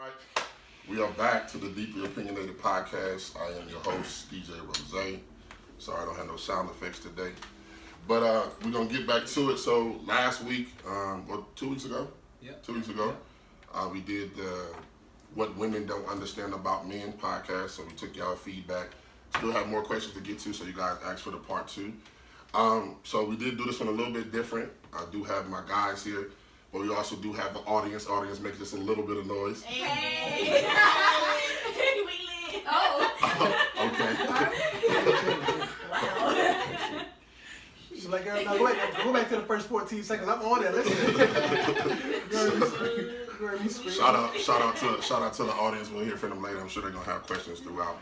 right, we are back to the Deeply Opinionated podcast. I am your host, DJ Rose. Sorry, I don't have no sound effects today. But we're going to get back to it. So last week, 2 weeks ago? Yeah. 2 weeks ago, we did the What Women Don't Understand About Men podcast. So we took y'all feedback. Still have more questions to get to, so you guys asked for the part 2. So we did do this one a little bit different. I do have my guys here, but we also do have an audience. Audience makes just a little bit of noise. Hey! We live! Oh! Okay. Wow. She's like, girl, no, go back to the first 14 seconds. I'm on there. Listen. Shout out to the audience. We'll hear from them later. I'm sure they're gonna have questions throughout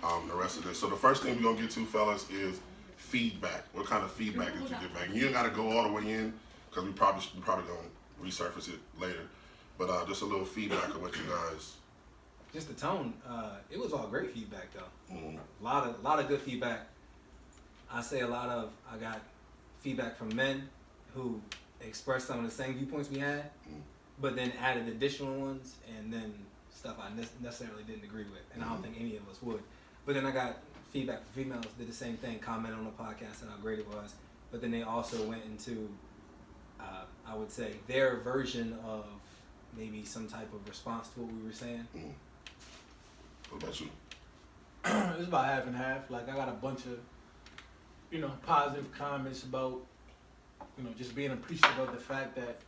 the rest of this. So the first thing we're gonna get to, fellas, is feedback. What kind of feedback did you get back? You ain't gotta go all the way in because we probably gonna resurface it later. But just a little feedback of what you guys. Just the tone. It was all great feedback though. Mm-hmm. A lot of good feedback. I got feedback from men who expressed some of the same viewpoints we had, but then added additional ones, and then stuff I necessarily didn't agree with, and I don't think any of us would. But then I got feedback from females, did the same thing, commented on the podcast and how great it was, but then they also went into, I would say, their version of maybe some type of response to what we were saying. What about you? It's about half and half. Like, I got a bunch of, positive comments about, just being appreciative of the fact that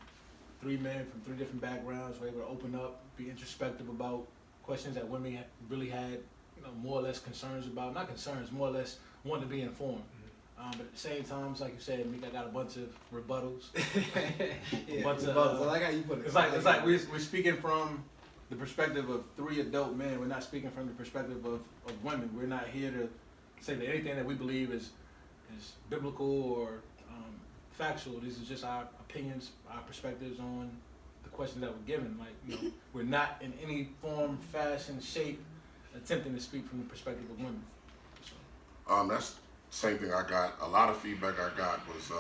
3 men from 3 different backgrounds were able to open up, be introspective about questions that women really had, more or less concerns about. Not concerns, more or less wanted to be informed. But at the same time, it's like you said, Meek, I got a bunch of rebuttals. Yeah, bunch of, rebuttals. I like how you put it. It's like we're speaking from the perspective of 3 adult men. We're not speaking from the perspective of women. We're not here to say that anything that we believe is biblical or factual. These are just our opinions, our perspectives on the questions that we're given. Like, we're not in any form, fashion, shape attempting to speak from the perspective of women. So. That's the same thing I got. A lot of feedback I got was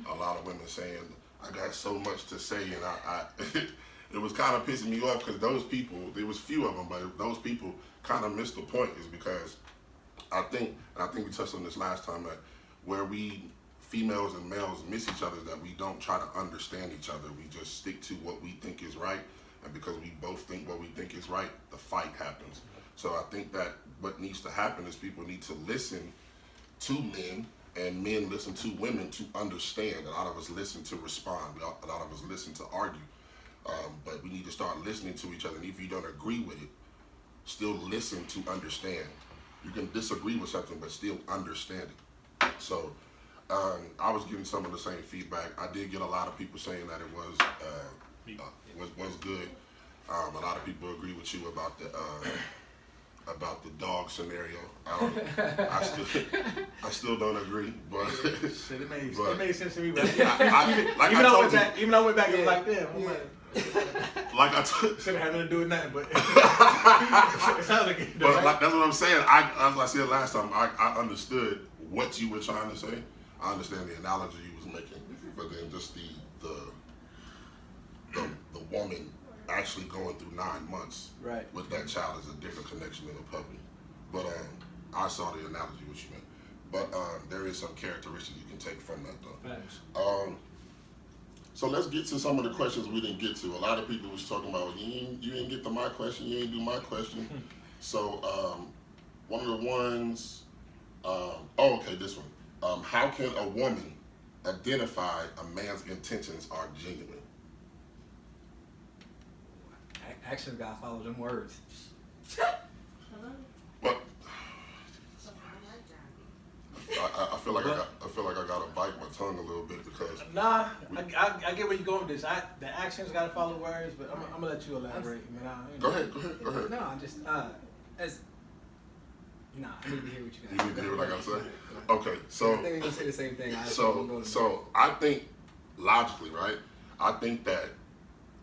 a lot of women saying, I got so much to say, and I it was kind of pissing me off because those people, there was few of them, but those people kind of missed the point, is because I think we touched on this last time, that where we females and males miss each other, that we don't try to understand each other. We just stick to what we think is right, and because we both think what we think is right, the fight happens. So I think that what needs to happen is people need to listen to men, and men listen to women to understand. A lot of us listen to respond. A lot of us listen to argue. But we need to start listening to each other. And if you don't agree with it, still listen to understand. You can disagree with something, but still understand it. So I was getting some of the same feedback. I did get a lot of people saying that it was good. A lot of people agree with you about the dog scenario. I still don't agree, but Shit, it made sense to me. But even though I went back and was like, damn, I'm like I told, shouldn't have nothing to do with nothing, but it sounds like it. But like, that's what I'm saying. As I said last time, I understood what you were trying to say. I understand the analogy you was making, but then just the woman actually going through 9 months with that child is a different connection than a puppy. But I saw the analogy what you meant. But there is some characteristics you can take from that though. Thanks. So let's get to some of the questions we didn't get to. A lot of people was talking about, you didn't get to my question, you didn't do my question. So one of the ones, this one. How can a woman identify a man's intentions are genuine? Actions gotta follow them words. Well, I feel like I gotta bite my tongue a little bit because. Nah, I get where you're going with this. The actions gotta follow words, but I'm gonna let you elaborate. Go ahead. No, I just I need to hear what you got. You need to hear what I gotta say. Okay, so. I think we're gonna say the same thing. So I think logically, right? I think that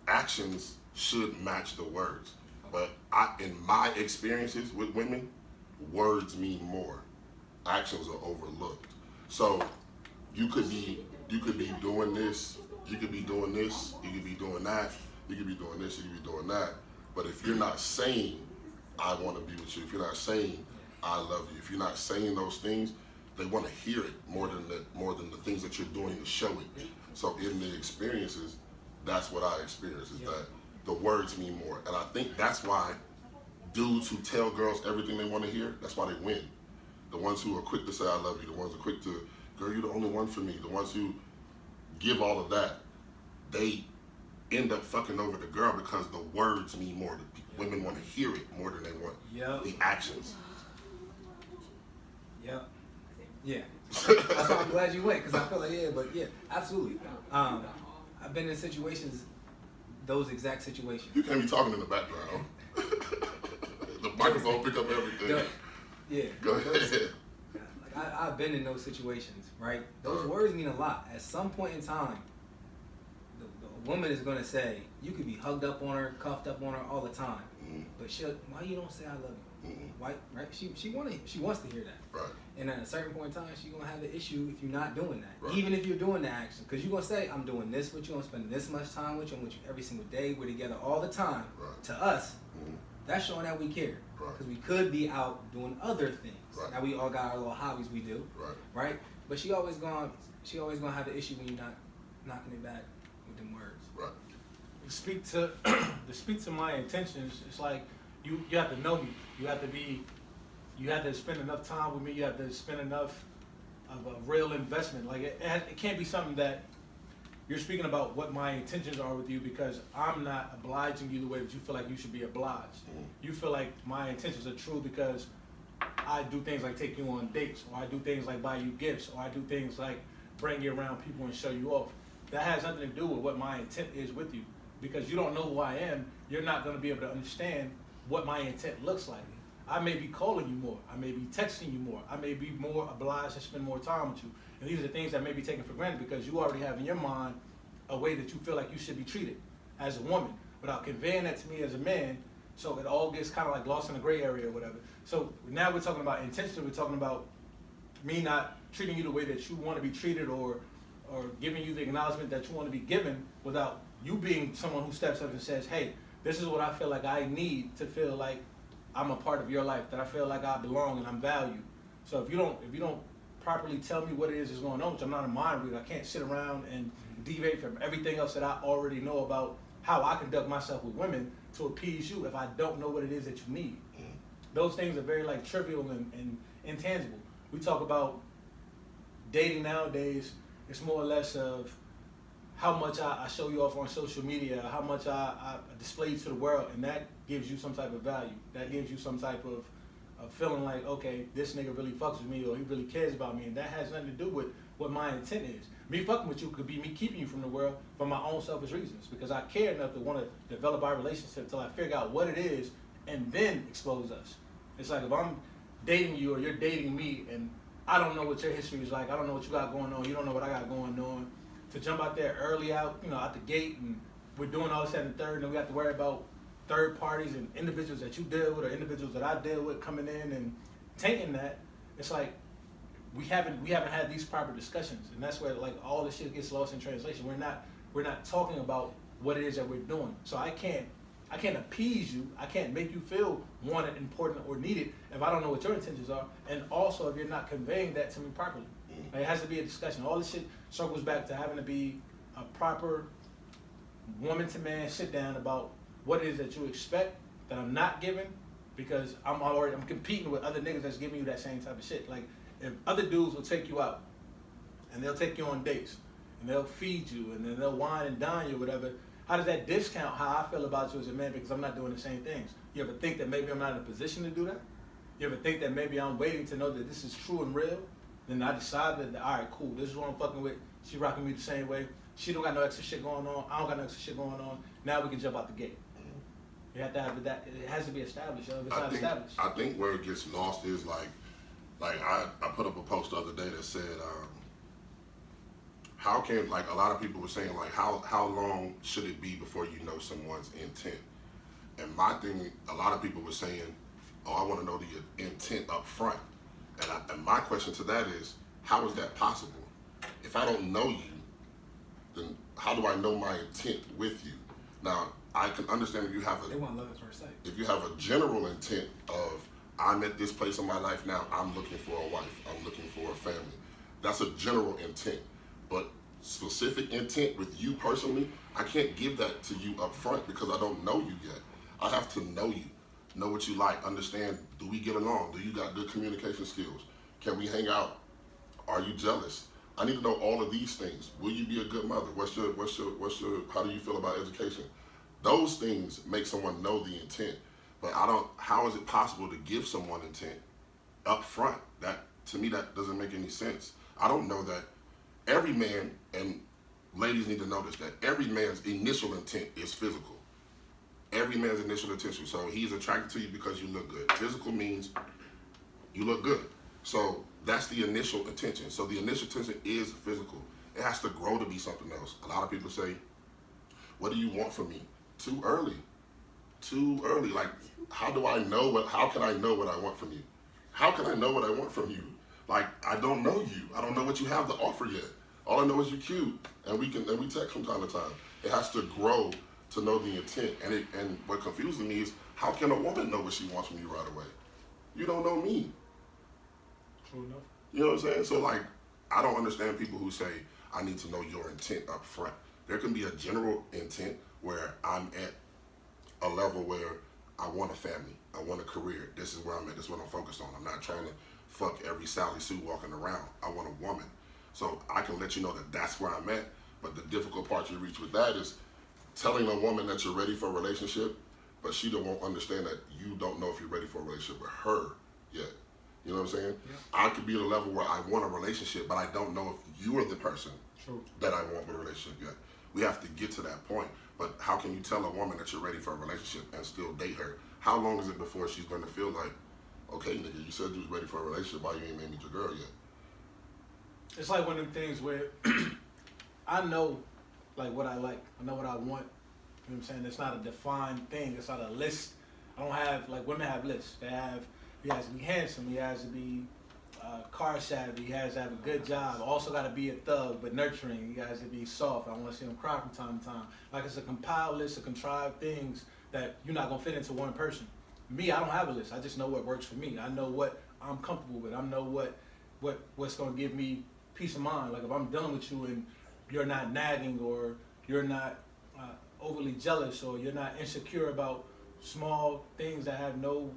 actions should match the words, but in my experiences with women, words mean more. Actions are overlooked. So you could be doing this, you could be doing this, you could be doing that, you could be doing this, you could be doing that, But if you're not saying, I want to be with you, if you're not saying, I love you, if you're not saying those things, they want to hear it more than the things that you're doing to show it. So in the experiences, that's what I experience, is that the words mean more. And I think that's why dudes who tell girls everything they want to hear, that's why they win. The ones who are quick to say I love you, the ones who are quick to, girl, you're the only one for me, the ones who give all of that, they end up fucking over the girl because the words mean more. Women want to hear it more than they want the actions. Yep. Yeah. That's why I'm glad you went, because I feel like, but absolutely. I've been in situations, those exact situations. You can't be talking in the background. The microphone pick up everything. Yeah. Go ahead. I've been in those situations, right? Those words mean a lot. At some point in time, the woman is going to say, you could be hugged up on her, cuffed up on her all the time, but why you don't say I love you? Why, right? She wants to hear that. Right. And at a certain point in time, she's going to have the issue if you're not doing that. Right. Even if you're doing the action. Because you're going to say, I'm doing this with you, I'm spending this much time with you, I'm with you every single day, we're together all the time. Right. To us, that's showing that we care. Because we could be out doing other things. Right. Now we all got our little hobbies we do. Right? But she always gonna have the issue when you're not knocking it back with them words. Right. To speak to my intentions, it's like you have to know me. You have to spend enough time with me. You have to spend enough of a real investment. Like it can't be something that you're speaking about what my intentions are with you because I'm not obliging you the way that you feel like you should be obliged. You feel like my intentions are true because I do things like take you on dates, or I do things like buy you gifts, or I do things like bring you around people and show you off. That has nothing to do with what my intent is with you. Because you don't know who I am, you're not going to be able to understand what my intent looks like. I may be calling you more. I may be texting you more. I may be more obliged to spend more time with you. And these are things that may be taken for granted because you already have in your mind a way that you feel like you should be treated as a woman without conveying that to me as a man. So it all gets kind of like lost in the gray area or whatever. So now we're talking about intention. We're talking about me not treating you the way that you want to be treated or giving you the acknowledgement that you want to be given without you being someone who steps up and says, hey, this is what I feel like I need to feel like I'm a part of your life, that I feel like I belong and I'm valued. So if you don't properly tell me what it is that's going on, which I'm not a mind reader, I can't sit around and deviate from everything else that I already know about how I conduct myself with women to appease you if I don't know what it is that you need. Those things are very like trivial and intangible. We talk about dating nowadays, it's more or less of how much I show you off on social media, how much I display you to the world, and that gives you some type of value. That gives you some type of feeling like, okay, this nigga really fucks with me or he really cares about me, and that has nothing to do with what my intent is. Me fucking with you could be me keeping you from the world for my own selfish reasons because I care enough to want to develop our relationship until I figure out what it is and then expose us. It's like if I'm dating you or you're dating me and I don't know what your history is like, I don't know what you got going on, you don't know what I got going on, to jump out there early out the gate and we're doing all this and the third and then we have to worry about third parties and individuals that you deal with or individuals that I deal with coming in and tainting that, it's like we haven't had these proper discussions, and that's where like all this shit gets lost in translation. We're not talking about what it is that we're doing. So I can't appease you. I can't make you feel wanted, important, or needed if I don't know what your intentions are, and also if you're not conveying that to me properly. Like, it has to be a discussion. All this shit circles back to having to be a proper woman to man sit down about what it is that you expect that I'm not giving, because I'm competing with other niggas that's giving you that same type of shit. Like, if other dudes will take you out and they'll take you on dates and they'll feed you and then they'll wine and dine you or whatever, how does that discount how I feel about you as a man because I'm not doing the same things? You ever think that maybe I'm not in a position to do that? You ever think that maybe I'm waiting to know that this is true and real? Then I decided that, all right, cool, this is what I'm fucking with. She rocking me the same way. She don't got no extra shit going on. I don't got no extra shit going on. Now we can jump out the gate. You have to have that. It has to be established. If it's not established. I think where it gets lost is like I put up a post the other day that said, how can, like, a lot of people were saying, like, how long should it be before you know someone's intent? And my thing, a lot of people were saying, oh, I want to know the intent up front. And my question to that is, how is that possible? If I don't know you, then how do I know my intent with you? Now, I can understand if you have They want love at first sight. if you have a general intent of I'm at this place in my life now, I'm looking for a wife, I'm looking for a family. That's a general intent. But specific intent with you personally, I can't give that to you up front because I don't know you yet. I have to know you, know what you like, understand, do we get along? Do you got good communication skills? Can we hang out? Are you jealous? I need to know all of these things. Will you be a good mother? How do you feel about education? Those things make someone know the intent. But how is it possible to give someone intent up front? That, to me, that doesn't make any sense. I don't know that every man, and ladies need to know this, that every man's initial intent is physical. Every man's initial intention. So he's attracted to you because you look good. Physical means you look good. So that's the initial intention. So the initial intention is physical. It has to grow to be something else. A lot of people say, what do you want from me? Too early. Too early. Like, how can I know what I want from you? How can I know what I want from you? Like, I don't know you. I don't know what you have to offer yet. All I know is you're cute, and we text from time to time. It has to grow to know the intent. And what confuses me is, how can a woman know what she wants from you right away? You don't know me. True enough. You know what I'm saying? So, like, I don't understand people who say, I need to know your intent up front. There can be a general intent where I'm at a level where I want a family, I want a career. This is where I'm at. This is what I'm focused on. I'm not trying to fuck every Sally Sue walking around. I want a woman. So I can let you know that that's where I'm at. But the difficult part you reach with that is telling a woman that you're ready for a relationship, but she won't understand that you don't know if you're ready for a relationship with her yet. You know what I'm saying? Yeah. I could be at a level where I want a relationship, but I don't know if you are the person True. that I want with a relationship yet. We have to get to that point. But how can you tell a woman that you're ready for a relationship and still date her? How long is it before she's going to feel like, okay, nigga, you said you was ready for a relationship, why you ain't made me your girl yet? It's like one of them things where I know like what I like. I know what I want. You know what I'm saying? It's not a defined thing. It's not a list. I don't have, like, women have lists. They have, he has to be handsome. He has to be car savvy. He has to have a good job. Also got to be a thug, but nurturing. He has to be soft. I want to see him cry from time to time. Like, it's a compiled list of contrived things that you're not going to fit into one person. Me, I don't have a list. I just know what works for me. I know what I'm comfortable with. I know what's going to give me peace of mind. Like, if I'm dealing with you and you're not nagging, or you're not overly jealous, or you're not insecure about small things that have no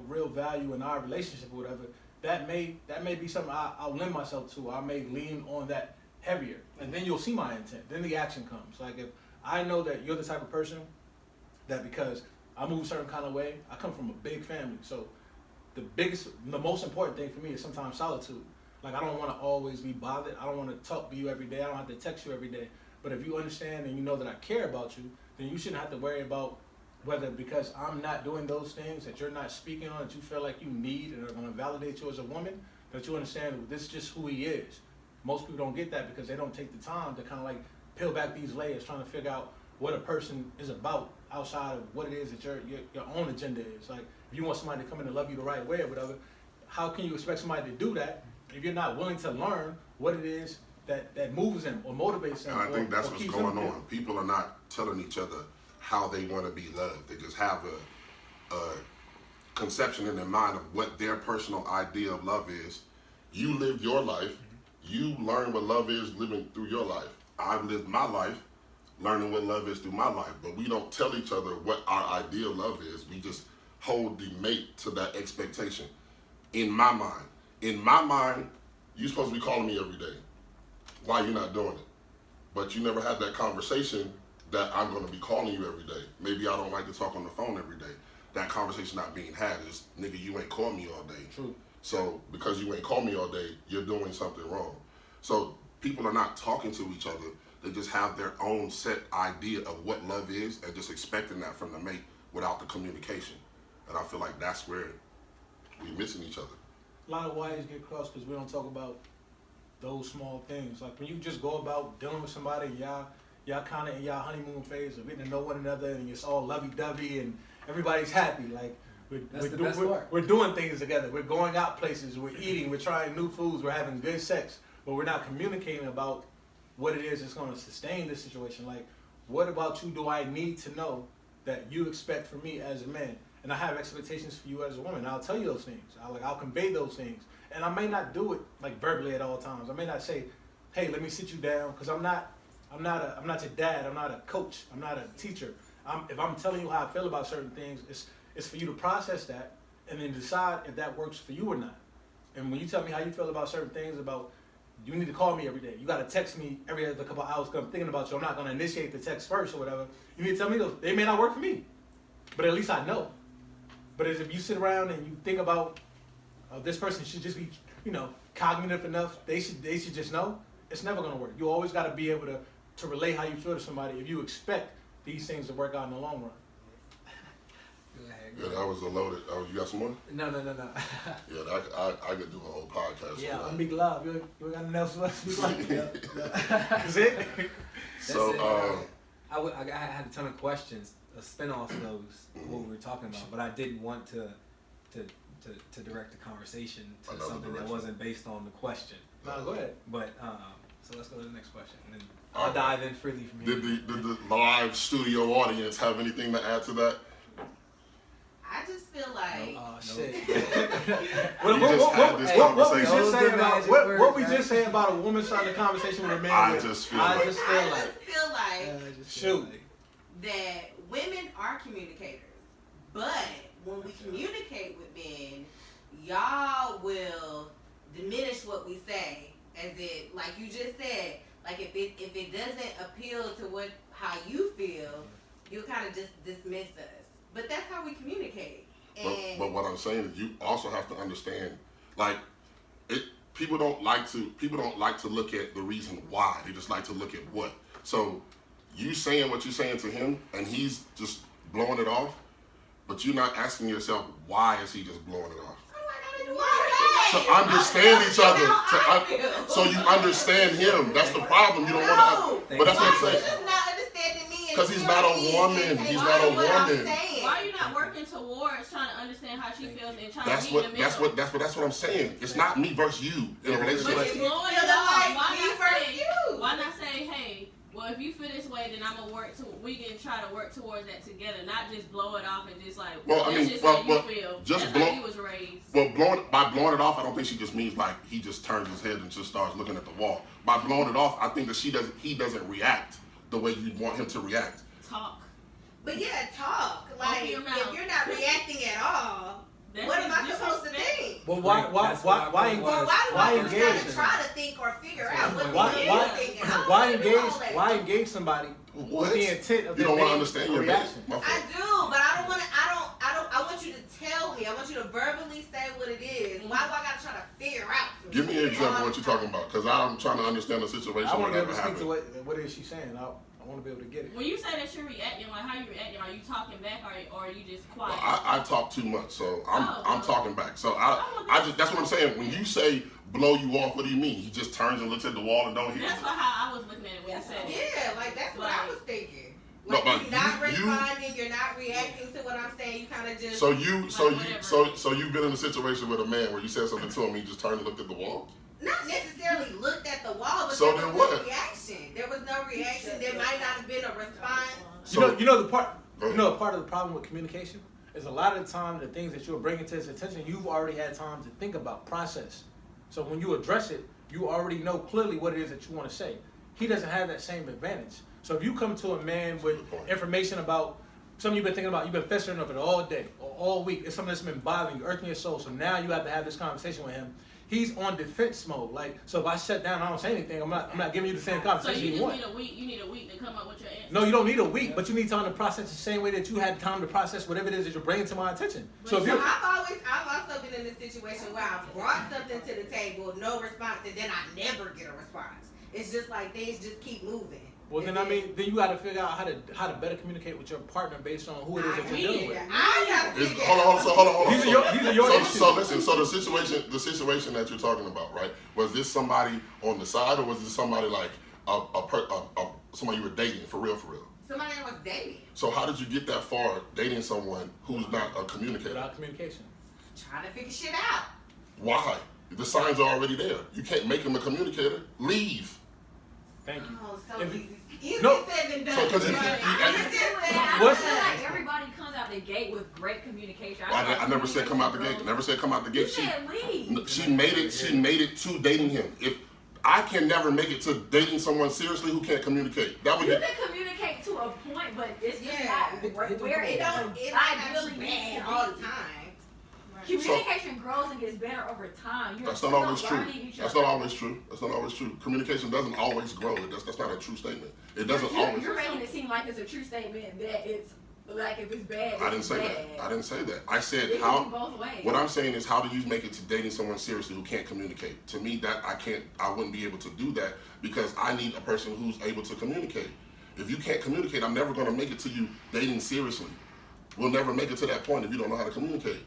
real value in our relationship or whatever, that may be something I'll lend myself to. I may lean on that heavier, and then you'll see my intent. Then the action comes. Like, if I know that you're the type of person that, because I move a certain kind of way, I come from a big family, so the most important thing for me is sometimes solitude. Like, I don't want to always be bothered. I don't want to talk to you every day. I don't have to text you every day. But if you understand and you know that I care about you, then you shouldn't have to worry about whether, because I'm not doing those things that you're not speaking on, that you feel like you need and are going to validate you as a woman, that you understand that this is just who he is. Most people don't get that because they don't take the time to kind of like peel back these layers, trying to figure out what a person is about outside of what it is that your own agenda is. Like, if you want somebody to come in and love you the right way or whatever, how can you expect somebody to do that if you're not willing to learn what it is that moves them or motivates them? And I think that's or what's keeps going them on. People are not telling each other how they want to be loved. They just have a conception in their mind of what their personal idea of love is. You lived your life. You learn what love is living through your life. I've lived my life learning what love is through my life. But we don't tell each other what our idea of love is. We just hold the mate to that expectation. In my mind, you're supposed to be calling me every day. Why you not doing it? But you never had that conversation that I'm going to be calling you every day. Maybe I don't like to talk on the phone every day. That conversation not being had is, nigga, you ain't call me all day. True. So because you ain't call me all day, you're doing something wrong. So people are not talking to each other. They just have their own set idea of what love is and just expecting that from the mate without the communication. And I feel like that's where we're missing each other. A lot of wires get crossed because we don't talk about those small things. Like, when you just go about dealing with somebody, and y'all kind of in y'all honeymoon phase of getting to know one another, and it's all lovey-dovey and everybody's happy. Like, we're doing things together. We're going out places. We're eating. We're trying new foods. We're having good sex. But we're not communicating about what it is that's going to sustain this situation. Like, what about you do I need to know that you expect from me as a man, and I have expectations for you as a woman. And I'll tell you those things. I'll convey those things, and I may not do it like verbally at all times. I may not say, "Hey, let me sit you down," because I'm not your dad. I'm not a coach. I'm not a teacher. If I'm telling you how I feel about certain things, it's for you to process that and then decide if that works for you or not. And when you tell me how you feel about certain things, about you need to call me every day, you got to text me every other couple of hours because I'm thinking about you, I'm not going to initiate the text first or whatever. You need to tell me those. They may not work for me, but at least I know. But as if you sit around and you think about this person should just be, cognitive enough, they should just know, it's never going to work. You always got to be able to relay how you feel to somebody if you expect these things to work out in the long run. Go ahead. Yeah, that was a loaded. Oh, you got some more? No. Yeah, I could do a whole podcast. Yeah, on I'm that. big love. You ain't got nothing else to speak like that. That's it? So, I had a ton of questions, a spin-off of those, what we were talking about, but I didn't want to direct the conversation to Another something that direction. wasn't based on the question. No, go ahead. But, so let's go to the next question, and then All I'll right. dive in freely from here. did the live studio audience have anything to add to that? I just feel like Oh, shit. We just had this What we conversation. just say about Magic what we words, just say about a woman starting a conversation with a man? I with- just feel I like- just feel like shoot. that women are communicators, but when we communicate with men, y'all will diminish what we say, as it, like you just said, like if it doesn't appeal to how you feel, you'll kind of just dismiss us. But that's how we communicate. And But what I'm saying is, you also have to understand, like, people don't like to look at the reason why. They just like to look at what. So you saying what you're saying to him, and he's just blowing it off, but you're not asking yourself, why is he just blowing it off? To understand each other, so you understand him. That's the problem. You don't want to. But that's what I'm saying. He's not understanding me. Because he's not a woman. He's not a woman. Why are you not working towards trying to understand how she feels and trying That's to meet what. in the That's middle? what I'm saying. It's not me versus you in a But relationship. it's blowing Feel it the off. way Why me not versus say? you. Why not say, hey? Well, if you feel this way, then I'm gonna work to. We can try to work towards that together, not just blow it off and just like. Well, I that's mean, just well, how you well, feel. just That's blow- how you was raised. Well, by blowing it off, I don't think she just means like he just turns his head and just starts looking at the wall. By blowing it off, I think that he doesn't react the way you want him to react. Talk. But yeah, talk. Like, Open your if mouth. you're not reacting at all, That's what am I just supposed to disrespect. think? Well, why That's what my point Well, was. why do Why I just engage? gotta try to think or figure out what Why the why hell you're thinking? I don't why wanna do engage? all that. Why engage somebody What? with the intent of You there don't want to being understand a your reaction? My I fault. do, but I don't want to. I want you to tell me. I want you to verbally say what it is. Why do I gotta try to figure out? some Give me an shit example all of what the you're talking time? about, because I'm trying to understand the situation. I want to be able whatever to speak to happened. what is she saying. I want to be able to get it. When you say that you're reacting, like how you reacting, are you talking back or are you just Well, quiet? I talk too much, so I'm Oh. talking back. So I just that's what I'm saying. When you say blow you off, what do you mean? He just turns and looks at the wall and don't hear That's you? how I was looking at it when you said it. Yeah, like that's what I was thinking. No, Like but you're not you- responding, you're not reacting to what I'm saying. You kind of just. So you've been in a situation with a man where you said something to him, he just turned and looked at the wall. Not necessarily looked at the wall, but So there then was what? no reaction. There was no reaction. There might not have been a response. So You know the part. Go ahead. You know, part of the problem with communication is a lot of the time the things that you're bringing to his attention, you've already had time to think about, process. So when you address it, you already know clearly what it is that you want to say. He doesn't have that same advantage. So if you come to a man with Good point. information about something you've been thinking about, you've been festering over it all day or all week, it's something that's been bothering you, irking your soul. So now you have to have this conversation with him. He's on defense mode. Like, so if I shut down, I don't say anything. I'm not giving you the same So conversation you you just want. need a week. You need a week to come up with your answer. No, you don't need a week, but you need time to process the same way that you had time to process whatever it is that you're bringing to my attention. So if So you're, I've also been in a situation where I've brought something to the table, no response, and then I never get a response. It's just like things just keep moving. well, then I mean, then you got to figure out how to better communicate with your partner based on who it is that you're dealing with. I gotta figure Hold on. These are your issues. So listen. So the situation that you're talking about, right? Was this somebody on the side, or was this somebody like somebody you were dating for real? somebody I was dating, So how did you get that far dating someone who's not a communicator? Without communication. trying to figure shit out. Why? The signs are already there. You can't make him a communicator. Leave. Thank you. Oh, so If easy. Easier No. said than done. So, 'cause if you- I What's- feel like everybody comes out the gate with great communication. I never said come out the gate. Never said come out the You gate. said leave. She made it. She made it to dating him. If I can never make it to dating someone seriously who can't communicate, that would You be. can communicate to a point, but it's just Yeah. not where it It ideally not needs bad to all the be. time. Communication grows and gets better over time. You're That's not still always true. learning each That's other. not always true. That's not always true. Communication doesn't always grow. That's not a true statement. It doesn't always. You're making it seem like it's a true statement that it's like if it's bad. I didn't say bad. that. I didn't say that. I said It how. can be both ways. What I'm saying is, how do you make it to dating someone seriously who can't communicate? To me, that I wouldn't be able to do that because I need a person who's able to communicate. If you can't communicate, I'm never going to make it to you dating seriously. We'll never make it to that point if you don't know how to communicate.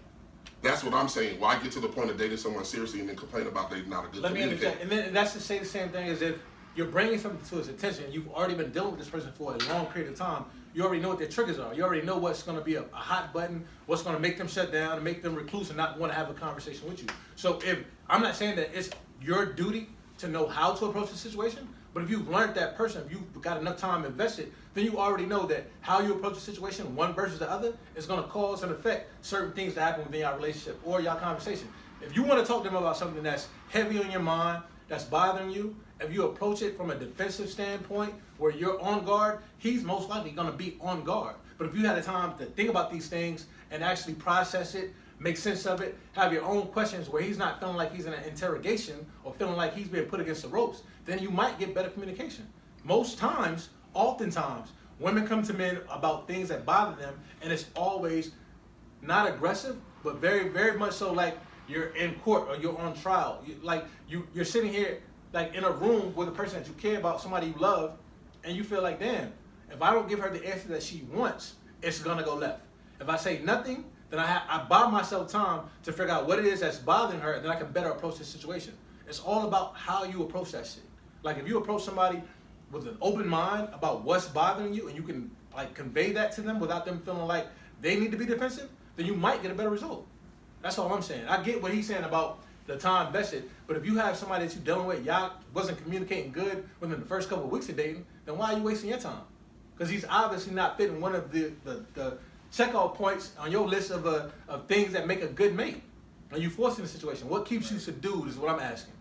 That's what I'm saying. Why get to the point of dating someone seriously and then complain about they're not a good Let me communicator? interject. And then that's to say the same thing as if you're bringing something to his attention. You've already been dealing with this person for a long period of time. You already know what their triggers are. You already know what's going to be a hot button, what's going to make them shut down and make them recluse and not want to have a conversation with you. So if I'm not saying that it's your duty to know how to approach the situation, but if you've learned that person, if you've got enough time invested, then you already know that how you approach the situation, one versus the other, is going to cause and affect certain things to happen within your relationship or your conversation. If you want to talk to them about something that's heavy on your mind, that's bothering you, if you approach it from a defensive standpoint where you're on guard, he's most likely going to be on guard. But if you had the time to think about these things and actually process it, make sense of it, have your own questions where he's not feeling like he's in an interrogation or feeling like he's being put against the ropes, then you might get better communication. Most times, oftentimes, women come to men about things that bother them, and it's always not aggressive, but very, very much so like you're in court or you're on trial. You're sitting here like in a room with a person that you care about, somebody you love, and you feel like, damn, if I don't give her the answer that she wants, it's gonna go left. If I say nothing, then I buy myself time to figure out what it is that's bothering her, and then I can better approach the situation. It's all about how you approach that shit. Like if you approach somebody with an open mind about what's bothering you, and you can like convey that to them without them feeling like they need to be defensive, then you might get a better result. That's all I'm saying. I get what he's saying about the time invested, but if you have somebody that you're dealing with, y'all wasn't communicating good within the first couple of weeks of dating, then why are you wasting your time? Because he's obviously not fitting one of the checkoff points on your list of things that make a good mate. Are you forced in the situation? What keeps you subdued is what I'm asking.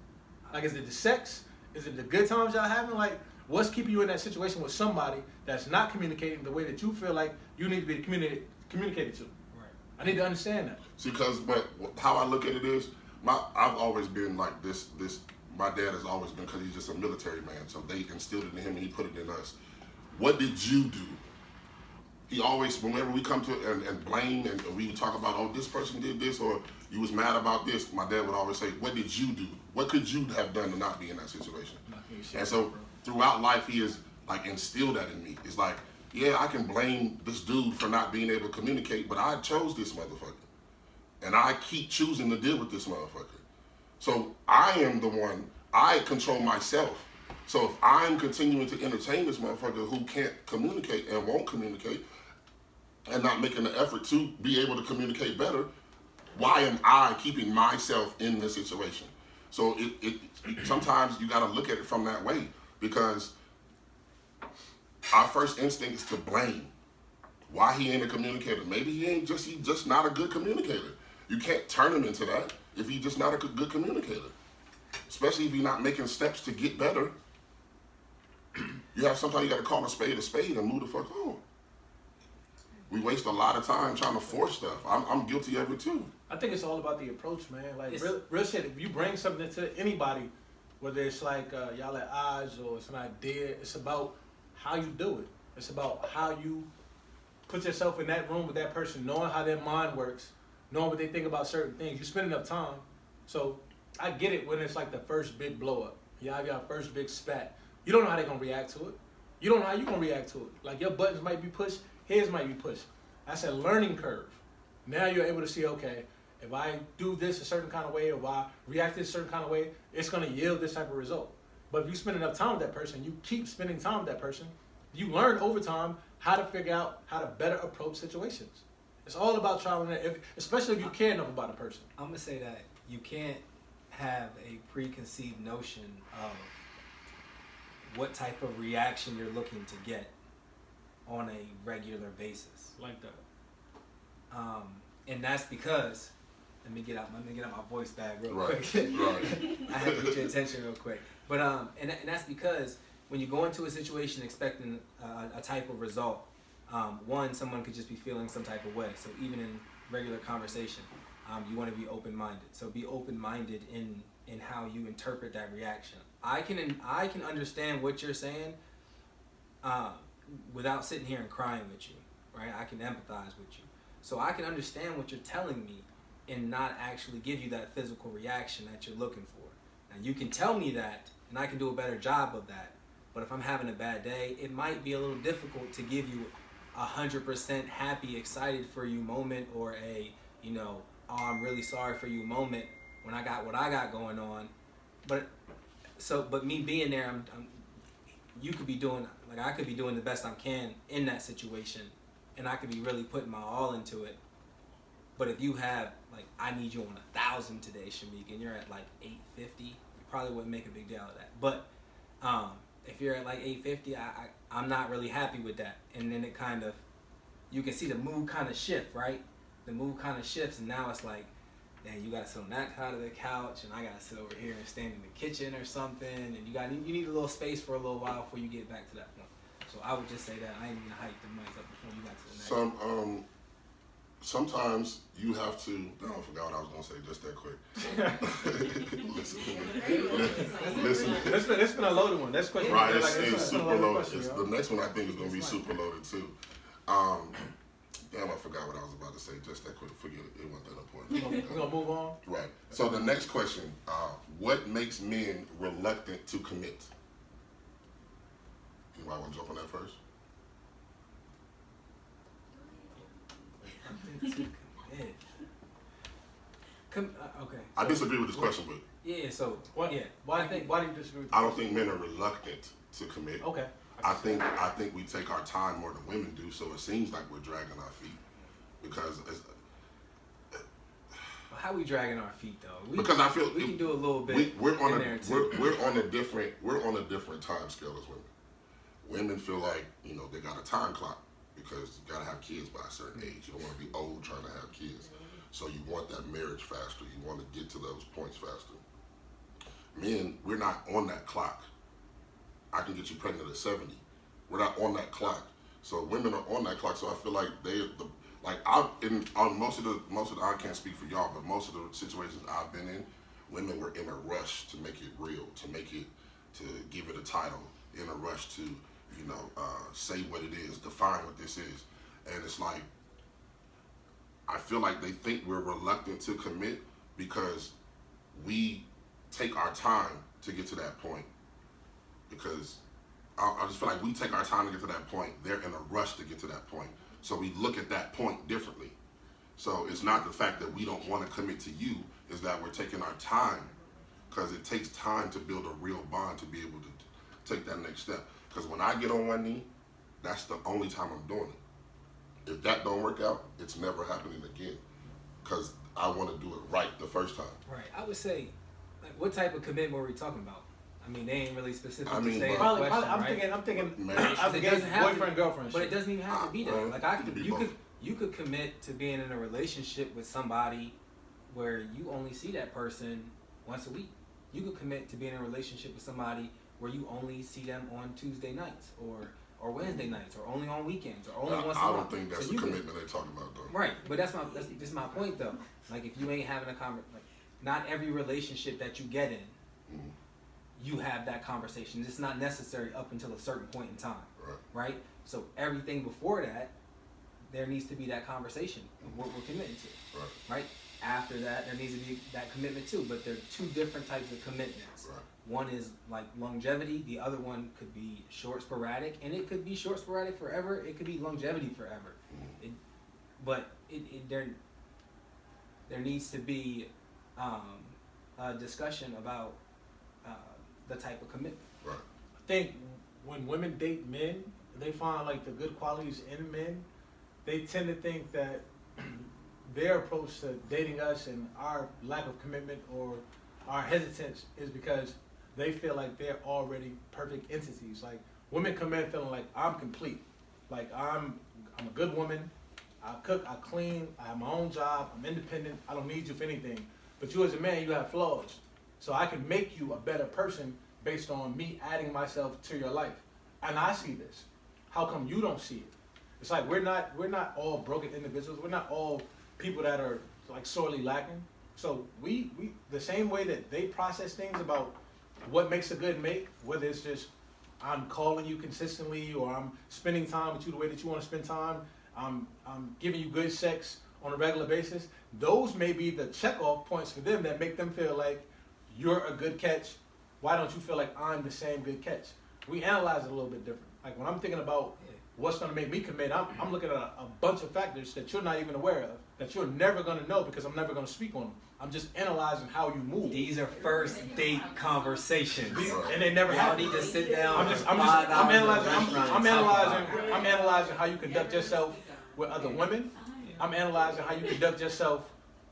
Like, is it the sex? Is it the good times y'all having? Like, what's keeping you in that situation with somebody that's not communicating the way that you feel like you need to be communicated to? Right. I need to understand that. See, because how I look at it is, I've always been like this. My dad has always been, because he's just a military man, so they instilled it in him and he put it in us. What did you do? He always, whenever we come to and blame and we would talk about, oh, this person did this or you was mad about this, my dad would always say, what did you do? What could you have done to not be in that situation? And so throughout life, he has like instilled that in me. It's like, yeah, I can blame this dude for not being able to communicate, but I chose this motherfucker. And I keep choosing to deal with this motherfucker. So I am the one, I control myself. So if I'm continuing to entertain this motherfucker who can't communicate and won't communicate and not making the effort to be able to communicate better, why am I keeping myself in this situation? So it sometimes you gotta look at it from that way, because our first instinct is to blame. Why he ain't a communicator? Maybe he's just not a good communicator. You can't turn him into that if he's just not a good communicator. Especially if you're not making steps to get better. Sometimes you gotta call a spade and move the fuck on. We waste a lot of time trying to force stuff. I'm guilty of it too. I think it's all about the approach, man. Like It's- real shit. If you bring something to anybody, whether it's like y'all at odds or it's an idea, it's about how you do it. It's about how you put yourself in that room with that person, knowing how their mind works, knowing what they think about certain things. You spend enough time. So I get it when it's like the first big blow up. You have your first big spat. You don't know how they're gonna react to it. You don't know how you're gonna react to it. Like your buttons might be pushed, his might be pushed. That's a learning curve. Now you're able to see, okay, if I do this a certain kind of way, or if I react this a certain kind of way, it's gonna yield this type of result. But if you spend enough time with that person, you keep spending time with that person, you learn over time how to figure out how to better approach situations. It's all about trial and error, especially if you care enough about a person. I'm gonna say that you can't have a preconceived notion of what type of reaction you're looking to get on a regular basis. Like that. And that's because let me get out my voice bag real Right. quick. Right. I have to get your attention real quick. But and that's because when you go into a situation expecting a type of result, one, someone could just be feeling some type of way. So even in regular conversation, you want to be open-minded. So be open-minded in how you interpret that reaction. I can understand what you're saying without sitting here and crying with you, right? I can empathize with you. So I can understand what you're telling me and not actually give you that physical reaction that you're looking for. Now you can tell me that, and I can do a better job of that. But if I'm having a bad day, it might be a little difficult to give you 100% happy, excited for you moment, or a, oh, I'm really sorry for you moment when I got what I got going on. But me being there, you could be doing, like I could be doing the best I can in that situation, and I could be really putting my all into it. But if you have, like, I need you on 1,000 today, Shamik, and you're at like 850, you probably wouldn't make a big deal of that. But if you're at like 850, I'm not really happy with that. And then it kind of, you can see the mood kind of shift, right? The mood kind of shifts, and now it's like, man, you gotta sit on that side of the couch, and I gotta sit over here and stand in the kitchen or something, and you need a little space for a little while before you get back to that point. So I would just say that I ain't even hike the mic up before you got to the next. Sometimes you have to. I forgot what I was gonna say just that quick. Listen. It's been a loaded one. That's question. Right, Like, it's super a loaded. question, The next one I think is gonna be super loaded too. Damn, I forgot what I was about to say just that quick. Forget it. It wasn't that important. We're gonna move on. Right. So the next question: what makes men reluctant to commit? Anybody want to jump on that first? Okay. I disagree with this question, but Yeah. So What? yeah. Why do you disagree with I don't think men are reluctant to commit. Okay. I think we take our time more than women do, so it seems like we're dragging our feet because How we dragging our feet though? because I feel we can do a little bit. we're on in a there too. we're on a different time scale as women. Women feel like they got a time clock because you gotta have kids by a certain age. You don't want to be old trying to have kids, so you want that marriage faster. You want to get to those points faster. Men, we're not on that clock. I can get you pregnant at 70. We're not on that clock. So women are on that clock. So I feel like I can't speak for y'all, but most of the situations I've been in, women were in a rush to make it real, to give it a title, in a rush to, say what it is, define what this is. And it's like, I feel like they think we're reluctant to commit because we take our time to get to that point. Because I just feel like we take our time to get to that point. They're in a rush to get to that point. So we look at that point differently. So it's not the fact that we don't want to commit to you, is that we're taking our time, because it takes time to build a real bond to be able to take that next step. Because when I get on one knee, that's the only time I'm doing it. If that don't work out, it's never happening again. Because I want to do it right the first time. Right. I would say, like, what type of commitment were we talking about? I mean, they ain't really specific I mean, to say but- the question, I'm right? thinking. Marriage. I'm It thinking doesn't have to boyfriend, be- girlfriend. But shit. it doesn't even have to be that. Well, Like it could be you could commit to being in a relationship with somebody where you only see that person once a week. You could commit to being in a relationship with somebody where you only see them on Tuesday nights or Wednesday nights or only on weekends or only once a I month. don't think that's So the you could- commitment they're talking about, though. Right, but that's just my point though. Like, if you ain't having a like, not every relationship that you get in, Mhm. you have that conversation. It's not necessary up until a certain point in time, Right. right? So everything before that, there needs to be that conversation of what we're committing to, Right. right? After that, there needs to be that commitment too. But there are two different types of commitments. Right. One is like longevity. The other one could be short, sporadic, and it could be short, sporadic forever. It could be longevity forever. Mhm. There needs to be a discussion about the type of commitment. Right. I think when women date men, they find like the good qualities in men. They tend to think that their approach to dating us and our lack of commitment or our hesitance is because they feel like they're already perfect entities. Like women come in feeling like I'm complete, like I'm a good woman. I cook, I clean, I have my own job, I'm independent, I don't need you for anything. But you as a man, you have flaws. So I can make you a better person based on me adding myself to your life. And I see this. How come you don't see it? It's like we're not all broken individuals. We're not all people that are like sorely lacking. So we the same way that they process things about what makes a good mate, whether it's just I'm calling you consistently or I'm spending time with you the way that you want to spend time, I'm giving you good sex on a regular basis. Those may be the checkoff points for them that make them feel like you're a good catch. Why don't you feel like I'm the same good catch? We analyze it a little bit different. Like when I'm thinking about what's going to make me commit, I'm looking at a bunch of factors that you're not even aware of, that you're never going to know because I'm never going to speak on them. I'm just analyzing how you move. These are first date conversations. And they never Y'all happen. need to sit down. I'm analyzing how you conduct yourself with other women. I'm analyzing how you conduct yourself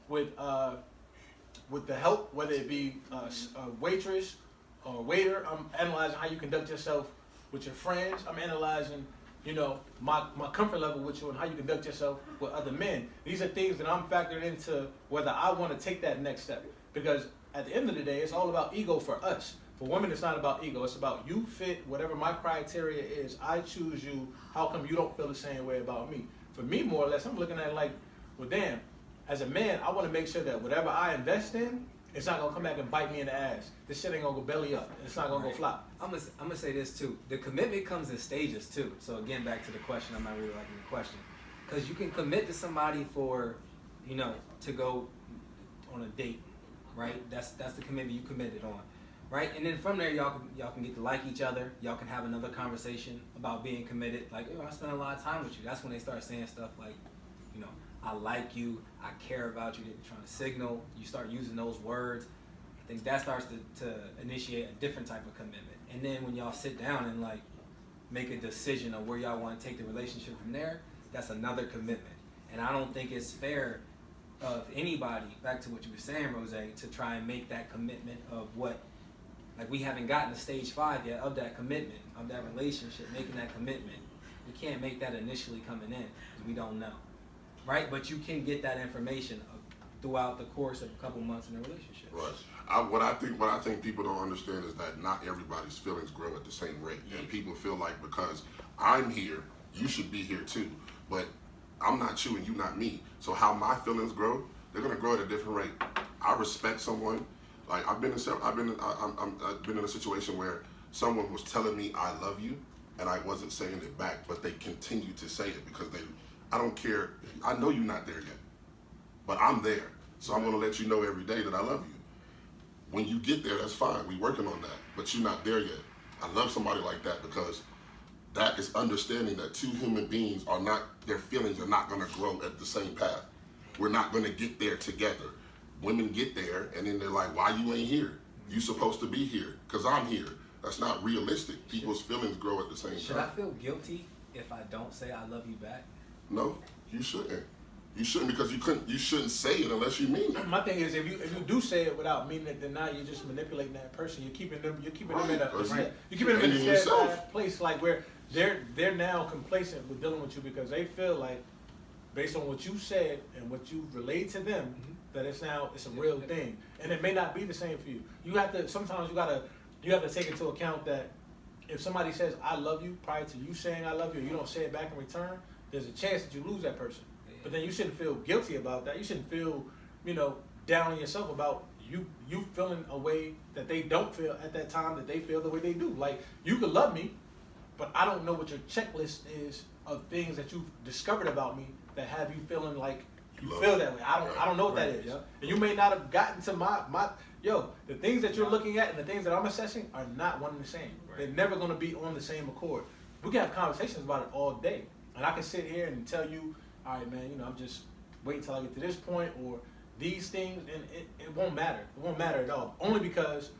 with the help, whether it be a waitress or a waiter. I'm analyzing how you conduct yourself with your friends. I'm analyzing, my comfort level with you and how you conduct yourself with other men. These are things that I'm factoring into whether I want to take that next step. Because at the end of the day, it's all about ego for us. For women, it's not about ego. It's about you fit whatever my criteria is. I choose you. How come you don't feel the same way about me? For me, more or less, I'm looking at it like, well, damn, as a man, I want to make sure that whatever I invest in, it's not going to come back and bite me in the ass. This shit ain't going to go belly up. It's not going to go flop. I'm gonna say this too. The commitment comes in stages too. So again, back to the question. I'm not really liking the question, because you can commit to somebody for, to go on a date, right? That's the commitment you committed on, right? And then from there, y'all can get to like each other. Y'all can have another conversation about being committed. Like, I spent a lot of time with you. That's when they start saying stuff like, I like you, I care about you. They're trying to signal. You start using those words. I think that starts to initiate a different type of commitment. And then when y'all sit down and like make a decision of where y'all want to take the relationship from there, that's another commitment. And I don't think it's fair of anybody, back to what you were saying, Rose, to try and make that commitment of what, like we haven't gotten to stage 5 yet of that commitment, of that relationship, making that commitment. We can't make that initially coming in because we don't know. Right, but you can get that information throughout the course of a couple months in a relationship. Right. What I think people don't understand is that not everybody's feelings grow at the same rate, and people feel like because I'm here, you should be here too. But I'm not you and you not me. So how my feelings grow, they're gonna grow at a different rate. I respect someone. Like I've been in a situation where someone was telling me I love you, and I wasn't saying it back, but they continued to say it because I don't care. I know you're not there yet, but I'm there. So I'm going to let you know every day that I love you. When you get there, that's fine. We're working on that, but you're not there yet. I love somebody like that because that is understanding that two human beings their feelings are not going to grow at the same path. We're not going to get there together. Women get there and then they're like, why you ain't here? You supposed to be here because I'm here. That's not realistic. People's feelings grow at the same time. Should I feel guilty if I don't say I love you back? No, you shouldn't. You shouldn't because you shouldn't say it unless you mean it. My thing is, if you do say it without meaning it, then now you're just manipulating that person. You're keeping them in a sad place, like where they're now complacent with dealing with you because they feel like, based on what you said and what you relayed to them, that it's a real thing, and it may not be the same for you. You have to take into account that if somebody says I love you prior to you saying I love you, and you don't say it back in return, there's a chance that you lose that person. But then you shouldn't feel guilty about that. You shouldn't feel, down on yourself about you feeling a way that they don't feel at that time that they feel the way they do. Like, you could love me, but I don't know what your checklist is of things that you've discovered about me that have you feeling like you feel that way. I don't know what that is. Yeah. And you may not have gotten to the things that you're looking at and the things that I'm assessing are not one and the same. Right. They're never going to be on the same accord. We can have conversations about it all day. And I can sit here and tell you, all right, man, I'm just waiting until I get to this point or these things, and it won't matter. It won't matter at all. Only because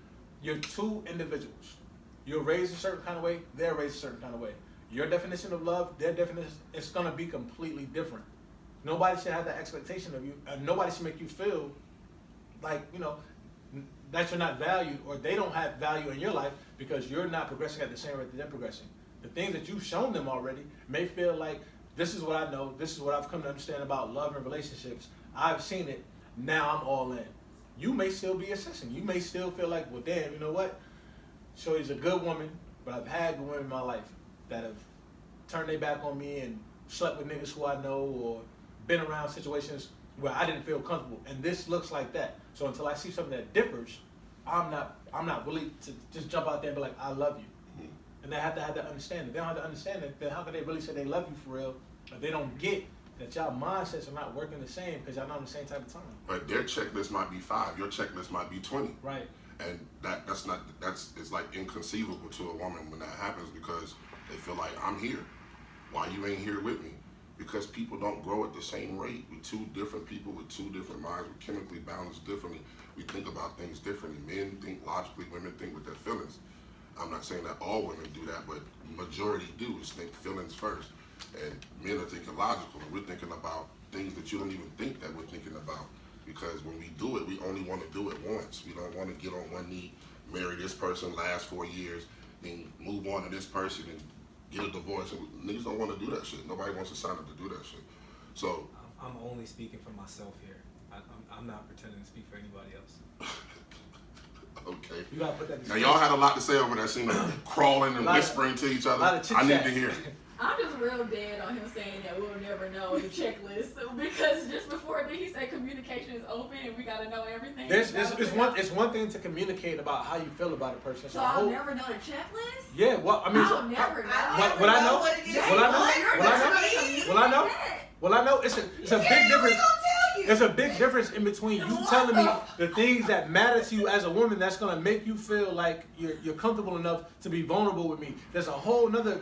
you're two individuals. You're raised a certain kind of way, they're raised a certain kind of way. Your definition of love, their definition, it's going to be completely different. Nobody should have that expectation of you. Nobody should make you feel like, that you're not valued, or they don't have value in your life because you're not progressing at the same rate that they're progressing. The things that you've shown them already may feel like, this is what I know, this is what I've come to understand about love and relationships. I've seen it, now I'm all in. You may still be assessing. You may still feel like, well, damn, you know what? Shorty's a good woman, but I've had good women in my life that have turned their back on me and slept with niggas who I know, or been around situations where I didn't feel comfortable. And this looks like that. So until I see something that differs, I'm not willing to just jump out there and be like, I love you. And they have to have that understanding. If they don't have to understand it, then how can they really say they love you for real if they don't get that y'all mindsets are not working the same because y'all not on the same type of time? But their checklist might be 5. Your checklist might be 20. Right. And it's like inconceivable to a woman when that happens, because they feel like, I'm here. Why you ain't here with me? Because people don't grow at the same rate. We're two different people with two different minds. We're chemically balanced differently. We think about things differently. Men think logically, women think with their feelings. I'm not saying that all women do that, but majority do, is think feelings first. And men are thinking logical, and we're thinking about things that you don't even think that we're thinking about. Because when we do it, we only want to do it once. We don't want to get on one knee, marry this person, last 4 years, then move on to this person and get a divorce. And niggas don't want to do that shit. Nobody wants to sign up to do that shit. So I'm only speaking for myself here. I'm not pretending to speak for anybody else. okay. You gotta put that. Now y'all had a lot to say over there. Seen them crawling and whispering to each other. I need to hear it. I'm just real dead on him saying that we'll never know the checklist, because just before that he said communication is open and we gotta know everything. It's one thing to communicate about how you feel about a person. So I'll never know the checklist? Yeah, well, I mean, I'll never know. What I know, it's a big difference. There's a big difference in between you telling me the things that matter to you as a woman that's gonna make you feel like you're comfortable enough to be vulnerable with me. There's a whole nother.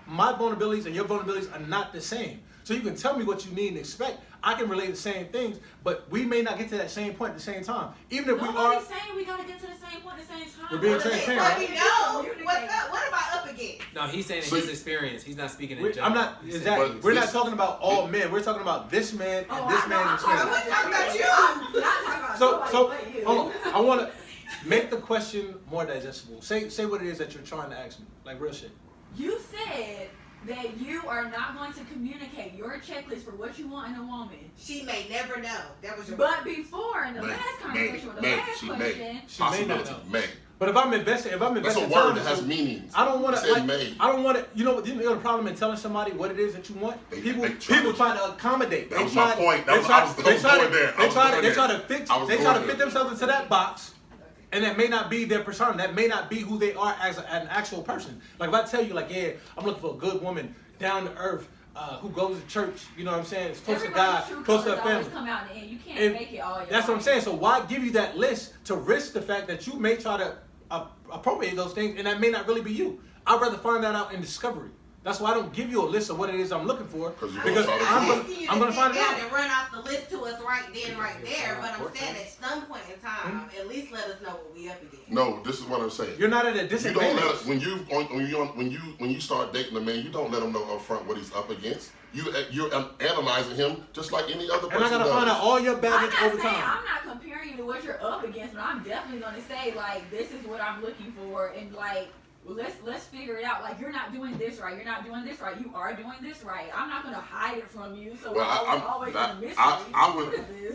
My vulnerabilities and your vulnerabilities are not the same. So you can tell me what you need and expect. I can relate the same things, but we may not get to that same point at the same time. Even if Nobody's saying we gotta get to the same point at the same time. We're being transparent. Let me know what's up. What am I up against? No, he's saying in his experience. He's not speaking in general. I'm not exactly. We're not talking about all men. We're talking about this man and this man's experience. We're talking about you. I'm not talking about So nobody but you. hold on. I want to make the question more digestible. Say what it is that you're trying to ask me, like real shit. You said that you are not going to communicate your checklist for what you want in a woman. She may never know. That was your. But before, in the last conversation with the last question, She may not know. May. But if I'm investing That's a time, word that has meanings. I don't want to. Say may. I don't want to. You know the problem in telling somebody what it is that you want. People try to accommodate. That was my point. They try to fit themselves into that box. And that may not be their persona. That may not be who they are as an actual person. Like if I tell you, like, yeah, I'm looking for a good woman, down to earth, who goes to church. You know what I'm saying? It's close to God, close to her family. come out in the end. You can't make it all your That's what I'm life. saying. So why give you that list to risk the fact that you may try to appropriate those things, and that may not really be you? I'd rather find that out in discovery. That's why I don't give you a list of what it is I'm looking for, because I'm gonna find it out. And run off the list to us right then, right there. But I'm saying at some point in time, at least let us know what we up against. No, this is what I'm saying. You're not at a You disadvantage. don't let when you start dating a man, you don't let him know up front what he's up against. You're analyzing him just like any other person. And I gotta find out all your baggage over time. I'm not comparing you to what you're up against, but I'm definitely gonna say like this is what I'm looking for, and like let's figure it out. Like you're not doing this right, you're not doing this right, you are doing this right. I'm not gonna hide it from you, so I'm always gonna miss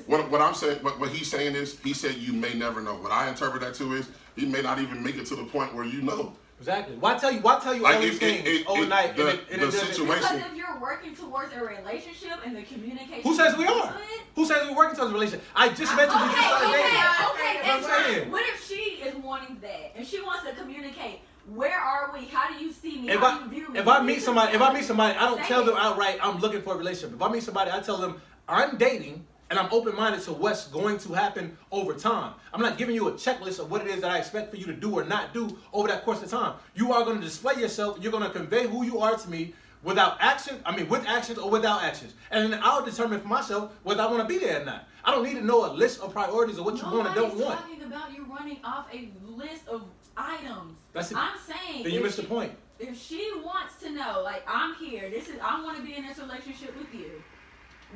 What I'm saying, what he's saying is, he said you may never know. What I interpret that to is, he may not even make it to the point where you know. Exactly. Why tell you all these things overnight? The situation. Because if you're working towards a relationship and the communication. Who says we are? Who says we're working towards a relationship? I just mentioned we just started dating. Okay. That's what I'm saying. What if she is wanting that and she wants to communicate? Where are we? How do you see me? If How do you view me? I meet somebody, I don't tell them outright I'm looking for a relationship. If I meet somebody, I tell them I'm dating and I'm open-minded to what's going to happen over time. I'm not giving you a checklist of what it is that I expect for you to do or not do over that course of time. You are going to display yourself. You're going to convey who you are to me with actions or without actions. And then I'll determine for myself whether I want to be there or not. I don't need to know a list of priorities of what you want and don't want. I'm talking about you running off a list of items. That's it. I'm saying. Then you missed the point. If she wants to know, like, I'm here, I want to be in this relationship with you.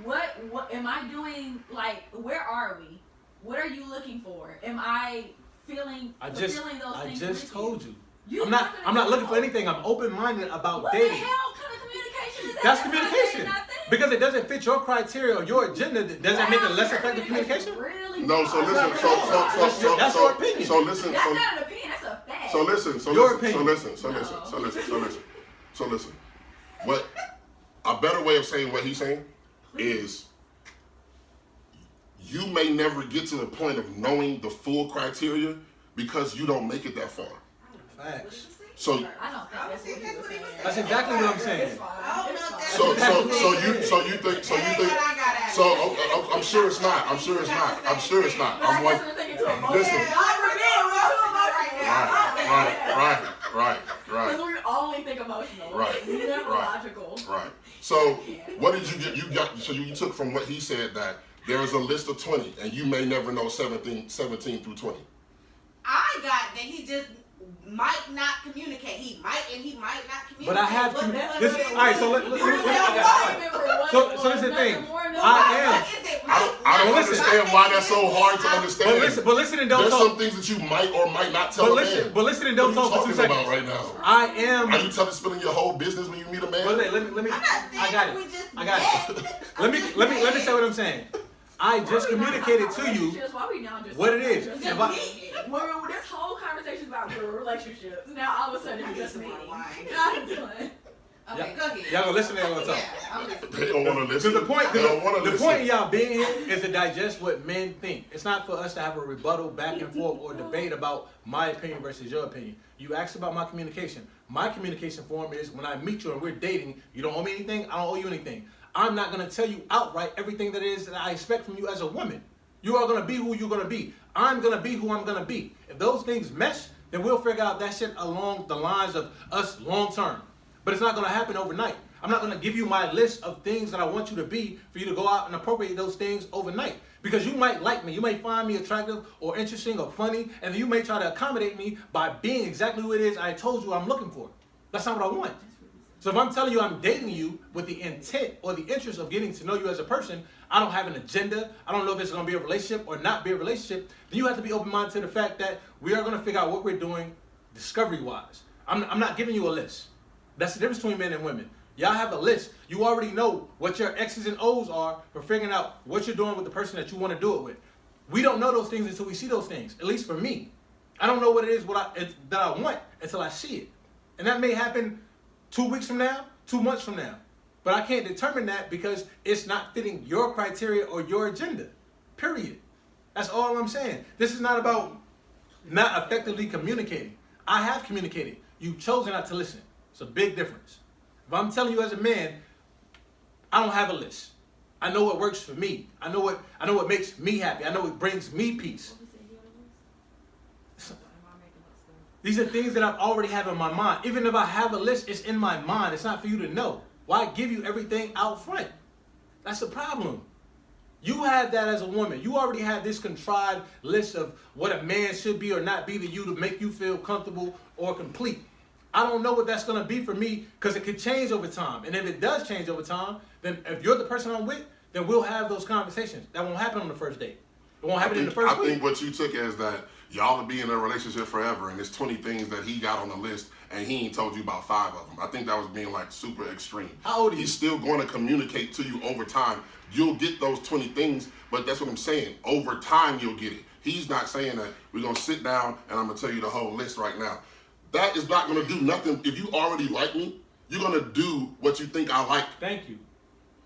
What am I doing? Like, where are we? What are you looking for? Am I fulfilling those things? I just told you. You're I'm not looking for anything. I'm open-minded about dating. What the hell kind of communication is that? That's communication. Because it doesn't fit your criteria or your agenda. Does that make it less effective communication? Really No, so listen, That's your opinion. So listen, That's not an opinion. That's a fact. so listen, Your opinion. So listen. What a better way of saying what he's saying is you may never get to the point of knowing the full criteria because you don't make it that far. Facts. So I don't think that's what he was saying. That's exactly what I'm saying. It's fine. I don't It's know if fine. that's I'm sure it's not. I'm sure it's not. I'm sure it's not. But I I'm guess like, we're thinking too emotional. listen. Right. Because we only think emotional. Right. We never Right. logical. Right. So what did you get? So you took from what he said that there is a list of 20 and you may never know 17 through 20. I got that he just might not communicate. He might not communicate. But I have What to. the- All right, so let me. So this is the thing. What I is it? I don't understand why that's so hard to understand. But listen and don't There's talk. some things that you might or might not tell But a man. listen and don't What talk are you for 2 talking seconds. about right now? I am. Are you spilling your whole business when you meet a man? But let me. I'm not saying I got we it. just I got it. met. Let me say what I'm saying. I just communicated to you Why we now just what it is. Just If I- this whole conversation is about relationships. Now all of a sudden it's just me. Why? I'm done. Okay, go ahead. Y'all gonna listen and y'all gonna talk. Yeah, I'm listening. They don't want to listen. Because They don't want to the listen. point of y'all being here is to digest what men think. It's not for us to have a rebuttal back and forth or debate about my opinion versus your opinion. You asked about my communication. My communication form is when I meet you and we're dating, you don't owe me anything, I don't owe you anything. I'm not going to tell you outright everything that is that I expect from you as a woman. You are going to be who you're going to be. I'm going to be who I'm going to be. If those things mesh, then we'll figure out that shit along the lines of us long term. But it's not going to happen overnight. I'm not going to give you my list of things that I want you to be for you to go out and appropriate those things overnight. Because you might like me, you may find me attractive or interesting or funny, and then you may try to accommodate me by being exactly who it is I told you I'm looking for. That's not what I want. So if I'm telling you I'm dating you with the intent or the interest of getting to know you as a person, I don't have an agenda, I don't know if it's going to be a relationship or not be a relationship, then you have to be open-minded to the fact that we are going to figure out what we're doing discovery-wise. I'm not giving you a list. That's the difference between men and women. Y'all have a list. You already know what your X's and O's are for figuring out what you're doing with the person that you want to do it with. We don't know those things until we see those things, at least for me. I don't know what it is that I want until I see it. And that may happen 2 weeks from now, 2 months from now. But I can't determine that because it's not fitting your criteria or your agenda. Period. That's all I'm saying. This is not about not effectively communicating. I have communicated. You've chosen not to listen. It's a big difference. If I'm telling you as a man, I don't have a list. I know what works for me. I know what makes me happy. I know what brings me peace. These are things that I already have in my mind. Even if I have a list, it's in my mind. It's not for you to know. Why give you everything out front? That's the problem. You have that as a woman. You already have this contrived list of what a man should be or not be to you to make you feel comfortable or complete. I don't know what that's going to be for me because it could change over time. And if it does change over time, then if you're the person I'm with, then we'll have those conversations. That won't happen on the first date. It won't happen in the first I week. think what you took as that y'all will be in a relationship forever and there's 20 things that he got on the list and he ain't told you about 5 of them. I think that was being like super extreme. How old are you? He's still going to communicate to you over time. You'll get those 20 things, but that's what I'm saying. Over time, you'll get it. He's not saying that we're going to sit down and I'm going to tell you the whole list right now. That is not going to do nothing. If you already like me, you're going to do what you think I like. Thank you.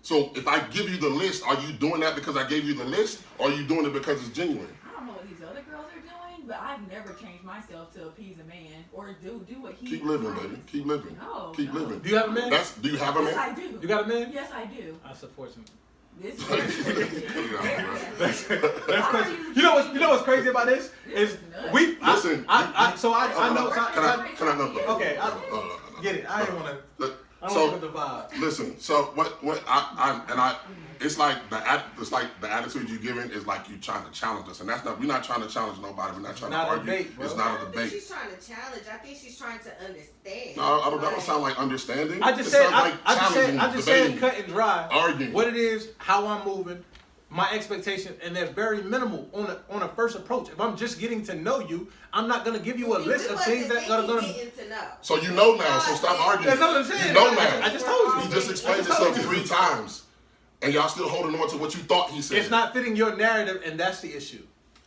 So if I give you the list, are you doing that because I gave you the list or are you doing it because it's genuine? I don't know what these other girls are doing, but I've never changed myself to appease a man or do what he Keep living, wants. baby. Keep living. No, Keep no. living. Do you have a man? Do you have a Yes, man? I do. You got a man? Yes, I do. That's unfortunate. This Cut it out, bro. That's crazy. You know what's crazy about this is we. Listen, I know. Can I no. Okay, No. get it. I didn't want to. Look, I don't so want to put the vibe. listen. So what it's like the attitude you giving is like you trying to challenge us, and that's not. We're not trying to challenge nobody. We're not trying Not to a argue. debate, bro. It's I not a don't think debate. she's trying to challenge. I think she's trying to understand. No, I don't. That don't sound like understanding. I just It said. sounds like challenging, I just debating, said cut and dry. arguing. What it is, how I'm moving, my expectation, and they're very minimal on a first approach. If I'm just getting to know you, I'm not gonna give you a list of things that are gonna. Getting to know. So you know now. So stop arguing. That's what I'm saying. You know now. I just told you. He just explained himself 3 times, and y'all still holding on to what you thought he said. It's not fitting your narrative, and that's the issue.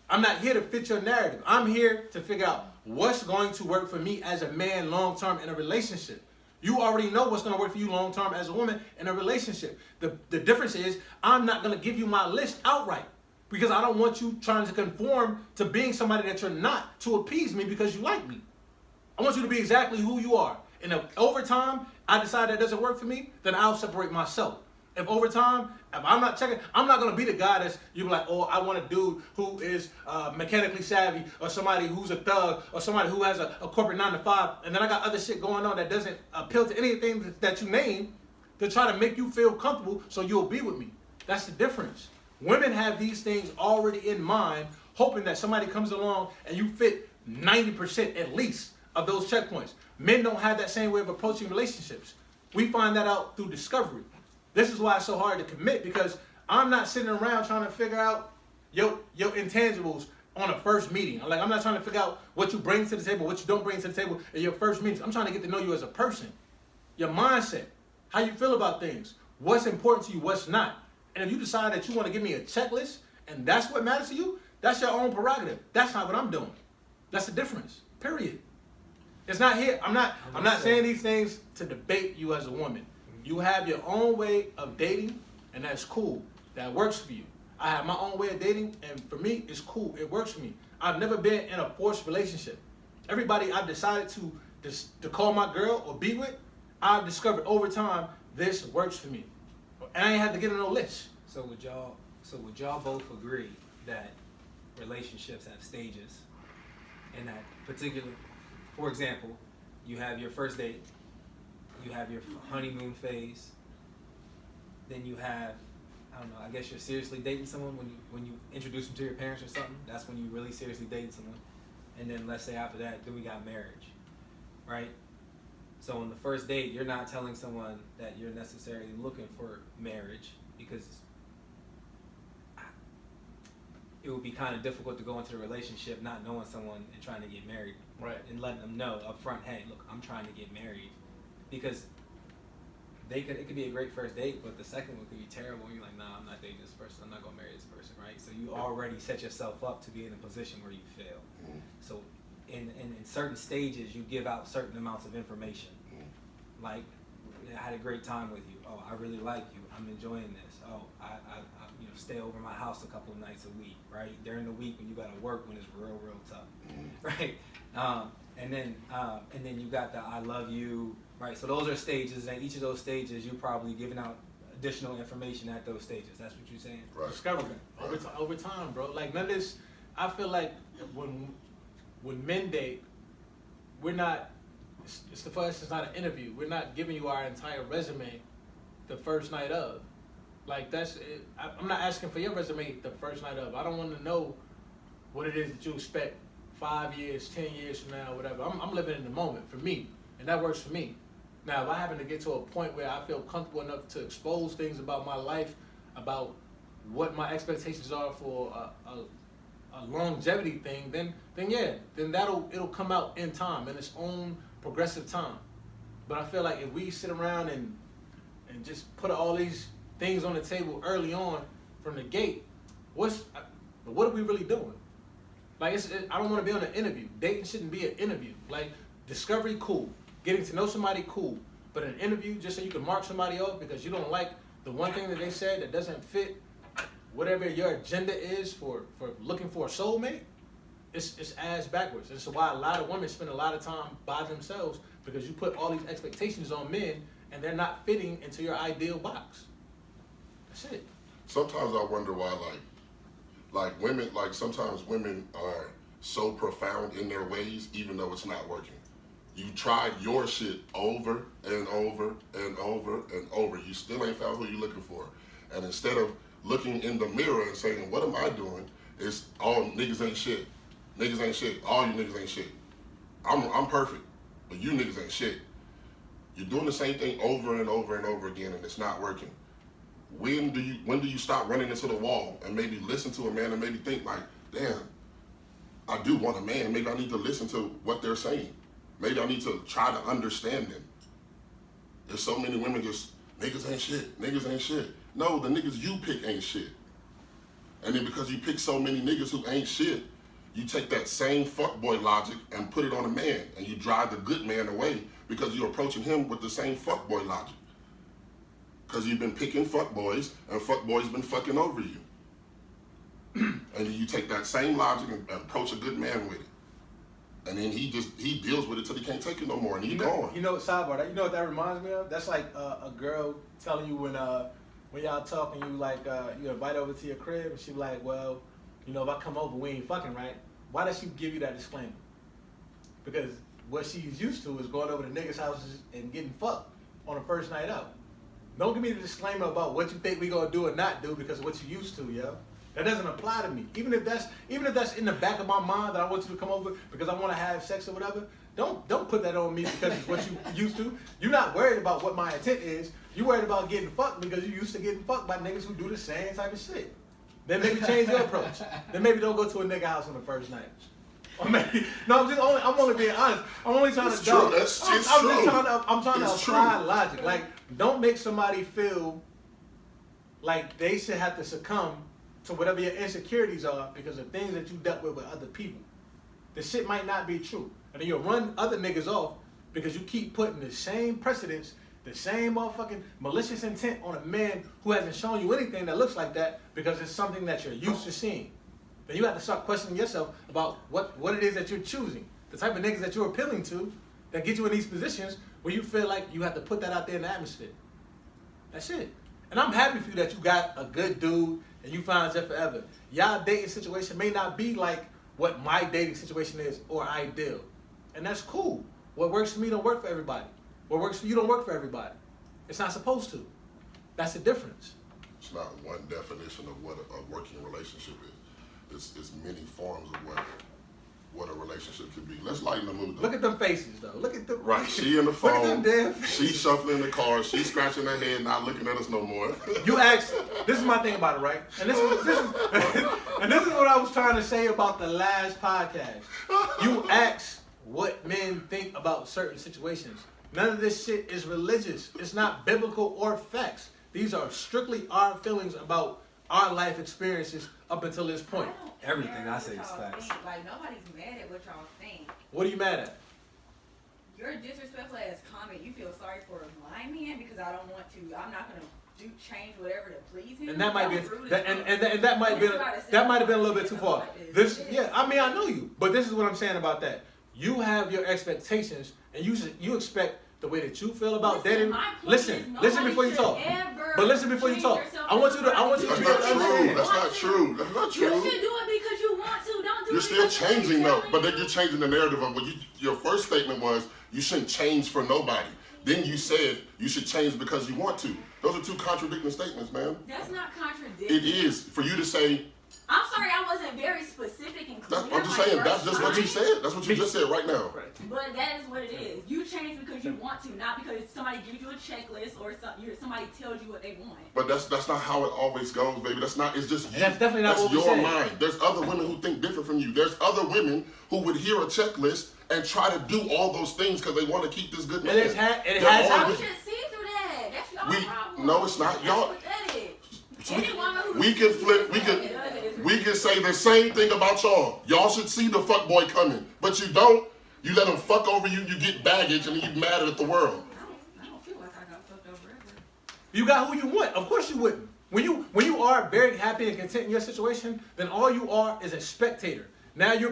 I'm not here to fit your narrative. I'm here to figure out what's going to work for me as a man long term in a relationship. You already know what's going to work for you long term as a woman in a relationship. The difference is I'm not going to give you my list outright because I don't want you trying to conform to being somebody that you're not to appease me because you like me. I want you to be exactly who you are. And if over time I decide that doesn't work for me, then I'll separate myself. If over time, if I'm not checking, I'm not going to be the guy that's, you be like, oh, I want a dude who is mechanically savvy or somebody who's a thug or somebody who has a corporate 9-to-5. And then I got other shit going on that doesn't appeal to anything that you name to try to make you feel comfortable so you'll be with me. That's the difference. Women have these things already in mind, hoping that somebody comes along and you fit 90% at least of those checkpoints. Men don't have that same way of approaching relationships. We find that out through discovery. This is why it's so hard to commit because I'm not sitting around trying to figure out your intangibles on a first meeting. I'm not trying to figure out what you bring to the table, what you don't bring to the table in your first meetings. I'm trying to get to know you as a person, your mindset, how you feel about things, what's important to you, what's not. And if you decide that you want to give me a checklist and that's what matters to you, that's your own prerogative. That's not what I'm doing. That's the difference. Period. It's not here. I'm not saying these things to debate you as a woman. You have your own way of dating, and that's cool. That works for you. I have my own way of dating, and for me, it's cool. It works for me. I've never been in a forced relationship. Everybody I've decided to call my girl or be with, I've discovered over time this works for me, and I ain't had to get on no list. So would y'all both agree that relationships have stages, and that particular, for example, you have your first date. You have your honeymoon phase. Then you have, I don't know, I guess you're seriously dating someone when you introduce them to your parents or something. That's when you really seriously date someone. And then let's say after that, then we got marriage, right? So on the first date, you're not telling someone that you're necessarily looking for marriage because it would be kind of difficult to go into a relationship not knowing someone and trying to get married. Right. And letting them know up front, hey, look, I'm trying to get married. Because it could be a great first date, but the second one could be terrible. You're like, nah, I'm not dating this person. I'm not gonna marry this person, right? So you already set yourself up to be in a position where you fail. Mm. So in certain stages, you give out certain amounts of information. Like, I had a great time with you. Oh, I really like you. I'm enjoying this. Oh, I stay over my house a couple of nights a week, right? During the week when you gotta work when it's real tough, right? And then you got the I love you. Right, so those are stages, and each of those stages, you're probably giving out additional information at those stages. That's what you're saying? Right. Discovery. Over time, bro. Like, none of this, I feel like when men date, we're not, it's the first, it's not an interview. We're not giving you our entire resume the first night of. Like, that's it. I'm not asking for your resume the first night of. I don't want to know what it is that you expect 5 years, 10 years from now, whatever. I'm living in the moment for me, and that works for me. Now, if I happen to get to a point where I feel comfortable enough to expose things about my life, about what my expectations are for a longevity thing, then it'll come out in time, in its own progressive time. But I feel like if we sit around and just put all these things on the table early on from the gate, what are we really doing? Like, I don't want to be on an interview. Dating shouldn't be an interview. Like, discovery, cool. Getting to know somebody, cool. But an interview, just so you can mark somebody off because you don't like the one thing that they said that doesn't fit whatever your agenda is for looking for a soulmate, it's ass backwards. And so why a lot of women spend a lot of time by themselves because you put all these expectations on men and they're not fitting into your ideal box. That's it. Sometimes I wonder why, like women, like sometimes women are so profound in their ways, even though it's not working. You tried your shit over and over and over and over. You still ain't found who you're looking for. And instead of looking in the mirror and saying, what am I doing? It's all niggas ain't shit. Niggas ain't shit. All you niggas ain't shit. I'm perfect, but you niggas ain't shit. You're doing the same thing over and over and over again, and it's not working. when do you stop running into the wall and maybe listen to a man and maybe think like, damn, I do want a man. Maybe I need to listen to what they're saying. Maybe I need to try to understand them. There's so many women just, niggas ain't shit, niggas ain't shit. No, the niggas you pick ain't shit. And then because you pick so many niggas who ain't shit, you take that same fuckboy logic and put it on a man, and you drive the good man away because you're approaching him with the same fuckboy logic. Because you've been picking fuckboys, and fuckboys been fucking over you. And then you take that same logic and approach a good man with it. And then he deals with it till he can't take it no more, and he's gone. You know, sidebar, you know what that reminds me of? That's like a girl telling you when y'all talking, you like, you invite over to your crib, and she like, well, you know, if I come over, we ain't fucking, right? Why does she give you that disclaimer? Because what she's used to is going over to niggas' houses and getting fucked on the first night out. Don't give me the disclaimer about what you think we gonna do or not do because of what you used to, yo. That doesn't apply to me. Even if that's in the back of my mind that I want you to come over because I want to have sex or whatever, don't put that on me because it's what you used to. You're not worried about what my intent is. You're worried about getting fucked because you used to getting fucked by niggas who do the same type of shit. Then maybe change your approach. Then maybe don't go to a nigga house on the first night. Or maybe I'm only being honest. I'm only trying to true. I'm trying to apply logic. Like, don't make somebody feel like they should have to succumb to whatever your insecurities are because of things that you dealt with other people. The shit might not be true. And then you'll run other niggas off because you keep putting the same precedents, the same motherfucking malicious intent on a man who hasn't shown you anything that looks like that because it's something that you're used to seeing. Then you have to start questioning yourself about what it is that you're choosing. The type of niggas that you're appealing to that get you in these positions where you feel like you have to put that out there in the atmosphere. That's it. And I'm happy for you that you got a good dude and you found Jeff forever. Y'all dating situation may not be like what my dating situation is or ideal. And that's cool. What works for me don't work for everybody. What works for you don't work for everybody. It's not supposed to. That's the difference. It's not one definition of what a working relationship is. It's many forms of what a relationship could be. Let's lighten the mood, though. Look at them faces, though. Look at them. Right, she in the phone. Look at them damn faces. She shuffling the car. She scratching her head, not looking at us no more. You asked. This is my thing about it, right? And this is what I was trying to say about the last podcast. You asked what men think about certain situations. None of this shit is religious. It's not biblical or facts. These are strictly our feelings about our life experiences up until this point. Everything I say is facts. Like, nobody's mad at what y'all think. What are you mad at? Your disrespectful ass comment, you feel sorry for my man because I don't want to, I'm not going to change whatever to please him. And that might be, rude that, as fuck. and that might be, that might have been a little bit too far. This, yeah, I mean, I know you, but this is what I'm saying about that. You have your expectations, and you expect the way that you feel about dating. Listen before you talk. But listen before you talk. I want you to be able to understand. That's not true. That's not true. You should do it because you want to. Don't do You're it still because changing though. telling But then you. you're changing the narrative of what your first statement was you shouldn't change for nobody. Then you said you should change because you want to. Those are two contradicting statements, man. That's not contradicting. It is. For you to say, I'm sorry, I wasn't very specific and clear. I'm just saying, that's just what you said. That's what you just said right now. But that is what it is. You change because you want to, not because somebody gives you a checklist or somebody tells you what they want. But that's not how it always goes, baby. That's not. It's just you. That's definitely not what we your said. mind. There's other women who think different from you. There's other women who would hear a checklist and try to do all those things because they want to keep this good man. It has They're happened. all- You should see through that. That's your problem. No, it's not. Y'all. That's what that is. So Any woman who we can flip. We can say the same thing about y'all. Y'all should see the fuck boy coming, but you don't. You let him fuck over you. You get baggage, and you mad at the world. I don't feel like I got fucked over ever. You got who you want. Of course you wouldn't. When you are very happy and content in your situation, then all you are is a spectator. Now you're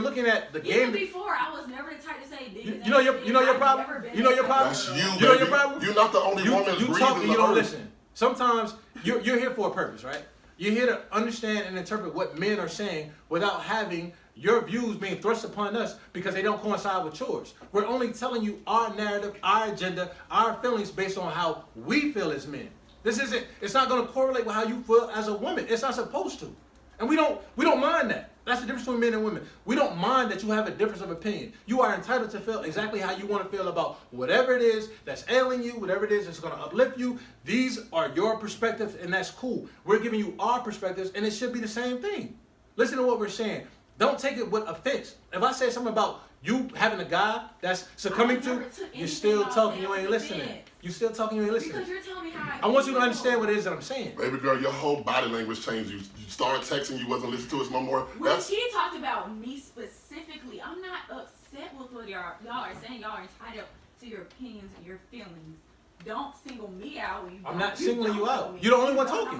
looking at the Even game. before, I was never the type to say niggas. You know your problem? You know your problem? That's you, You baby. know your problem? You're not the only woman You breathing talk and the you don't earth. listen. Sometimes you're here for a purpose, right? You're here to understand and interpret what men are saying without having your views being thrust upon us because they don't coincide with yours. We're only telling you our narrative, our agenda, our feelings based on how we feel as men. It's not going to correlate with how you feel as a woman. It's not supposed to. And we don't mind that. That's the difference between men and women. We don't mind that you have a difference of opinion. You are entitled to feel exactly how you want to feel about whatever it is that's ailing you, whatever it is that's going to uplift you. These are your perspectives, and that's cool. We're giving you our perspectives, and it should be the same thing. Listen to what we're saying. Don't take it with offense. If I say something about you having a guy that's succumbing to, you're still talking, you ain't listening. You still talking, you ain't listening. Because you're telling me how I want you to understand what it is that I'm saying. Baby girl, your whole body language changed. You started texting, you wasn't listening to us no more. When she talked about me specifically, I'm not upset with what y'all are saying. Y'all are entitled to your opinions and your feelings. Don't single me out. I'm not singling you out. You're the only one talking.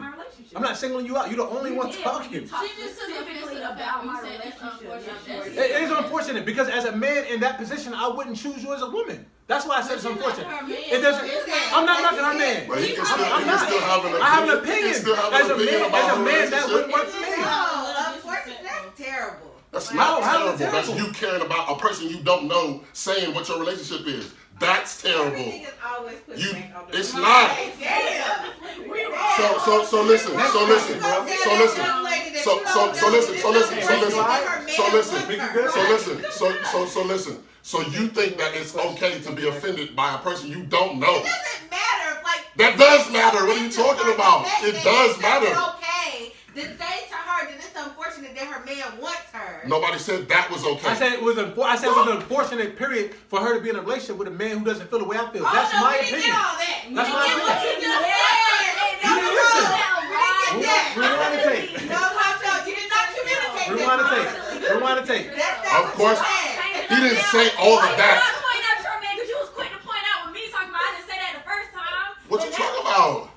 I'm not singling you out. You're the only one talking. She just specifically about my relationship. It is unfortunate because as a man in that position, I wouldn't choose you as a woman. That's why I said it's unfortunate. It doesn't. I'm not knocking her man. But he can still, I'm not. I have an opinion. As a man, that wouldn't work for me. Unfortunately, that's terrible. That's Wow, not how terrible. is it That's terrible? you caring about a person you don't know saying what your relationship is. That's terrible. Everything is always put You, back on the it's right. not. Damn. So listen. So listen. So you think that it's okay to be offended by a person you don't know? It doesn't matter. Like That does matter. What are you talking about? It does matter. It's okay to say to her that it's unfortunate that her man wants her. Nobody said that was okay. I said it was an unfortunate period for her to be in a relationship with a man who doesn't feel the way I feel. That's no, my we didn't opinion. get all that. That's my opinion. What you just said. You didn't listen. We didn't get that. Rewind the tape. No, you did not communicate Rewind the that tape. properly. Rewind the tape. That's Of what course. you said. He didn't say all of that. Point out your man because you was quick to point out when me talking about. I didn't say that the first time. What you talking about?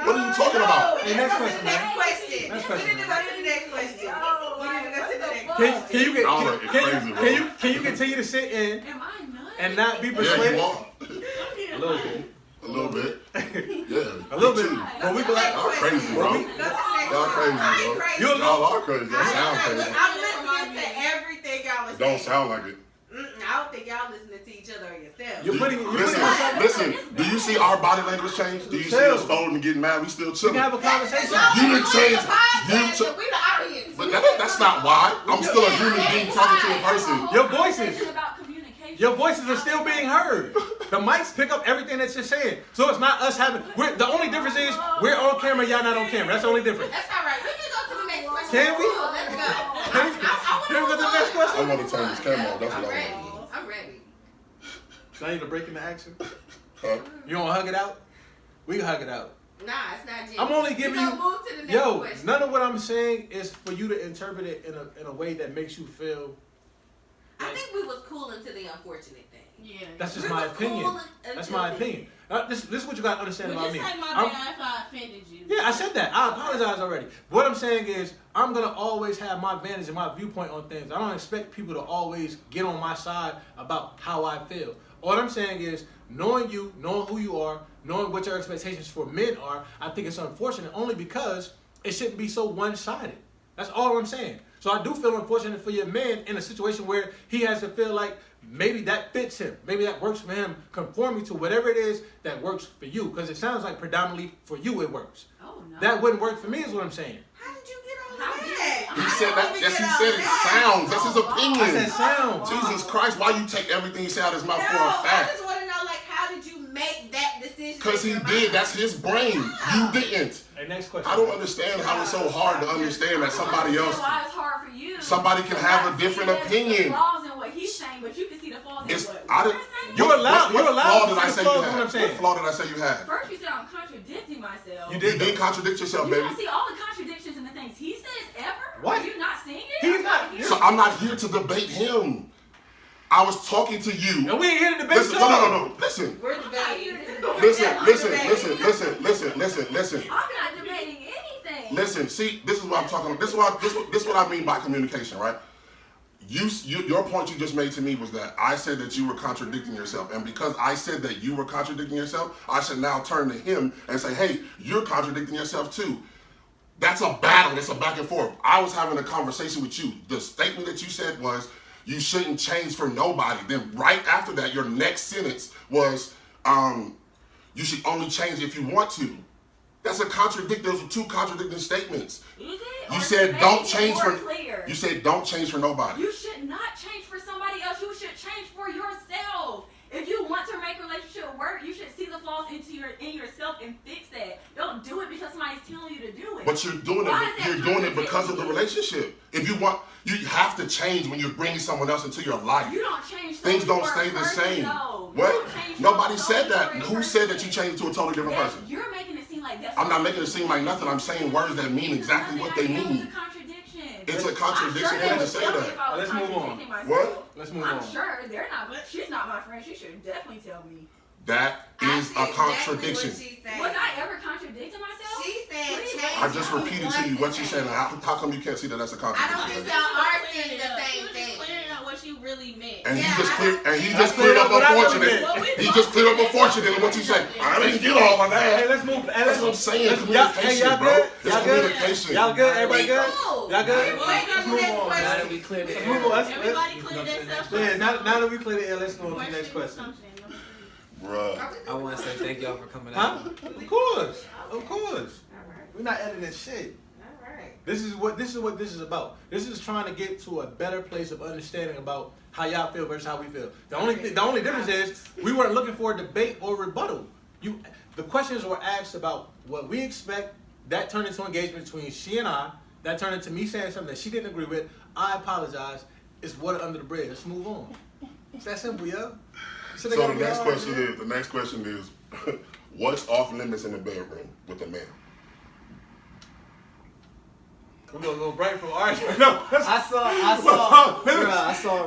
What are you talking about? Hey, next question, man. Next question. Next question. We need to go to the next question. We need to go to the next Fuck. question. Can you continue to sit in Am I nuts? and not be Yeah, persuaded? you are. A little bit. A little bit. Yeah. A little bit. too. But we be like, Y'all crazy, bro. Go to the next Y'all one. crazy, I ain't bro. crazy. Y'all are crazy. Y'all sound crazy. I'm listening to everything y'all are It saying. don't sound like it. I don't think y'all listening to each other or yourself. You're putting yourself. Listen. Do you see our body language change? Do you see Chill. us folding and getting mad? We still We chilling. can have a conversation. You didn't change. We You the audience. But that's not why. I'm still a human being talking to a person. Your voices. About communication. Your voices are still being heard. The mics pick up everything that you're saying. So it's not us having. The only difference is we're on camera, y'all not on camera. That's the only difference. That's all right. We can go to the next question. Can we? Let's go. Can we go to the next I question? want to turn this camera off. That's I'm what I ready. want to do. I'm ready. So I need to break into action. Huh? You want to hug it out? We can hug it out. Nah, it's not genuine. I'm only giving you. Move to the next Yo, question. none of what I'm saying is for you to interpret it in a way that makes you feel. I think we was cool until the unfortunate thing. Yeah. That's just We my was cool opinion. until That's my then. opinion. This is what you got to understand Well, about just me. take my I'm- bad if I offended you. Yeah, I said that. I apologize already. What I'm saying is, I'm gonna always have my vantage and my viewpoint on things. I don't expect people to always get on my side about how I feel. All I'm saying is, knowing you, knowing who you are, knowing what your expectations for men are, I think it's unfortunate only because it shouldn't be so one-sided. That's all I'm saying. So I do feel unfortunate for your man in a situation where he has to feel like maybe that fits him. Maybe that works for him, conforming to whatever it is that works for you. Because it sounds like predominantly for you it works. Oh no. That wouldn't work for me is what I'm saying. How did you get all How that? did- He said that. Yes, he said it sounds. That's his I said opinion. sound. Jesus Christ, why you take everything he said out of his mouth for No, a I fact? just want to know, like, how did you make that decision? Because he in your did. mind? That's his brain. You didn't. Hey, next question. I don't understand how it's so hard to understand that somebody else, Why it's hard for you? somebody can have a different There's opinion. flaws in what he's saying, but you can see the flaws in It's what I you're didn't. saying. You're allowed- What you're allowed flaw to did I see say flaws you in what had? I'm saying. What flaw did I say you had? First you said I'm contradicting myself. You You did. did contradict yourself, You baby. don't see all the contradictions in the things he says ever? What? Are you not seeing it? He's I'm not- here. So I'm not here to debate him. I was talking to you. And we ain't here to debate. Listen, no. Listen. We're I'm not debating. here to debate. Listen. Yeah, I'm Listen. I'm not debating anything. Listen, see, this is what I'm talking about. This is what I mean by communication, right? Your point you just made to me was that I said that you were contradicting yourself. And because I said that you were contradicting yourself, I should now turn to him and say, hey, you're contradicting yourself too. That's a battle. It's a back and forth. I was having a conversation with you. The statement that you said was, you shouldn't change for nobody. Then right after that, your next sentence was, you should only change if you want to. That's a contradict. Those are two contradicting statements. Is it? You Or said make don't it change more for. clear? You said don't change for nobody. You should not change for somebody else. You should change for yourself. If you want to make a relationship work, you should see the flaws in yourself and fix that. Don't do it because somebody's telling you to do it. But you're doing Why it. is that You're doing it because of the contradicting? relationship. If you want, you have to change when you're bringing someone else into your life. You don't change. Things solely don't for a stay the person, same. though. You What? don't change Nobody solely said that. for a Who said that you person. changed to a totally different person? You're making it seem like that's. I'm not making it seem like nothing. I'm saying words that mean exactly what they It's mean. a contradiction. It's a contradiction I'm for sure you to they say would tell me that. if I was Let's move on. contradicting myself. What? Let's move I'm on. sure they're not. But she's not my friend. She should definitely tell me. That I is see a exactly contradiction. What she said. Was I ever contradicting myself? She said What do you change. mean? I just repeated to you what you said. How come you can't see that that's a I don't contradiction? think y'all are saying the She same was just thing. clearing out what she really meant. And Yeah, he just I cleared. don't And he think- just I cleared up cleared up what I unfortunate. Well, we He both just cleared up said unfortunate. And what you say? I didn't get all of Hey, that. let's move. Hey, That's let's what I'm move. saying. Let's- Communication, y'all bro. good? It's Y'all good? communication. Y'all good? Everybody We good? cool. Y'all good? Wait, Let's on the move next on. Now that question. we cleared the Let's air. move on. Everybody cleared themselves Yeah, up. now that we cleared the air, let's go on to the next question. Assumption, number 3. Bruh. I want to say thank y'all for coming Huh? out. Of course. Of course. All right. We're not editing shit. All right. This is what this is about. This is trying to get to a better place of understanding about how y'all feel versus how we feel. The only difference is we weren't looking for a debate or rebuttal. The questions were asked about what we expect. That turned into engagement between she and I. That turned into me saying something that she didn't agree with. I apologize. It's water under the bridge. Let's move on. It's that simple, yo. So the next question is, what's off limits in the bedroom with a man? We're gonna go right from argument. No. I saw a In the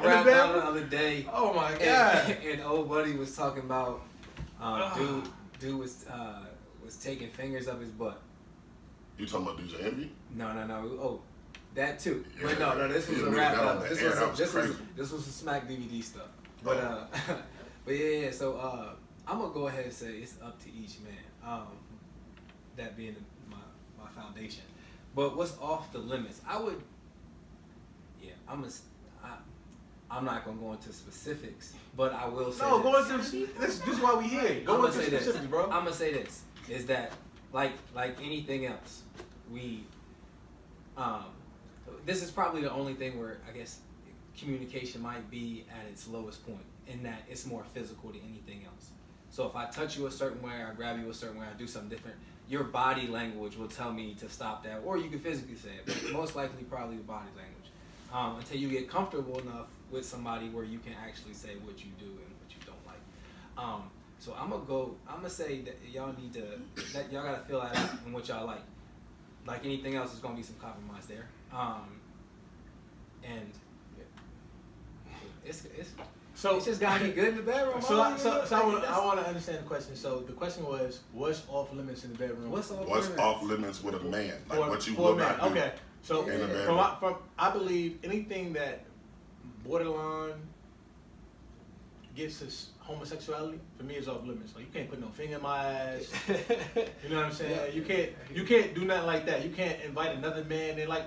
rap bedroom? battle the other day. Oh my And, god. and old buddy was talking about dude was taking fingers up his butt. You talking about DJ Envy? No. Oh, that too. Yeah. But no, this was Yeah, a we rap got on battle. the air. That was crazy. This was some Smack DVD stuff. But Oh. but yeah. So I'm gonna go ahead and say it's up to each man. That being my foundation. But what's off the limits? I'm not gonna go into specifics, but I will say No, this. go into this is why we here. I'm Go gonna into say this. specifics, bro. I'm gonna say this is that like anything else, this is probably the only thing where I guess communication might be at its lowest point in that it's more physical than anything else. So if I touch you a certain way, I grab you a certain way, I do something different, your body language will tell me to stop that, or you can physically say it, but most likely probably the body language. Until you get comfortable enough with somebody where you can actually say what you do and what you don't like. So I'm gonna say that y'all y'all gotta feel that out and what y'all like. Like anything else, there's gonna be some compromise there. And it's just gotta be good in the bedroom. I want to understand the question. So the question was, what's off limits in the bedroom? What's off What's limits? off limits with a man? Like For- what you for will a man. not do. Okay. So in the bedroom. from I believe anything that borderline gets us homosexuality for me is off limits. Like you can't put no finger in my ass. You know what I'm saying? Yeah. You can't do nothing like that. You can't invite another man. And like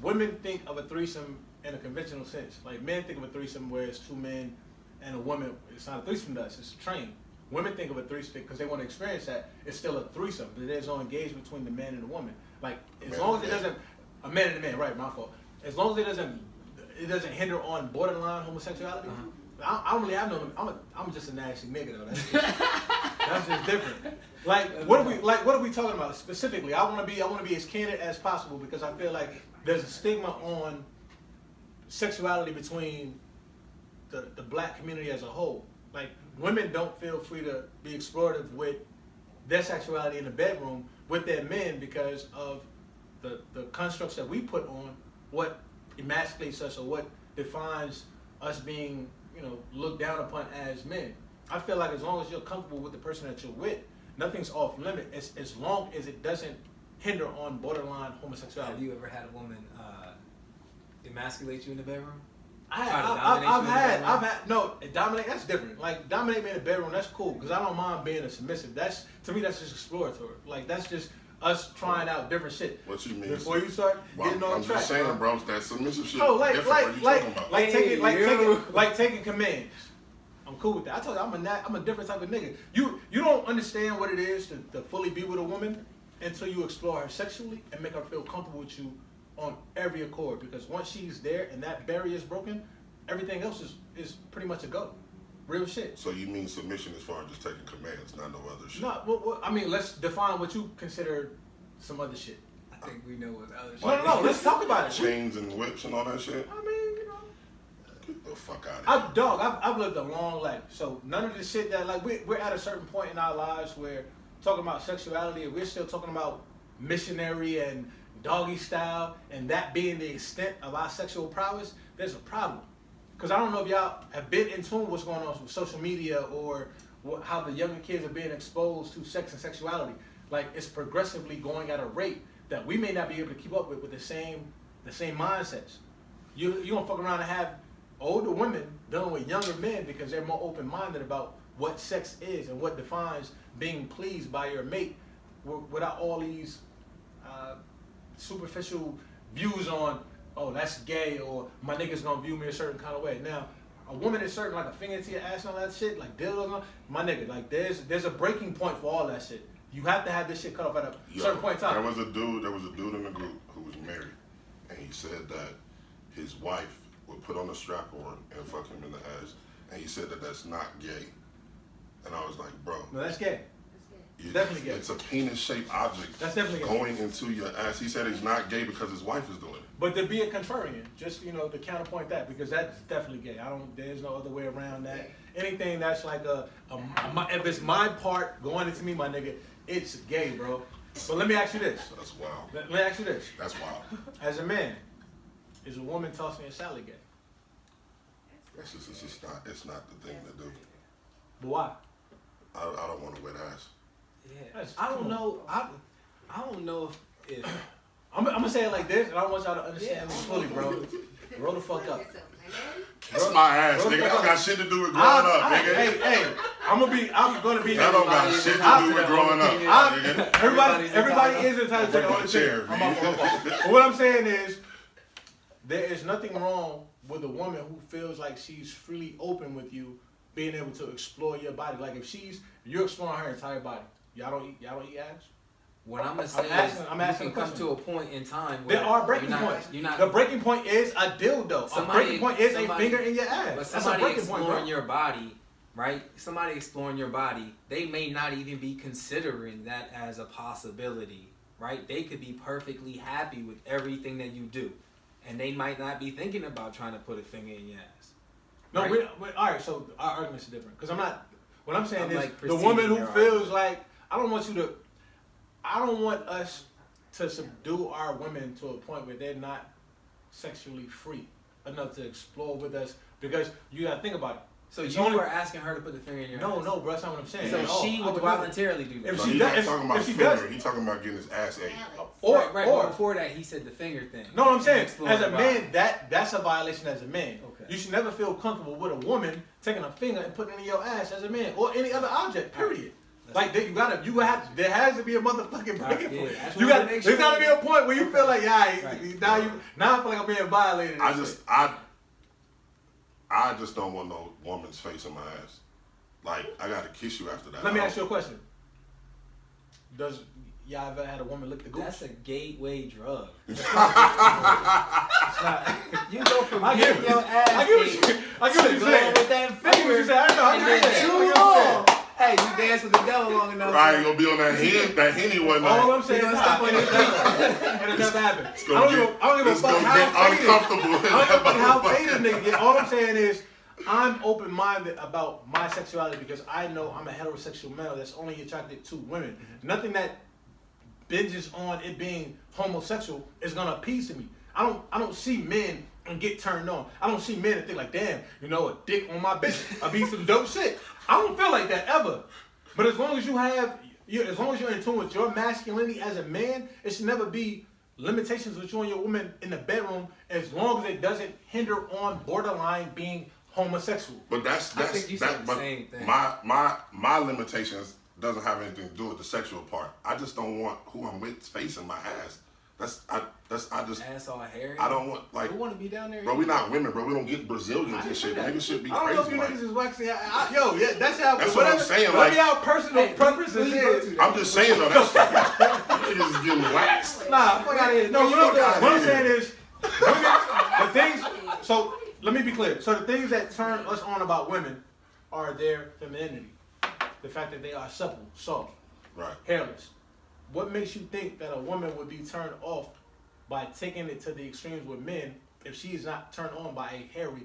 women think of a threesome in a conventional sense. Like men think of a threesome where it's two men and a woman. It's not a threesome to us. It's a train. Women think of a threesome because they want to experience that. It's still a threesome. But there's no engagement between the man and the woman. Like as long as it doesn't, a man and a man, right? My fault. As long as it doesn't hinder on borderline homosexuality. I don't really have no. I'm just a nasty nigga though. That's just different. Like what are we talking about specifically? I want to be as candid as possible because I feel like there's a stigma on sexuality between the black community as a whole. Like women don't feel free to be explorative with their sexuality in the bedroom with their men because of the constructs that we put on what emasculates us or what defines us being, looked down upon as men. I feel like as long as you're comfortable with the person that you're with, nothing's off limit as long as it doesn't hinder on borderline homosexuality. Have you ever had a woman emasculate you in the bedroom? Dominate, that's different. Like, dominate me in the bedroom, that's cool, because I don't mind being a submissive. To me, that's just exploratory. Like, that's just us trying out different shit. What you mean? Before you start getting on I'm track. just saying, bro, that submissive shit. Oh, like different. What are you talking about? like taking commands. I'm cool with that. I told you, I'm a different type of nigga. You don't understand what it is to fully be with a woman until you explore her sexually and make her feel comfortable with you on every accord. Because once she's there and that barrier is broken, everything else is pretty much a go. Real shit. So you mean submission as far as just taking commands, not no other shit? No, well, I mean, let's define what you consider some other shit. I think we know what other shit. No, let's talk about it. Chains and whips and all that shit? I mean, you know. Get the fuck out of here. I've lived a long life, so none of the shit that, like, we're at a certain point in our lives where talking about sexuality and we're still talking about missionary and doggy style and that being the extent of our sexual prowess, there's a problem. Because I don't know if y'all have been in tune with what's going on with social media or how the younger kids are being exposed to sex and sexuality. Like, it's progressively going at a rate that we may not be able to keep up with the same mindsets. You gonna fuck around and have older women dealing with younger men because they're more open-minded about what sex is and what defines being pleased by your mate without all these superficial views on, oh, that's gay, or my nigga's gonna view me a certain kind of way. Now, a woman is certain, like a finger to your ass and all that shit, like dildos, my nigga, like there's a breaking point for all that shit. You have to have this shit cut off at a certain point in time. There was a dude in the group who was married, and he said that his wife would put on a strap on and fuck him in the ass, and he said that that's not gay. And I was like, bro. No, that's gay. It's definitely gay. It's a penis-shaped object. That's definitely gay. Going into your ass. He said he's not gay because his wife is doing it. But to be a contrarian, just, you know, to counterpoint that, because that's definitely gay. There's no other way around that. Anything that's like if it's my part going into me, my nigga, it's gay, bro. But let me ask you this. That's wild. Let me ask you this. That's wild. As a man, is a woman tossing a salad gay? It's not the thing to do. But why? I don't want to wet ass. Yeah. I don't know. I don't know if I'm gonna say it like this, and I want y'all to understand me fully, bro. Roll the fuck up. Kiss my ass, nigga. That don't got shit to do with growing up, nigga. Hey, I'm gonna be. That don't got shit to do with growing up, nigga. Everybody is entitled to their own chair. But what I'm saying is, there is nothing wrong with a woman who feels like she's freely open with you, being able to explore your body. Like if you're exploring her entire body. Y'all don't eat ass? What I'm gonna say I'm is asking you can come to a point in time where there are breaking points. The breaking point is a dildo. A breaking point is a finger in your ass. But That's somebody a breaking exploring point, your body, right? Somebody exploring your body, they may not even be considering that as a possibility, right? They could be perfectly happy with everything that you do, and they might not be thinking about trying to put a finger in your ass. No, right? all right. So our arguments are different because I'm not. What I'm saying is like the woman who perceiving feels your like I don't want us to subdue our women to a point where they're not sexually free enough to explore with us, because you gotta think about it. So you were asking her to put the finger in your ass? No, bro, that's not what I'm saying. So she would voluntarily do that. If He's she not does, talking about if she finger. does, He's talking about getting his ass ate. or But before that, he said the finger thing. No, what I'm saying, Exploring as a the body. man, that's a violation as a man. Okay. You should never feel comfortable with a woman taking a finger and putting it in your ass as a man, or any other object, period. Like there has to be a motherfucking breaking point. There's gotta be a point where you feel like, now I feel like I'm being violated. I just don't want no woman's face in my ass. Like, I gotta kiss you after that. Let me ask you a question. Does y'all ever had a woman lick the gooch? That's a gateway drug. It's not. You go from I get getting your ass I get what you're saying. with that I get what finger you're saying. I know. and then too long. Hey, you dance with the devil long enough. Right, you gonna be on that henny one night. All I'm saying is it'll never happen. I don't give a fuck how get faded. uncomfortable. I don't give a fuck how faded nigga get. All I'm saying is I'm open-minded about my sexuality because I know I'm a heterosexual male that's only attracted to women. Nothing that binges on it being homosexual is gonna appease to me. I don't see men and get turned on. I don't see men and think like, damn, a dick on my bitch. I be some dope shit. I don't feel like that ever. But as long as as long as you're in tune with your masculinity as a man, it should never be limitations with you and your woman in the bedroom, as long as it doesn't hinder on borderline being homosexual. But I think you said the same thing. My limitations doesn't have anything to do with the sexual part. I just don't want who I'm with facing my ass. Ass all hairy. I don't want Who want to be down there? Bro, we not women, bro. We don't get Brazilians and shit. Niggas should be I don't crazy. know if you niggas is waxing. That's how. That's what I'm saying. Whatever y'all personal preferences is. I'm just saying though. niggas is getting waxed. Nah, fuck out of here. No, Fuck outta what I'm here. saying is, women, the things. So let me be clear. So the things that turn us on about women are their femininity, the fact that they are supple, soft, Right. hairless. What makes you think that a woman would be turned off by taking it to the extremes with men if she is not turned on by a hairy,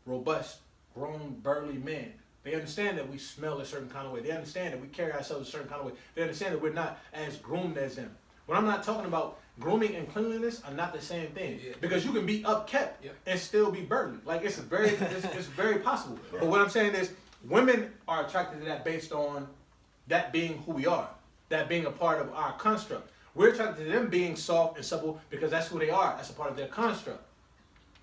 robust, grown, burly man? They understand that we smell a certain kind of way. They understand that we carry ourselves a certain kind of way. They understand that we're not as groomed as them. When I'm not talking about grooming and cleanliness are not the same thing. Yeah. Because you can be upkept and still be burly. Like it's very possible. Right. But what I'm saying is women are attracted to that based on that being who we are. That being a part of our construct. We're attracted to them being soft and supple because that's who they are. That's a part of their construct.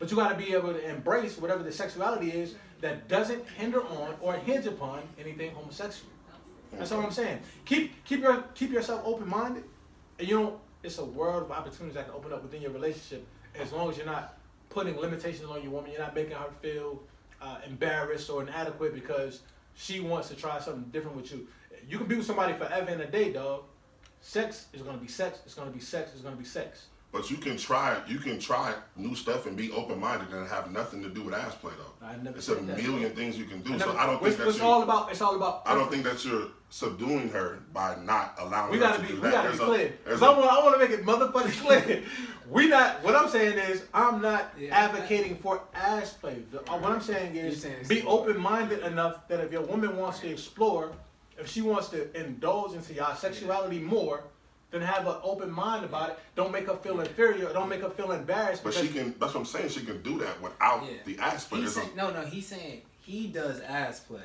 But you got to be able to embrace whatever the sexuality is that doesn't hinder on or hinge upon anything homosexual. That's all I'm saying. Keep yourself open-minded, and it's a world of opportunities that can open up within your relationship as long as you're not putting limitations on your woman. You're not making her feel embarrassed or inadequate because she wants to try something different with you. You can be with somebody forever and a day, dog. Sex is gonna be sex. It's gonna be sex. It's gonna be sex. But you can try new stuff and be open-minded and have nothing to do with ass play though. I never It's a said that. million things you can do. Never, So I don't think it's all about. I don't think that you're subduing her by not allowing We her gotta to be do that. clear. Cause I want to make it motherfucking clear. What I'm saying is, I'm not advocating for ass play. What I'm saying is, be open-minded enough that if your woman wants to explore, if she wants to indulge into your sexuality more, then have an open mind about it. Don't make her feel inferior. Don't make her feel embarrassed. But she can. That's what I'm saying. She can do that without the ass play. He's saying he does ass play.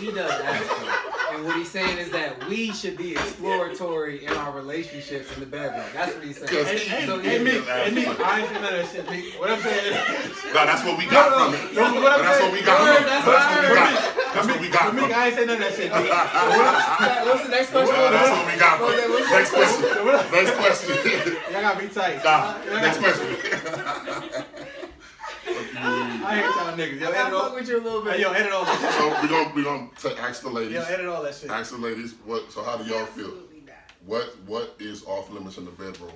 He does ass play. And what he's saying is that we should be exploratory in our relationships in the bedroom. That's what he's saying. And me, I ain't saying none of that shit. Me. What I'm saying is, No, that's what we got from it. That's what we got from it. That's what we got for from me, it. I ain't saying none of that shit. What's the next question? That's what we got from it. Next question. Next question. Y'all gotta be tight. Next question. I hate y'all niggas. Yo, I edit all. fuck with you a little bit. Hey, yo, edit all that shit. So we're gonna ask the ladies. Yo, edit all that shit. Ask the ladies. So how do y'all feel? Absolutely not. What is off limits in the bedroom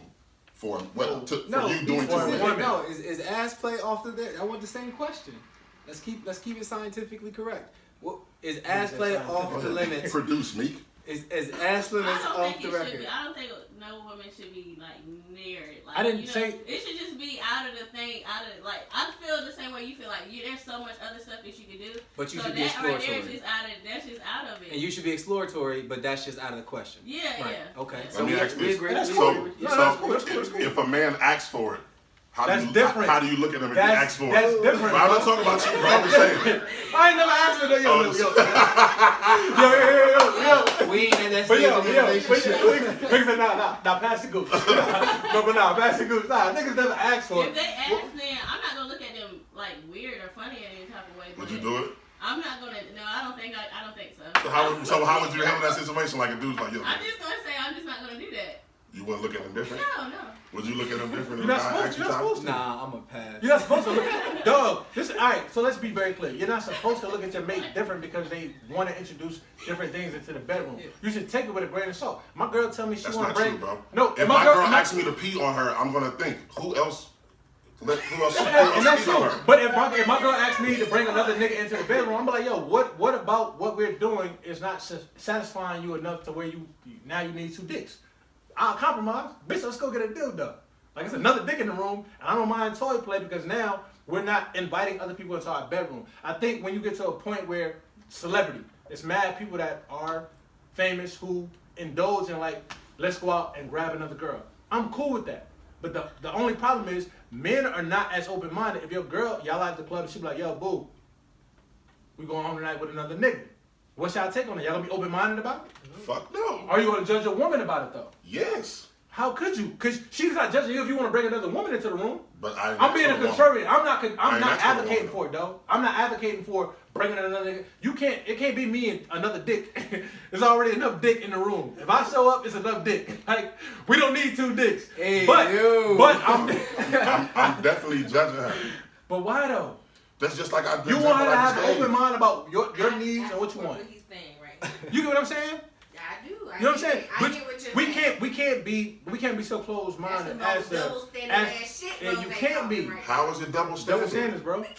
for you doing for to women. women? No, is ass play off the? I want the same question. Let's keep it scientifically correct. What is ass play off the limits? Produce Meek. Is ass limits I don't off think the it should record? be. I don't think no woman should be like near it. Like, I didn't say- it should just be out of the thing. Like I feel the same way you feel. Like there's so much other stuff that you can do. But you so should be that right there exploratory. is just out of. That's just out of it. And you should be exploratory, but that's just out of the question. Yeah, Right. yeah. Okay. Yeah. So Let me we ask this. agree. That's we cool. agree with you. No, that's cool, that's cool, that's cool. If a man asks for it, how That's do you different. how do you look at him if he That's asks for it? different. But I'm not talking about you, bro. I'm just saying. I ain't never asked for that. Yo. We ain't in that But stage yo, of the yo, relationship. niggas say, nah, pass the goose. Pass the goose. Nah, niggas never ask for If it. they ask, then I'm not gonna look at them like weird or funny in any type of way. Would but you do it? I'm not gonna. No, I don't think so. So how would you handle that situation? Like a dude's like, yo, I'm just gonna say I'm just not gonna do that. you wouldn't look at him different? No. Would you look at him different? You're not if I supposed asked to. you You're not something? supposed to. Nah, I'm a pass. You're not supposed to look. Dog, alright, so let's be very clear. You're not supposed to look at your mate different because they want to introduce different things into the bedroom. You should take it with a grain of salt. My girl tell me she That's want not to bring. true, bro. No, If my girl asks me to pee on her, I'm gonna think, who else and that's peed true. on her? But if my girl asks me to bring another nigga into the bedroom, I'm like, yo, what about what we're doing is not satisfying you enough to where you need two dicks? I'll compromise. Bitch, let's go get a dildo. Like, it's another dick in the room, and I don't mind toy play because now we're not inviting other people into our bedroom. I think when you get to a point where celebrity, it's mad people that are famous who indulge in, like, let's go out and grab another girl. I'm cool with that. But the only problem is men are not as open-minded. If your girl, y'all at the club, and she be like, yo, boo, we going home tonight with another nigga. What's y'all take on it? Y'all gonna be open-minded about it? Fuck no. Are you gonna judge a woman about it though? Yes. How could you? Because she's not judging you if you want to bring another woman into the room. But I'm being a contrarian. I'm not asked for advocating the for it, though. I'm not advocating for bringing another nigga. It can't be me and another dick. There's already enough dick in the room. If I show up, it's enough dick. Like, we don't need two dicks. Hey, but I'm I'm definitely judging her. But why though? That's just like You want her to have an open mind about your needs and what you want. What he's saying, right? You get what I'm saying? I do. You know what I'm saying? I get what you're We saying. we can't be so closed minded That's as the most the double standard ass shit. and Rose you ain't can't be. talking right How now. is it double double standard? standards, bro. Because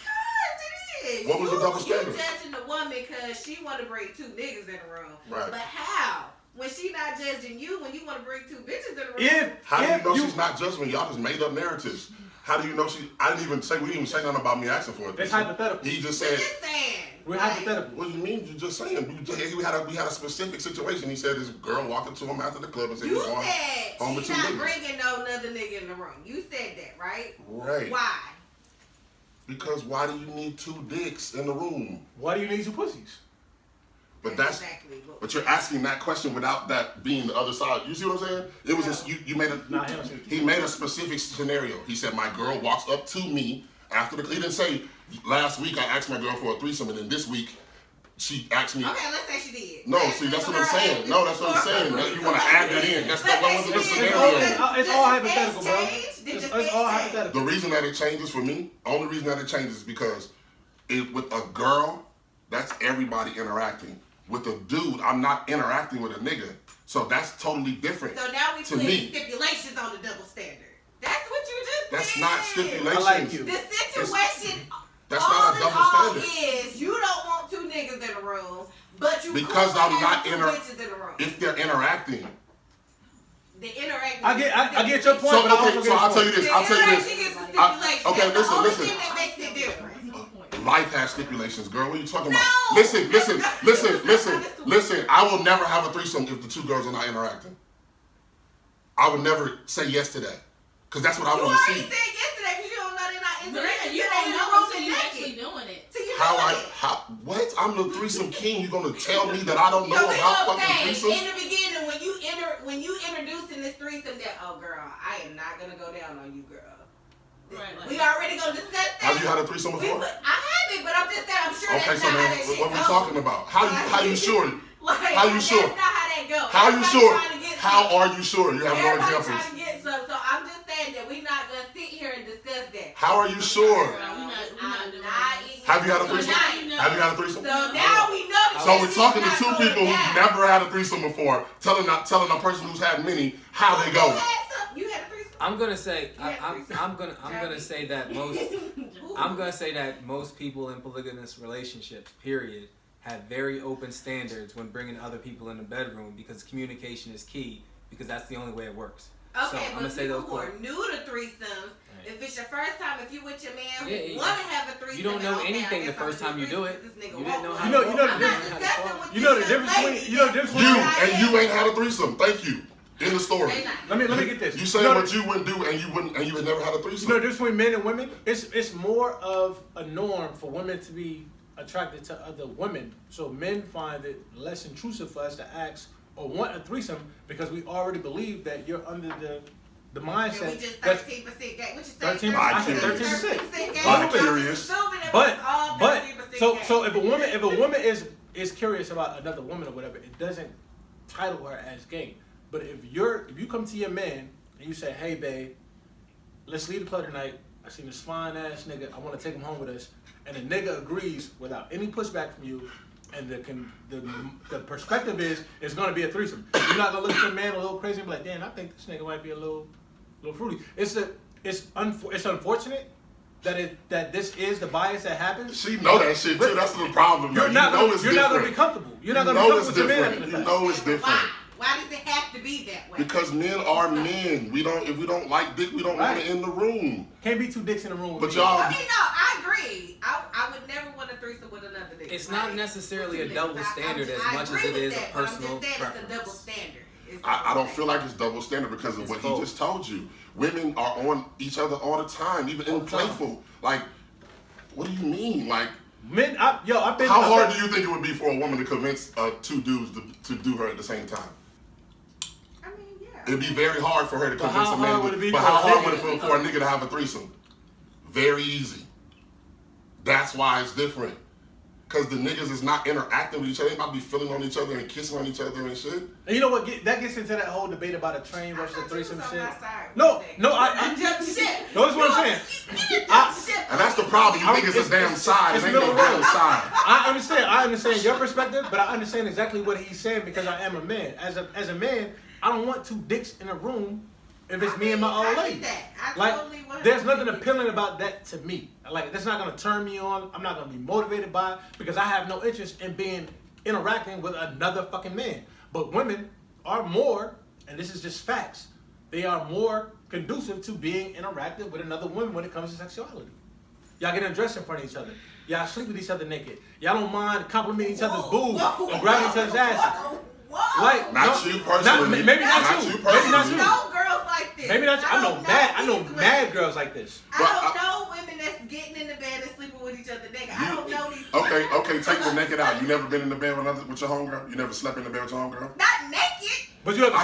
it is. What was the double standard? You judging the woman because she want to bring two niggas in the room. Right. But how? When she not judging you, when you want to bring two bitches in the room. How do you If know she's not judging? Y'all just made up narratives. How do you know she? I didn't even say. We didn't even say nothing about me asking for it. It's hypothetical. He just I'm said. just saying. We're like, hypothetical. What do you mean? You just saying? We had a specific situation. He said this girl walked up to him after the club and said, You "You going said home with she's two not niggas?" bringing no another nigga in the room. You said that, right? Right. Why? Because why do you need two dicks in the room? Why do you need two pussies? But that's. exactly what. But you're asking that question without that being the other side. You see what I'm saying? It was a, you made a Nah, he don't see what he made a specific scenario. He said my girl walks up to me after the. He didn't say last week I asked my girl for a threesome and then this week she asked me. Okay, let's say she did. No, Let's see that's say what I'm the girl saying. asked No, you that's what I'm for- saying. You want to add that in. That's Let's that say wasn't the she did. scenario. It's all hypothetical, bro. It's It's all hypothetical. The reason that it changes for me, only reason that it changes is because with a girl, that's everybody interacting. With a dude, I'm not interacting with a nigga. So that's totally different. So now we to put me. stipulations on the double standard. That's what you just That's said. not stipulations. I like you. The situation, That's all not a in double all standard. is you don't want two niggas in the room, but you Because cool I'm with not having two bitches in the room. If they're interacting. The interacting. I get your point. So but I also okay, get so your I'll tell point. you this. The I'll tell you interacting this. is the stipulation. Okay, That's the only listen. thing that makes it different. Life has stipulations, girl. What are you talking about? No. Listen. I will never have a threesome if the two girls are not interacting. I would never say yes to that. Because that's what I You want to already see. said yesterday because you don't know they're not But interacting. you till don't they in the know room until and you naked. actually doing it. Till you How doing it. what? I'm the threesome king. You gonna tell me that I don't know So we about gonna fucking say threesomes? in the beginning when you introducing this threesome that girl, I am not gonna go down on you, girl. Right, like- We already gonna discuss that. Have you had a threesome I before? haven't, but I'm just saying I'm sure Okay, that's so not then how that shit what we goes. talking about? How you sure? Like, How you sure? That's not how that goes. How you Everybody sure? trying to get How something. are you sure? You have no Everybody examples. trying to get some. So I'm just saying that we're not gonna sit here and discuss that. How are you sure? We're not I'm doing not this. even- Have you had a So threesome? now you know. Have you had a threesome? So now we know that So this we're shit's talking to not two going people down. who've never had a threesome before, telling a person who's had many how they You go. had some. You had a threesome. I'm gonna say Yeah, I'm gonna say that most I'm gonna say that most people in polygamous relationships, period, have very open standards when bringing other people in the bedroom because communication is key because that's the only way it works. Okay, So I'm but gonna say people those who are points. new to threesomes, if it's your first time, if you with your man who Yeah. want to have a threesome, You don't know and, okay, anything I the guess I'm first gonna time you do it. this nigga You didn't want know one. how You know the I'm not difference. discussing with You know the this difference young between lady. you know the difference You between and you ain't had a threesome. Thank you. In the story. They not. let me get this. You saying know what you wouldn't do and you had never had a threesome. You know the difference between men and women? It's more of a norm for women to be attracted to other women. So men find it less intrusive for us to ask or want a threesome because we already believe that you're under the And mindset. we just that- 13% gay. What you say? 13%. I said 13%. gay. I'm I'm just curious. assuming that But it's all but 13% so gay. so if a woman is curious about another woman or whatever, it doesn't title her as gay. But if you come to your man and you say, hey babe, let's leave the club tonight. I seen this fine ass nigga. I want to take him home with us, and the nigga agrees without any pushback from you. And the perspective is it's gonna be a threesome. You're not gonna look at your man a little crazy and be like, damn, I think this nigga might be a little fruity. It's unfortunate that this is the bias that happens. She know that shit too. That's the problem. You're not know it's gonna be different. comfortable. You're not You gonna be know comfortable with your man after different. the You fact. know it's different. Why does it have to be that way? Because men are men. If we don't like dick, we don't want Right. it in the room. Can't be two dicks in a room with But me. y'all- Okay, no, I agree. I would never want a threesome with another nigga. It's not right? necessarily a Two double niggas. standard as I much as agree it with is a that, but I'm just personal saying preference. It's a double standard. It's I don't double feel like it's double standard because of It's what both. he just told you. Women are on each other all the time, even All in the time. playful. Like, what do you mean? Like, Men, I've been. how hard do you think it would be for a woman to convince two dudes to do her at the same time? I mean, yeah. It'd be very hard for her to But convince how a man. hard would it be But for how a hard nigga? would it for a nigga to have a threesome? Very easy. That's why it's different. Because the niggas is not interacting with each other. They might be feeling on each other and kissing on each other and shit. And you know what? That gets into that whole debate about a train versus a threesome shit. I'm No, jumping ship. no, that's what I'm saying. You jumped ship. And that's the problem. You think it's a damn side. It ain't no damn side. I understand your perspective, but I understand exactly what he's saying because I am a man. As a man, I don't want two dicks in a room if it's me and my old lady. Like, there's nothing appealing about that to me. Like, that's not gonna turn me on. I'm not gonna be motivated by it because I have no interest in interacting with another fucking man. But women are more, and this is just facts, they are more conducive to being interactive with another woman when it comes to sexuality. Y'all get undressed in front of each other. Y'all sleep with each other naked. Y'all don't mind complimenting each other's boobs and grabbing each other's asses. Like, not you personally. Maybe not you. Maybe not you. No girls like this. Maybe not you. I know mad girls like this. I don't know women that's getting in the bed and sleeping with each other naked. I don't know these. Okay, take the naked out. You never been in the bed with your homegirl? You never slept in the bed with your homegirl? Not naked. But you have I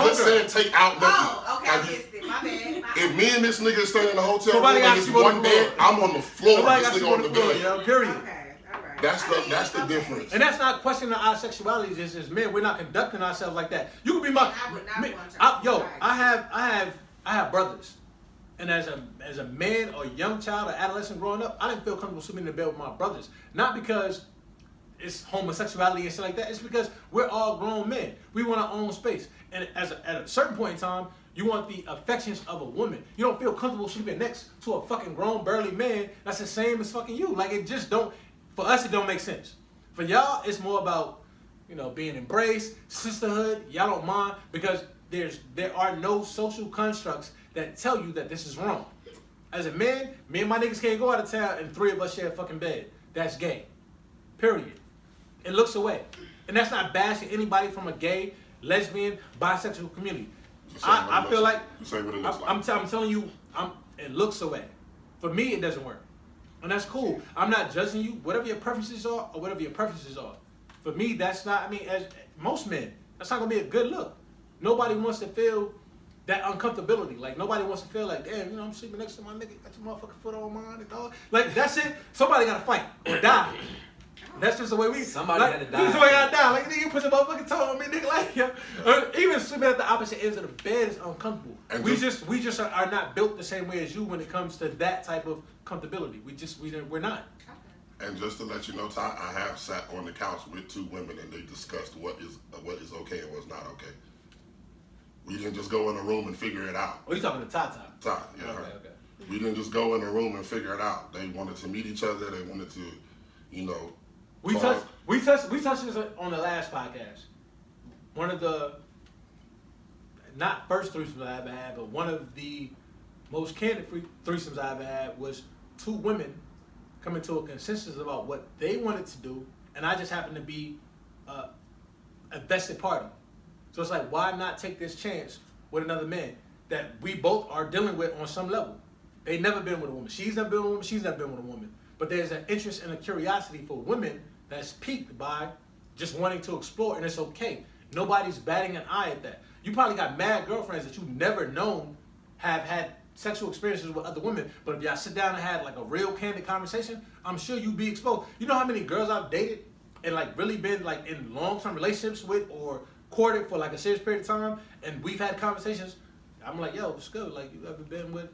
just said take out naked. Oh, okay, I missed it. My bad. If me and this nigga staying in the hotel Somebody room and it's one bed, I'm on the floor. Somebody this got nigga on the bed. Yo, period. Okay, all right. That's the difference. And that's not questioning our sexualities. It's just men. We're not conducting ourselves like that. You could be my. I would not want y'all. I have brothers, and as a man or young child or adolescent growing up, I didn't feel comfortable sleeping in the bed with my brothers. Not because it's homosexuality and shit like that. It's because we're all grown men. We want our own space. And at a certain point in time, you want the affections of a woman. You don't feel comfortable sleeping next to a fucking grown burly man that's the same as fucking you. Like, it just don't. For us, it don't make sense. For y'all, it's more about, being embraced, sisterhood. Y'all don't mind because there are no social constructs that tell you that this is wrong. As a man, me and my niggas can't go out of town and three of us share a fucking bed. That's gay. Period. It looks away. And that's not bashing anybody from a gay, lesbian, bisexual community. I feel like I'm telling you, it looks away. For me, it doesn't work. And that's cool. I'm not judging you. Whatever your preferences are, or whatever your preferences are. For me, that's not, as most men, that's not going to be a good look. Nobody wants to feel that uncomfortability. Like, nobody wants to feel like, damn, I'm sleeping next to my nigga, got your motherfucking foot on mine and all. Like, that's it. Somebody got to fight or die. That's just the way Somebody had to die. That's the way I die. Like, nigga, you put your motherfucking toe on me, nigga. Like, even sleeping at the opposite ends of the bed is uncomfortable. And we just are not built the same way as you when it comes to that type of comfortability. We're not. And just to let you know, Ty, I have sat on the couch with two women and they discussed what is okay and what's not okay. We didn't just go in a room and figure it out. Oh, you talking to Tata? Ty, yeah. Okay. We didn't just go in a room and figure it out. They wanted to meet each other. They wanted to, We touched this on the last podcast. One of the, not first threesomes I ever had, but one of the most candid threesomes I ever had was two women coming to a consensus about what they wanted to do, and I just happened to be a vested party. So it's like, why not take this chance with another man that we both are dealing with on some level? They never been with a woman. She's never been with a woman. She's never been with a woman. But there's an interest and a curiosity for women that's piqued by just wanting to explore, and it's okay. Nobody's batting an eye at that. You probably got mad girlfriends that you've never known have had sexual experiences with other women, but if y'all sit down and had like a real candid conversation, I'm sure you'd be exposed. You know how many girls I've dated and like really been like in long-term relationships with or courted for like a serious period of time, and we've had conversations. I'm like, yo, what's good? Like, you ever been with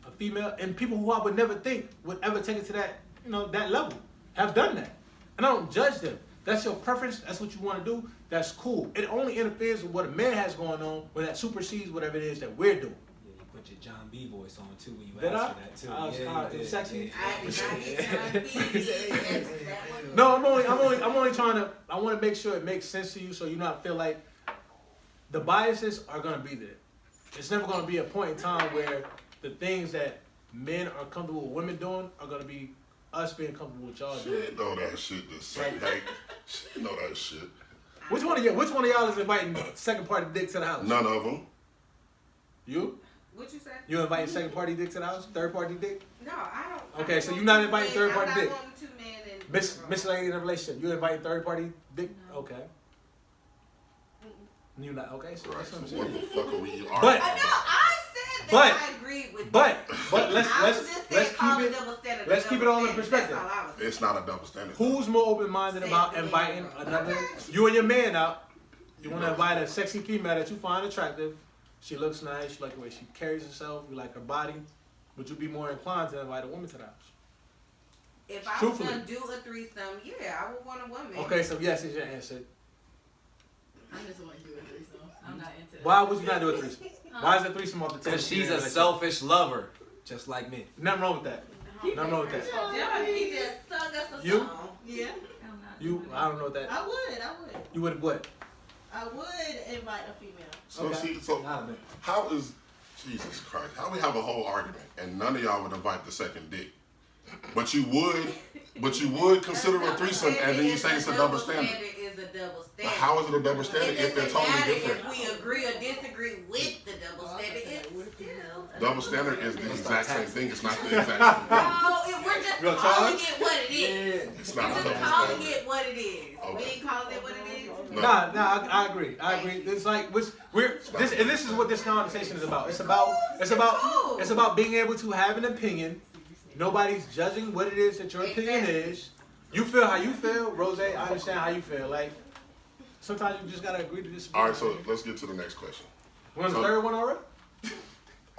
a female? And people who I would never think would ever take it to that, that level have done that. And I don't judge them. That's your preference. That's what you want to do. That's cool. It only interferes with what a man has going on when that supersedes whatever it is that we're doing. Yeah, you put your John B voice on too when you Did answer I? that too. I was Yeah, sexy. I did not get John B. No, I'm only trying to. I want to make sure it makes sense to you, so you not feel like the biases are gonna be there. It's never gonna be a point in time where the things that men are comfortable with women doing are gonna be us being comfortable with y'all doing. She know that shit the same day. She know that shit. Which one of y'all is inviting second party dick to the house? None of them. You? What you say? You inviting second party dick to the house? Third party dick? No, I don't. Okay, so you're not inviting third party dick. I'm not going to two men and Miss Lady in a relationship. You inviting third party dick? No. Okay. You not okay? So Right. that's what I'm So what saying. the fuck are we arguing But- I know. I said that But- I agreed with But I let's was just saying call keep it it. double standard. let's keep it all in perspective. That's all I was saying. It's not a double standard. Who's more open minded about inviting another? You and your man out. You want to invite a sexy female that you find attractive. She looks nice. You like the way she carries herself. You like her body. Would you be more inclined to invite a woman to the house? If I was Truthfully. gonna do a threesome, yeah, I would want a woman. Okay, so yes is your answer. I just want to do a threesome. I'm not into that. Why would you not do a threesome? Why is a threesome off the table? Because she's a Yeah, selfish lover, just like me. Nothing wrong with that. Nothing wrong with that. Yeah, he just sung us a You? song. Yeah, I'm not You, doing I don't know what that. I would. You would what? I would invite a female. So Okay. see, so Nah, man. how is Jesus Christ? How we have a whole argument and none of y'all would invite the second dick, but you would consider a threesome, and then you say it's a double standard. Is a double But standard. how is it a double standard It if they're doesn't totally matter different? if we agree or disagree with the double standard. It's still a Double standard is the Let's exact start same taxing. thing. It's not the exact same thing. No, we're just You gonna calling charge? it what it is. It's We're not a just double calling standard. it what it is. We Okay. ain't calling it what it is. No. Nah, I agree. I agree. It's like this is what this conversation is about. It's about being able to have an opinion. Nobody's judging what it is that your opinion is. You feel how you feel, Rose. I understand how you feel. Like sometimes you just gotta agree to disagree. All right, so let's get to the next question. we're on the so- third one already.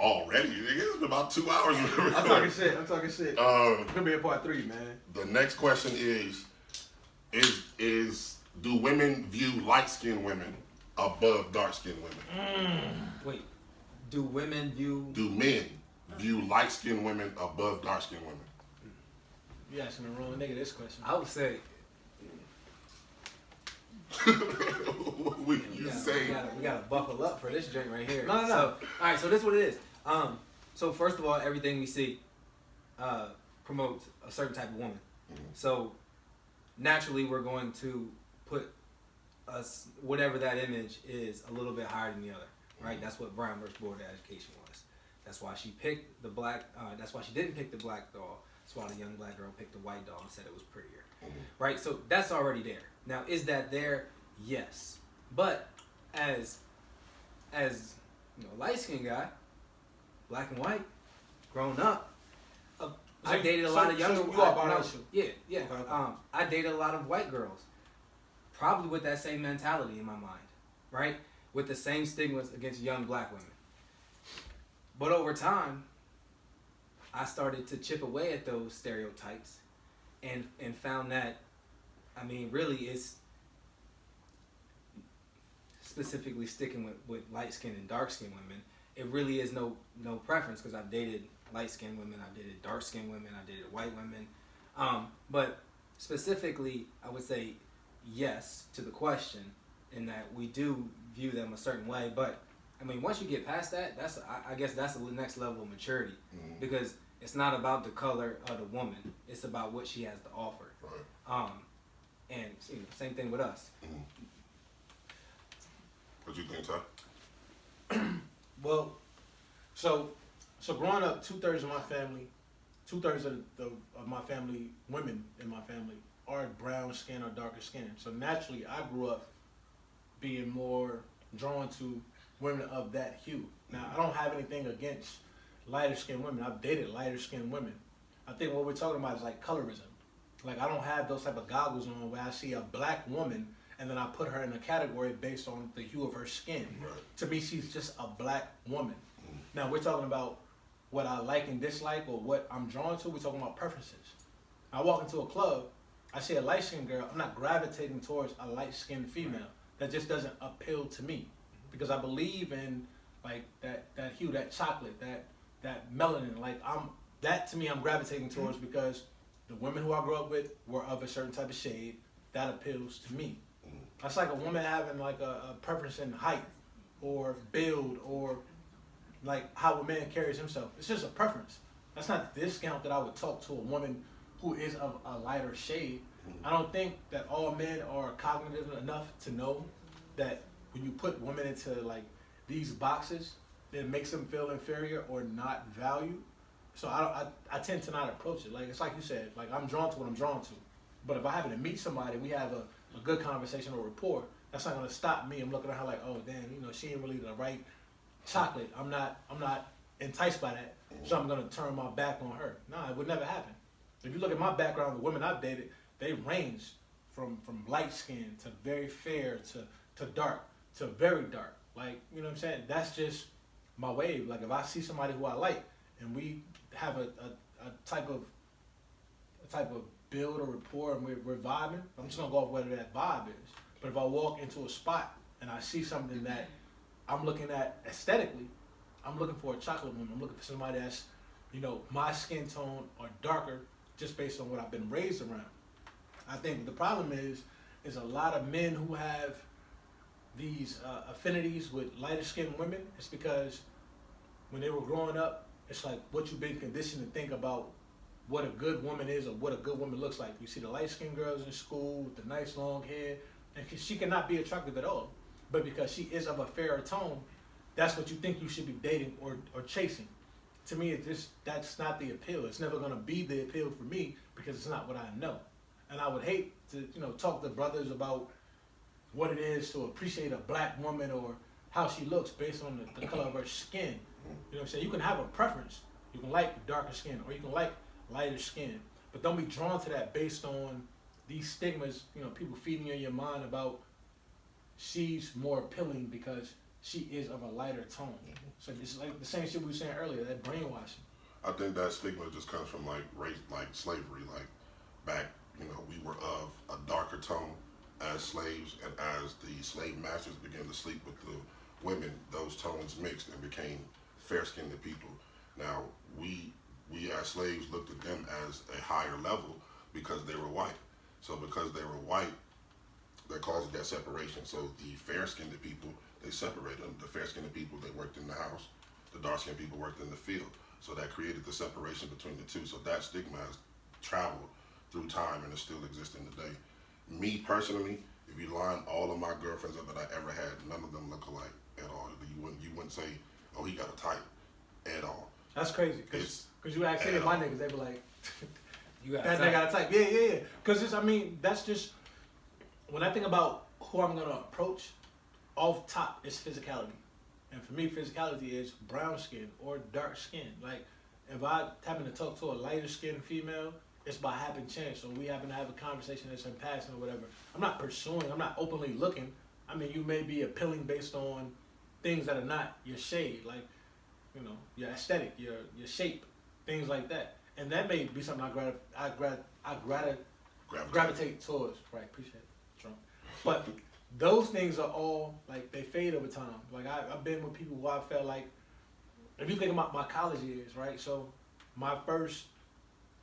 Already, it's been about 2 hours. I'm talking shit. I'm talking shit. It's gonna be a part 3, man. The next question is do women view light-skinned women above dark-skinned women? Wait, do women view? Do men view light-skinned women above dark-skinned women? You asking the wrong nigga this question. I would say What would you we say? gotta buckle up for this drink right here. No. So, all right, so this is what it is. So first of all, everything we see promotes a certain type of woman. So naturally, we're going to put us whatever that image is a little bit higher than the other, right? That's what Brown versus Board of Education was. That's why she picked the black. That's why she didn't pick the black doll. That's why the young black girl picked the white doll and said it was prettier, right? So that's already there. Now, is that there? Yes, but as you know, light skinned guy, black and white, grown up, I dated a lot of younger. You are biracial. Yeah. Okay. I dated a lot of white girls, probably with that same mentality in my mind, right? With the same stigmas against young black women. But over time, I started to chip away at those stereotypes, and found that, I mean, really, it's specifically sticking with light skinned and dark skinned women. It really is no preference, because I've dated light skinned women, I've dated dark skinned women, I've dated white women. But specifically, I would say yes to the question, in that we do view them a certain way. But I mean, once you get past that, I guess that's the next level of maturity, because it's not about the color of the woman; it's about what she has to offer. Right. And you know, same thing with us. What do you think, Ty? Well, so growing up, 2/3 of my family, 2/3 of my family, women in my family, are brown skin or darker skin. So naturally, I grew up being more drawn to women of that hue. Now, I don't have anything against lighter skinned women. I've dated lighter skinned women. I think what we're talking about is like colorism. Like, I don't have those type of goggles on where I see a black woman and then I put her in a category based on the hue of her skin. Right. To me, she's just a black woman. Now, we're talking about what I like and dislike, or what I'm drawn to. We're talking about preferences. I walk into a club, I see a light-skinned girl, I'm not gravitating towards a light-skinned female. That just doesn't appeal to me, because I believe in like that hue, that chocolate, that melanin. Like, to me I'm gravitating towards, because the women who I grew up with were of a certain type of shade that appeals to me. That's like a woman having like a preference in height or build, or like how a man carries himself. It's just a preference. That's not the discount that I would talk to a woman who is of a lighter shade. I don't think that all men are cognitive enough to know that when you put women into like these boxes, it makes them feel inferior or not valued. So I tend to not approach it. Like, it's like you said, like, I'm drawn to what I'm drawn to. But if I happen to meet somebody, we have a good conversation or rapport, that's not gonna stop me. I'm looking at her like, oh damn, you know, she ain't really the right chocolate. I'm not enticed by that, so I'm gonna turn my back on her. Nah, it would never happen. If you look at my background, the women I've dated, they range from light skin to very fair to dark to very dark. Like, you know what I'm saying? That's just my wave. Like, if I see somebody who I like and we have a a type of build or rapport and we're vibing, I'm just gonna go off whether that vibe is. But if I walk into a spot and I see something that I'm looking at aesthetically, I'm looking for a chocolate woman. I'm looking for somebody that's, you know, my skin tone or darker, just based on what I've been raised around. I think the problem is a lot of men who have these affinities with lighter skinned women. It's because when they were growing up, it's like what you've been conditioned to think about what a good woman is or what a good woman looks like. You see the light skinned girls in school with the nice long hair, and she cannot be attractive at all. But because she is of a fairer tone, that's what you think you should be dating or chasing. To me, that's not the appeal. It's never gonna be the appeal for me because it's not what I know. And I would hate to, you know, talk to brothers about what it is to appreciate a black woman or how she looks based on the color of her skin. You know what I'm saying? You can have a preference. You can like darker skin or you can like lighter skin. But don't be drawn to that based on these stigmas, you know, people feeding you in your mind about she's more appealing because she is of a lighter tone. So it's like the same shit we were saying earlier, that brainwashing. I think that stigma just comes from like race, like slavery. Like back, you know, we were of a darker tone as slaves, and as the slave masters began to sleep with the women, those tones mixed and became fair-skinned people. Now we as slaves looked at them as a higher level because they were white. So because they were white, that caused that separation. So the fair-skinned people, they separated them. The fair-skinned people, they worked in the house. The dark-skinned people worked in the field. So that created the separation between the two. So that stigma has traveled through time and is still existing today. Me personally, if you line all of my girlfriends up that I ever had, none of them look alike at all. You wouldn't say, oh, he got a type at all. That's crazy. Because you ask any of my niggas, they be like, You got that nigga got a type. Yeah. Because I mean, that's just, when I think about who I'm going to approach, off top is physicality. And for me, physicality is brown skin or dark skin. Like, if I happen to talk to a lighter skinned female, it's by happen chance. So we happen to have a conversation that's in passing or whatever. I'm not pursuing, I'm not openly looking. I mean, you may be appealing based on things that are not your shade, like, you know, your aesthetic, your shape, things like that. And that may be something I gravitate towards. Right, appreciate it, Trump. But those things are all, like, they fade over time. Like, I've been with people who I felt like, if you think about my college years, right? So my first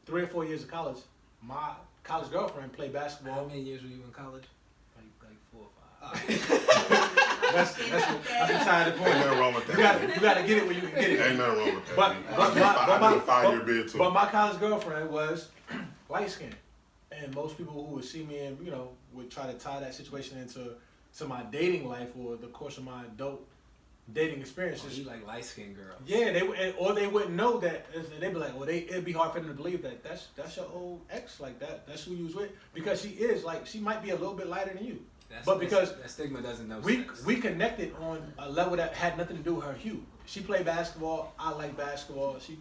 3 or 4 years of college, my college girlfriend played basketball. How many years were you in college? Like 4 or 5. That's beside the point. Ain't nothing wrong with that. You gotta get it where you can get it. Ain't nothing wrong with that. But I did a 5-year bid too. But my college girlfriend was light skinned, and most people who would see me and, you know, would try to tie that situation into my dating life or the course of my adult dating experiences. Oh, you like light skinned girls? Yeah, they wouldn't know that. They'd be like, well, it'd be hard for them to believe that that's your old ex, like that's who you was with, because she is like, she might be a little bit lighter than you. But because that stigma doesn't know we connected on a level that had nothing to do with her hue. She played basketball. I like basketball. She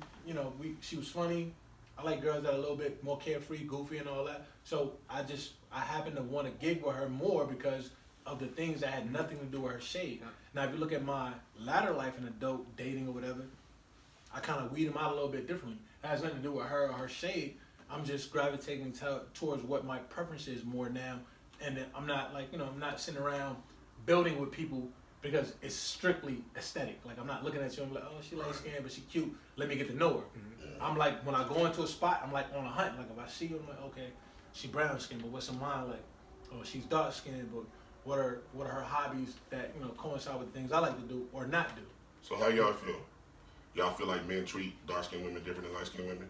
was funny. I like girls that are a little bit more carefree, goofy, and all that. So I happened to want to gig with her more because of the things that had nothing to do with her shade. Now, if you look at my latter life in adult dating or whatever, I kind of weed them out a little bit differently. It has nothing to do with her or her shade. I'm just gravitating towards what my preference is more now. And I'm not like, I'm not sitting around building with people because it's strictly aesthetic. Like, I'm not looking at you and I'm like, oh, she light skinned, but she cute. Let me get to know her. Mm-hmm. I'm like, when I go into a spot, I'm like on a hunt. Like, if I see you, I'm like, okay, she brown skinned, but what's in mine? Like, oh, she's dark skinned, but what are her hobbies that, coincide with the things I like to do or not do? So how y'all feel? Y'all feel like men treat dark skinned women different than light skinned women?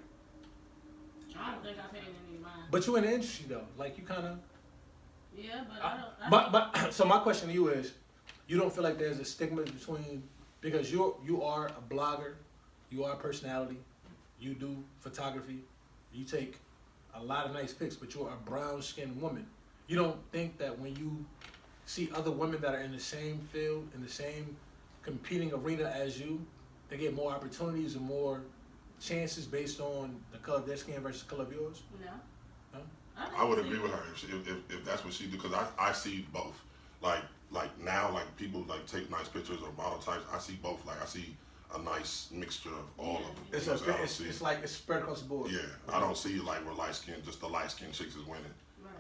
I don't think I paid any mind. But you in the industry though, like you kind of. Yeah, but But so my question to you is, you don't feel like there's a stigma between, because you are a blogger, you are a personality, you do photography, you take a lot of nice pics, but you're a brown skinned woman. You don't think that when you see other women that are in the same field, in the same competing arena as you, they get more opportunities and more chances based on the color of their skin versus the color of yours? No. No? I would agree with her if that's what she do, because I see both. Like now, like people like take nice pictures or model types. I see both. Like I see a nice mixture of all of them. It's, You know what I'm saying? I don't it's, see- it's like it's spread across the board. yeah, I don't see like where light skin, just the light skin chicks is winning.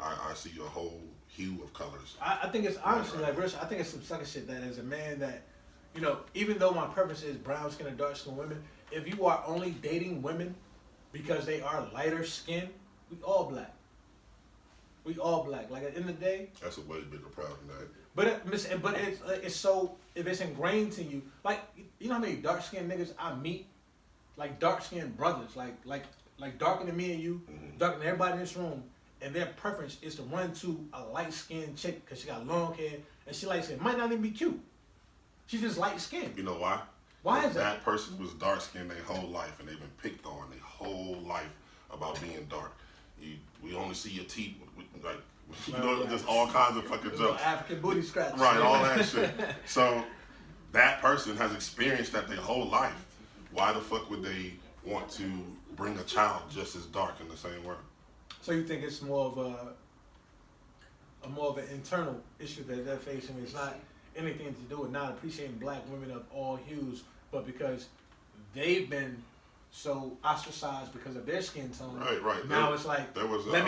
I see a whole hue of colors. I think it's honestly like Rich, I think it's some sucker shit that as a man that, you know, even though my preference is brown skin and dark skin women, if you are only dating women because they are lighter skin, we all black. We all black. Like at the end of the day. That's a way bigger problem than that. But it's so, if it's ingrained to you, like, you know how many dark skinned niggas I meet, like dark skinned brothers, like darker than me and you, darker than everybody in this room, and their preference is to run to a light skinned chick because she got long hair and she likes it. Might not even be cute. She's just light skinned. You know why? Why is that? That person was dark skinned their whole life and they've been picked on their whole life about being dark. We only see your teeth, like, you know, just all kinds of fucking jokes. African booty scratch. Right, all that shit. So that person has experienced that their whole life. Why the fuck would they want to bring a child just as dark in the same world? So you think it's more of an internal issue that they're facing? It's not anything to do with not appreciating black women of all hues, but because they've been so ostracized because of their skin tone. Right. Now it's like, there was let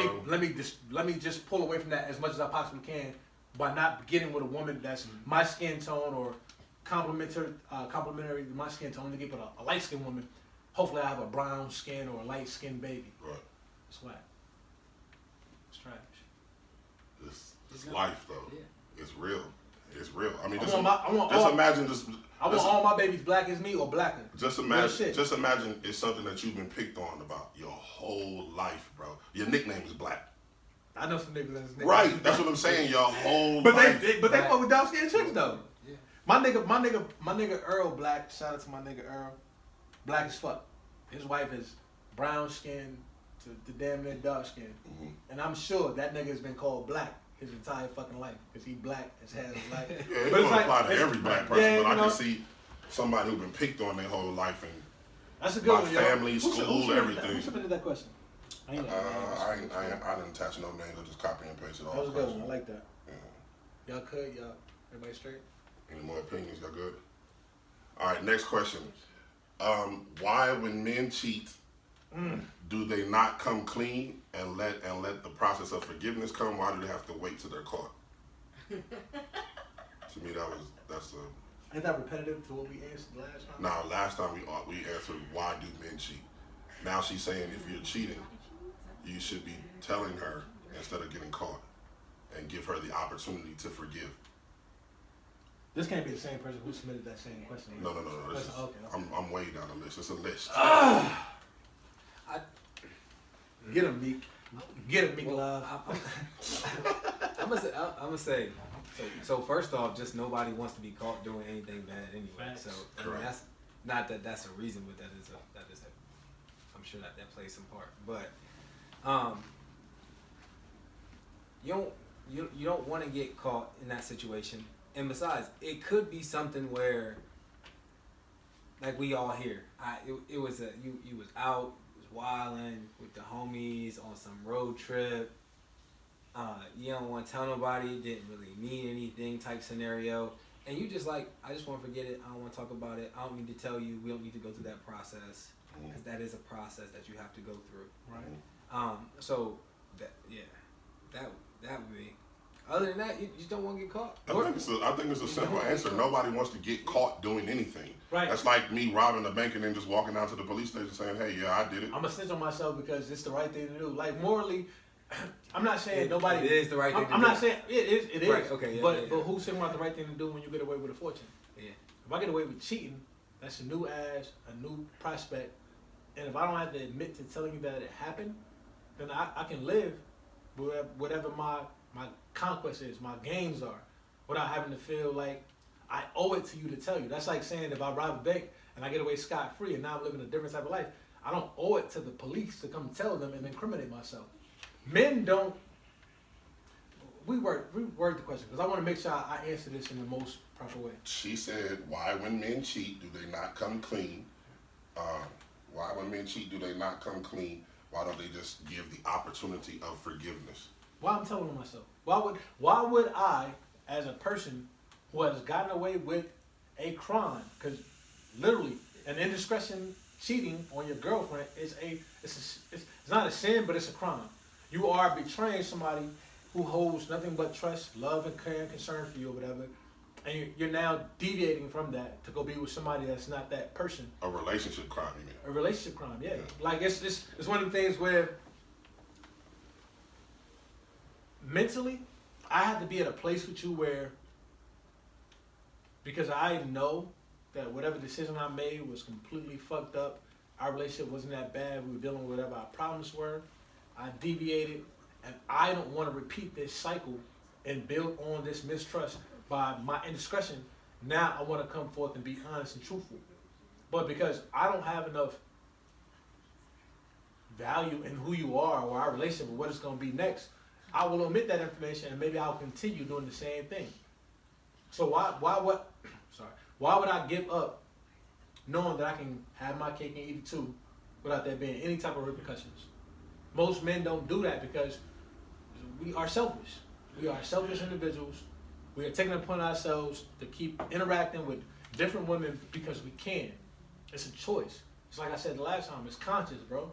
me just pull away from that as much as I possibly can by not getting with a woman that's my skin tone or complementary to my skin tone. To get with a light skinned woman, hopefully I have a brown skin or a light skinned baby. Right. It's whack. It's trash. It's life though. Yeah. It's real. It's real. I mean, imagine I want all my babies black as me or blacker. Just imagine it's something that you've been picked on about your whole life, bro. Your nickname is Black. I know some niggas that's Right. That's what I'm saying. Your whole but life. they fuck with dark skinned chicks though. Yeah. My nigga Earl Black. Shout out to my nigga Earl. Black as fuck. His wife is brown skin to damn near dark skin, and I'm sure that nigga has been called Black his entire fucking life because he black as hell. Like, Yeah, it but don't apply to every black person, yeah, but I you know, can see somebody who's been picked on their whole life and that's a good my one, yo. family, school, everything. Who submitted that question? I didn't attach no names. I just copy and paste it all. That was a good one. I like that. Yeah. Y'all could, y'all. Everybody straight? Any more opinions? Y'all good? All right, next question. Why, when men cheat, do they not come clean and let the process of forgiveness come? Why do they have to wait till they're caught? To me, that's a. Ain't that repetitive to what we answered last time? Now, last time we answered why do men cheat. Now she's saying if you're cheating, you should be telling her instead of getting caught, and give her the opportunity to forgive. This can't be the same person who submitted that same question. No. This is, Okay. I'm way down the list. It's a list. Get him, Meek. Get him, Meek Love. I'm gonna say. So first off, just nobody wants to be caught doing anything bad anyway. Facts. So I mean, that's not that that's a reason, but that is a. I'm sure that plays some part. But you don't want to get caught in that situation. And besides, it could be something where, like we all hear, it was you was out, was wilding with the homies on some road trip. You don't want to tell nobody, didn't really mean anything type scenario. And you just like, I just want to forget it. I don't want to talk about it. I don't need to tell you. We don't need to go through that process because that is a process that you have to go through. Right. So that would be. Other than that, you just don't want to get caught. I think it's a simple answer. Nobody wants to get caught doing anything. Right. That's like me robbing a bank and then just walking down to the police station saying, "Hey, yeah, I did it." I'm gonna snitch on myself because it's the right thing to do. Like morally, I'm not saying nobody. It is the right thing to do. I'm not saying it is. Right, okay, yeah, but yeah. but who's saying about the right thing to do when you get away with a fortune? Yeah. If I get away with cheating, that's a new ass, a new prospect, and if I don't have to admit to telling you that it happened, then I can live whatever my conquest is, my gains are, without having to feel like I owe it to you to tell you. That's like saying if I rob a bank and I get away scot-free and now I'm living a different type of life, I don't owe it to the police to come tell them and incriminate myself. Men don't. We word the question because I want to make sure I answer this in the most proper way. She said, "Why, when men cheat, do they not come clean? Why, when men cheat, do they not come clean? Why don't they just give the opportunity of forgiveness?" Why I'm telling myself? Why would I, as a person who has gotten away with a crime, because literally an indiscretion cheating on your girlfriend is it's not a sin, but it's a crime. You are betraying somebody who holds nothing but trust, love, and care and concern for you or whatever, and you're now deviating from that to go be with somebody that's not that person. A relationship crime, you mean? A relationship crime, yeah. Like it's one of the things where mentally I have to be at a place with you where, because I know that whatever decision I made was completely fucked up. Our relationship wasn't that bad. We were dealing with whatever our problems were. I deviated, and I don't want to repeat this cycle and build on this mistrust by my indiscretion. Now I want to come forth and be honest and truthful. But because I don't have enough value in who you are or our relationship or what it's going to be next, I will omit that information and maybe I'll continue doing the same thing. So why would I give up knowing that I can have my cake and eat it too without there being any type of repercussions? Most men don't do that because we are selfish. We are selfish individuals. We are taking it upon ourselves to keep interacting with different women because we can. It's a choice. It's like I said the last time, it's conscious, bro.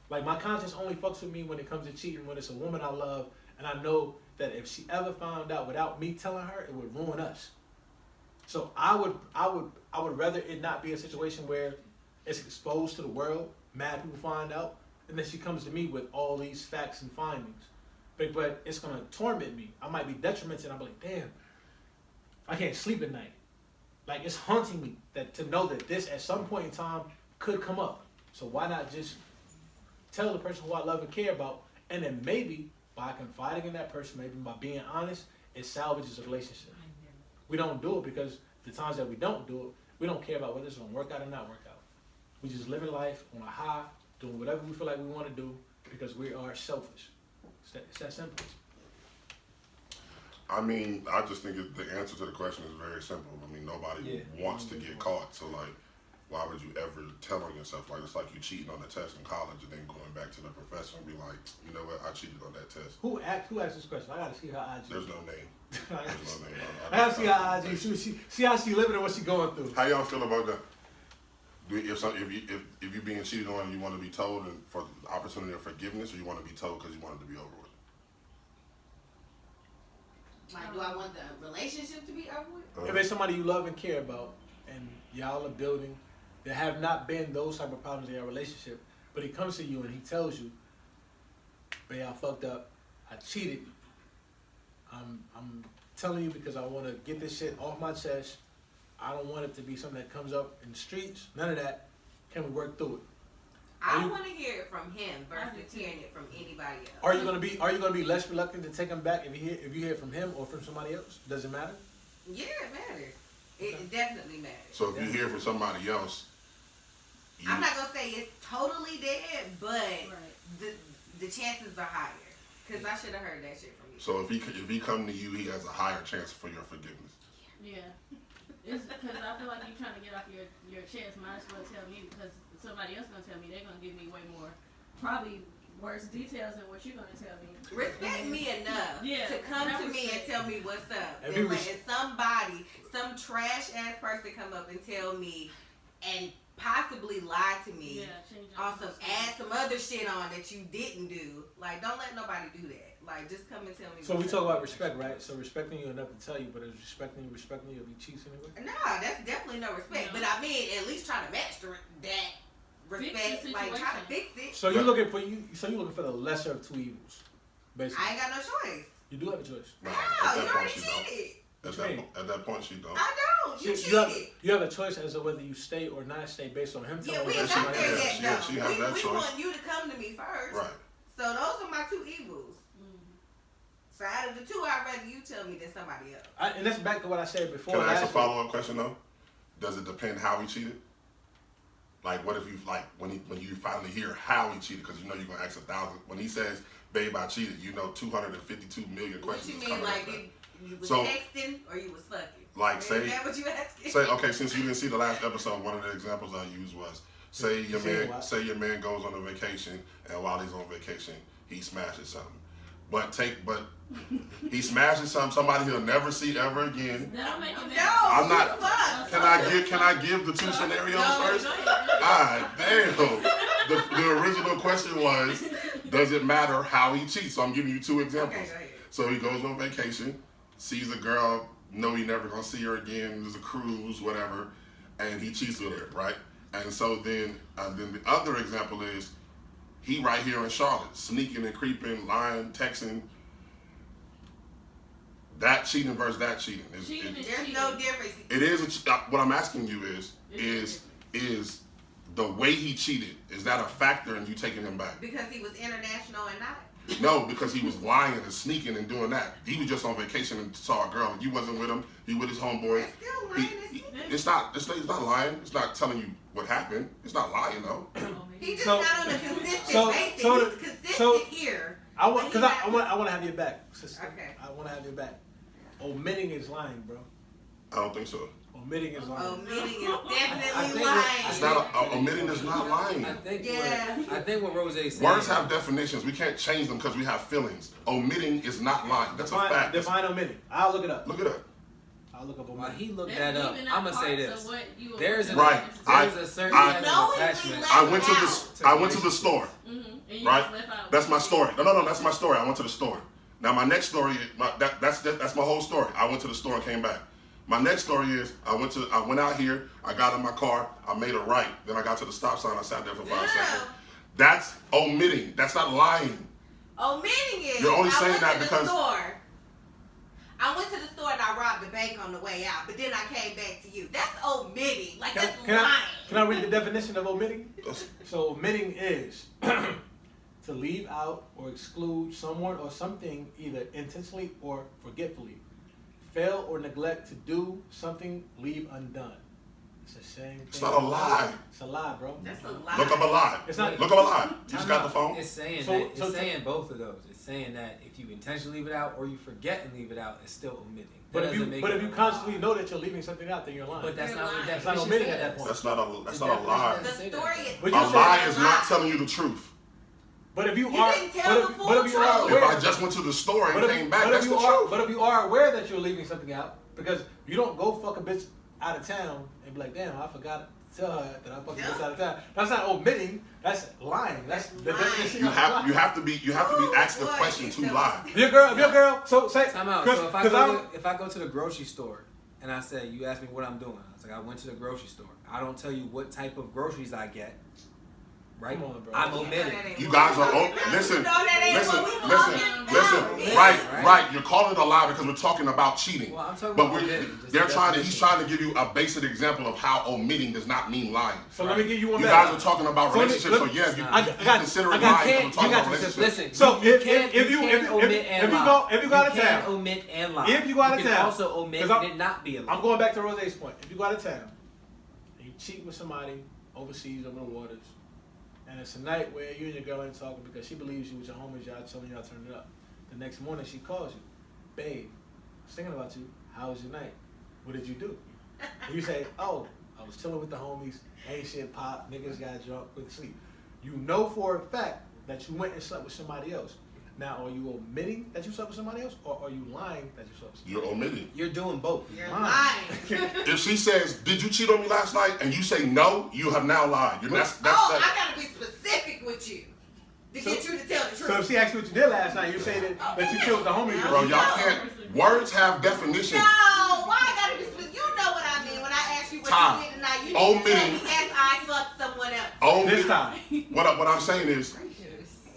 Like my conscience only fucks with me when it comes to cheating, when it's a woman I love, and I know that if she ever found out without me telling her, it would ruin us. So I would rather it not be a situation where it's exposed to the world, mad people find out, and then she comes to me with all these facts and findings. But it's gonna torment me. I might be detrimented. I'm like, damn, I can't sleep at night. Like it's haunting me that to know that this at some point in time could come up. So why not just tell the person who I love and care about, and then maybe by confiding in that person, maybe by being honest, it salvages a relationship. We don't do it because the times that we don't do it, we don't care about whether it's gonna work out or not work out. We just living life on a high, doing whatever we feel like we want to do because we are selfish. It's that simple. I mean, I just think the answer to the question is very simple. I mean, nobody wants to get caught. So, like, why would you ever tell on yourself? Like, it's like you cheating on the test in college and then going back to the professor and be like, you know what, I cheated on that test. Who asked this question? I gotta see her IG. There's no name. There's no name. I gotta see her IG. See how she living and what she going through. How y'all feel about that? If you being cheated on, you want to be told and for the opportunity of forgiveness, or you want to be told because you want it to be over with? Like, do I want the relationship to be over with? If it's somebody you love and care about, and y'all are building, there have not been those type of problems in your relationship, but he comes to you and he tells you, babe, I fucked up, I cheated, I'm telling you because I want to get this shit off my chest. I don't want it to be something that comes up in the streets. None of that. Can we work through it? I want to hear it from him versus hearing it from anybody else. Are you gonna be less reluctant to take him back if you hear it from him or from somebody else? Does it matter? Yeah, it matters. It definitely matters. So if you hear from somebody else, I'm not gonna say it's totally dead, but the chances are higher. Cause I should have heard that shit from you. So if he come to you, he has a higher chance for your forgiveness. Yeah. It's because I feel like you're trying to get off your chest. Might as well tell me because somebody else gonna tell me. They're gonna give me way more, probably worse details than what you're gonna tell me. Respect me enough to come to me and tell me what's up. And if some trash ass person come up and tell me and possibly lie to me, also add some other shit on that you didn't do. Like, don't let nobody do that. Like, just come and tell me. So we talk about respect, right? So respecting you enough to tell you, but is respecting you if he cheats anyway? Nah, that's definitely no respect. No. But I mean, at least try to match that respect. Like, try to fix it. So you're looking for the lesser of two evils, basically. I ain't got no choice. You do have a choice. No, you already cheated. At that point, she don't. I don't. You cheated. You have a choice as to whether you stay or not stay based on him telling you. Yeah, we not there yet, though. She has that choice. We want you to come to me first. Right. So those are my two evils. So out of the two, I'd rather you tell me than somebody else. And that's back to what I said before. Can I ask a follow-up question though? Does it depend how he cheated? Like, what if you when you finally hear how he cheated, because you know you're gonna ask 1,000. When he says, "Babe, I cheated," you know 252 million questions. What you mean, like you was texting or you was fucking? Like, is say, that what you asking? Say, okay, since you didn't see the last episode, one of the examples I used was say your man goes on a vacation, and while he's on vacation, he smashes something. but he smashes somebody he'll never see ever again. That'll make it No, I'm not. fuck. Can I give the two scenarios first? Ah, damn. The original question was, does it matter how he cheats? So I'm giving you two examples. Okay, go ahead. So he goes on vacation, sees a girl, know he never gonna see her again. There's a cruise, whatever, and he cheats with her, right? And so then the other example is he right here in Charlotte, sneaking and creeping, lying, texting. That cheating versus that cheating. Cheating is There's cheating. no difference. It is. What I'm asking you is the way he cheated, is that a factor in you taking him back? Because he was international and not. No, because he was lying and sneaking and doing that. He was just on vacation and saw a girl. You wasn't with him. He with his homeboy. That's still lying and sneaking. It's not lying. It's not telling you what happened. It's not lying though. He just So- not on a consistent so- basis. so- He's consistent so- here. I want, but cause he I not- want to have your back, sister. Okay. I want to have your back. Omitting is lying, bro. I don't think so. Omitting is lying. Omitting is I definitely think lying. It's not omitting is not lying. I think Yeah. I think what Rose is saying. Words have definitions. We can't change them because we have feelings. Omitting is not lying. That's a fact. Define omitting. I'll look it up. Look it up. I'll look up While omitting. he looked That's that up, leaving I'm out gonna say parts this. of what you There's a Right. there's a certain I- type of Knowingly attachment. left I went to the store. Mm-hmm. And you Right? just left out. That's my story. No, that's my story. I went to the store. Now my next story, that's my whole story. I went to the store and came back. My next story is I went out here. I got in my car. I made a right. Then I got to the stop sign. I sat there for 5 Yeah. seconds. That's omitting. That's not lying. Omitting is. You're only saying I went that to the because- store. I went to the store and I robbed the bank on the way out, but then I came back to you. That's omitting. Like that's Can lying. I read the definition of omitting? That's- So omitting is to leave out or exclude someone or something either intentionally or forgetfully. Fail or neglect to do something, leave undone. It's the same thing. It's not a lie. It's a lie, bro. That's a lie. Look up a lie. It's not. Look up a lie. You just Time got out. the phone. It's saying So- that. It's so- saying both of those. It's saying that if you intentionally leave it out or you forget and leave it out, it's still omitting. That But if doesn't make you it a lie. constantly know that you're leaving something out, then you're lying. But that's You're not what lying. the It's not definition omitting at says. that point. That's not a. That's The not a lie. The definition story says is. But A you said lie a is lie. not telling you the truth. But if you You are, didn't tell the full but if you are truth. aware, If I just went to the store and but if, came back, but that's if the you are, truth. but if you are aware that you're leaving something out, because you don't go fuck a bitch out of town and be like, damn, I forgot to tell her that I fucked a bitch out of town. That's not omitting. That's lying. That's the Lying. definition You of have lying. you have to be Ooh, asked the boy, question you to know. lie. If your girl, so say, Time out. So if I go to the grocery store and I say, you ask me what I'm doing, I was like, I went to the grocery store. I don't tell you what type of groceries I get. Right? Come on, bro. I'm Yeah, omitting. that ain't You what guys we are talking about. listen, You know that ain't listen, what we listen, talking listen. about, man. Right, Right. You're calling it a lie because we're talking about cheating. Well, I'm talking But about we're, omitting. Just they're the trying to. He's definition. trying to give you a basic example of how omitting does not mean lying. So let me give you one You back. guys are talking about So let me- relationships, so let- yeah, you, I you got- consider I it got- lying can't- because we're talking you about got to just relationships. listen. So you if can't you omit and lie. if you go out of you can town, omit and lie. if you go out of can town, also omit 'cause I'm- and it not be a lie. I'm going back to Rose's point. If you go out of town and you cheat with somebody overseas over the waters, and it's a night where you and your girl ain't talking because she believes you with your homies, y'all telling y'all turn it up. The next morning she calls you, babe, I was thinking about you. How was your night? What did you do? And you say, oh, I was chilling with the homies, ain't shit pop, niggas got drunk, went to sleep. You know for a fact that you went and slept with somebody else. Now, are you omitting that you slept with somebody else, or are you lying that you slept with somebody You're omitting. You're doing both. You're Lying. lying. If she says, "Did you cheat on me last night?" and you say no, you have now lied. That's Oh, I gotta be specific with you to So- get you to tell the So if truth. she asks you what you did last night, you say that you chilled with the homies. bro. Y'all can't. Words have definitions. No, why I gotta be specific? You know what I mean when I ask you what Tom, you did tonight. You need to omitting. tell me yes, I fucked someone else. This Omit. time. What I'm saying is,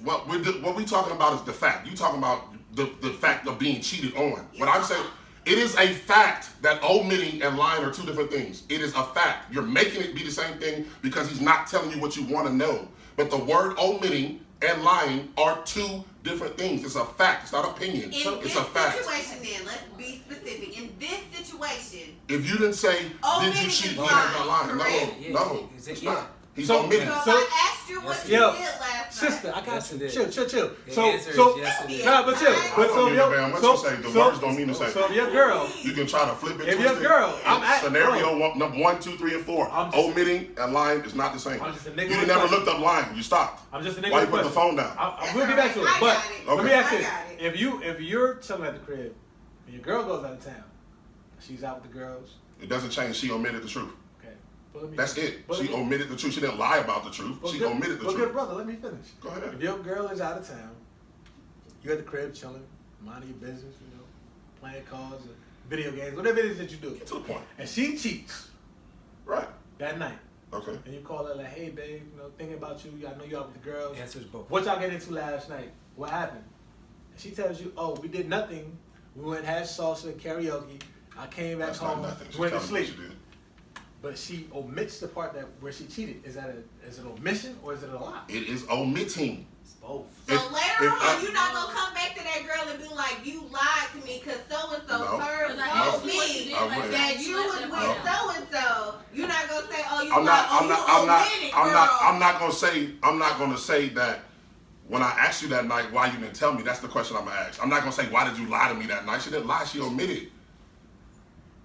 what we talking about is the fact. You talking about the fact of being cheated on. What I'm saying, it is a fact that omitting and lying are two different things. It is a fact. You're making it be the same thing because he's not telling you what you want to know. But the word omitting and lying are two different things. It's a fact. It's not opinion. In It's this a fact. situation, then let's be specific. In this situation, If you didn't say, "Did you Omitting cheat?" is You're not lying, lying. correct? No, no, Is it, it's yeah. not. He's So- omitted. So if So- I asked you what Yo, you did last Sister, night. I got Yes, you. it is. Chill. The So, answer is yes, it is. nah, but chill. I But don't so give a your, damn what so, you say. The so, words don't mean the same. So if your girl, You can try to flip it. if twist your it. girl, I'm at Scenario number 1, 2, 3, and 4. I'm just- Omitting and lying is not the same. I'm just a nigga You with never questions. looked up lying. You stopped. I'm just a nigga Why you with put the questions. phone down? We'll get back to it. I But got it. let me Okay. ask I this: got it. if you're chilling at the crib and your girl goes out of town, she's out with the girls. It doesn't change. She omitted the truth. Okay, but let me, That's it. but She let me- omitted the truth. She didn't lie about the truth. but She good- omitted the but truth. good brother, let me finish. Go ahead. If your girl is out of town, you're at the crib chilling, minding your business, playing cards or video games, whatever it is that you do, Get to the point. and she cheats Right. that night, Okay. and you call her like, "Hey, babe, thinking about you. I know you out with the girls. Answers both. What y'all get into last night? What happened?" And she tells you, "Oh, we did nothing. We went and had salsa and karaoke. I came back That's home, not nothing. She's went to telling me what sleep." she did. But she omits the part where she cheated. Is it an omission or is it a lie? It is omitting. It's both. So If- later if on, I- you're not gonna come back to that girl and be like, "You lied to me because so and so No. told Because I told asked you what you me did I last wouldn't. night. that you was with left that so and so." You're not gonna say, "Oh, you I'm lied. not. Oh, I'm you not. I'm not. omitted, I'm not. girl." I'm not gonna say. I'm not gonna say that. When I asked you that night why you didn't tell me, that's the question I'm gonna ask. I'm not gonna say why did you lie to me that night. She didn't lie. She omitted.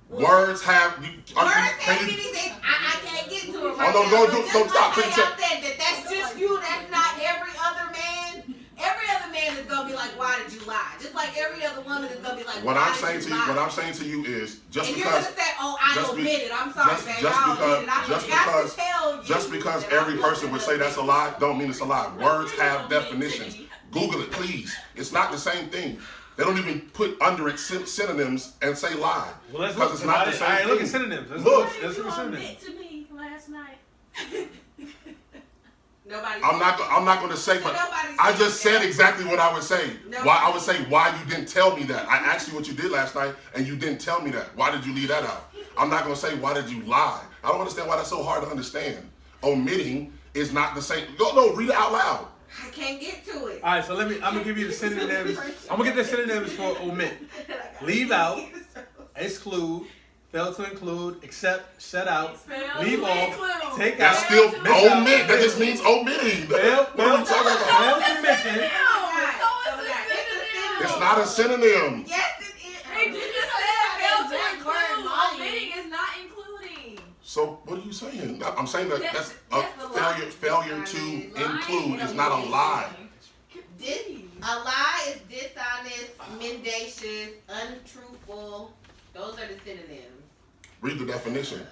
Words have. Words have meanings. I can't get to it right no, now. don't but do- just don't stop. like Finish how y'all said that that's just you. That's not every other man. Every other man is gonna be like, "Why did you lie?" Just like every other woman is gonna be like, What "Why I'm did saying to you, lie?" what I'm saying to you is just and because. you're gonna say, "Oh, I just be- omitted. I'm sorry, just- babe. just I because- omitted. I just forgot because- to tell you." Just because that every I'm person would say that's a lie, don't mean it's a lie. Words have Don't definitions. admit Google it, please. It's not the same thing. They don't even put under it synonyms and say lie. Well, let's Because look. it's not the All same right, look at thing. synonyms. Let's Look. What did Let's you look at synonyms. admit to me last night? Nobody. I'm not going to say, but Nobody I said just that. said exactly what I would say. Nobody- Why I would say why you didn't tell me that. I asked you what you did last night, and you didn't tell me that. Why did you leave that out? I'm not going to say why did you lie. I don't understand why that's so hard to understand. Omitting is not the same. No, read it out loud. I can't get to it. All right, so I'm gonna give you the synonyms. I'm gonna get the synonyms for omit: leave out, exclude, fail to include, accept, shut out, Fail leave to off, include. take That's out, still miss out, omit. That just means omitting. fail, What are we talking about? fail to mention. It's not a synonym. Yes, it is. Hey, you just said fail to include. Omitting is not including. So what are you saying? I'm saying that that's That's a the lie. failure to include is not a lie. A lie is dishonest, mendacious, untruthful. Those are the synonyms. Read the definition.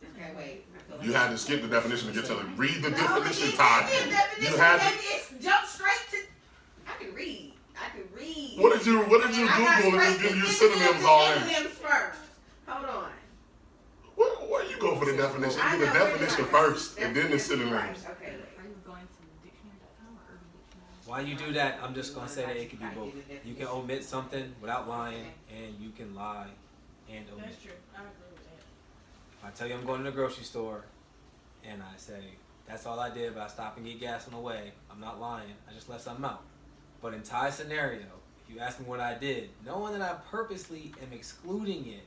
Okay, wait. I feel like You had to skip the definition to get to the read the No, definition, it Ty. is the definition. You had Maybe it's jump straight to. I can read. What did you I got Google and straight just give to you synonyms synonyms and already? antonyms first. Hold on. Where you go for the definition? I You get the know, definition where- first and then the synonyms. Right, okay, wait. Are you going to dictionary.com or urban dictionary? While you do that, I'm just gonna say that it could be both. You can omit something without lying, and you can lie and omit. That's true. I agree with that. If I tell you I'm going to the grocery store, and I say that's all I did, but I stopped and get gas on the way, I'm not lying. I just left something out. But in Ty's scenario, if you ask me what I did, knowing that I purposely am excluding it,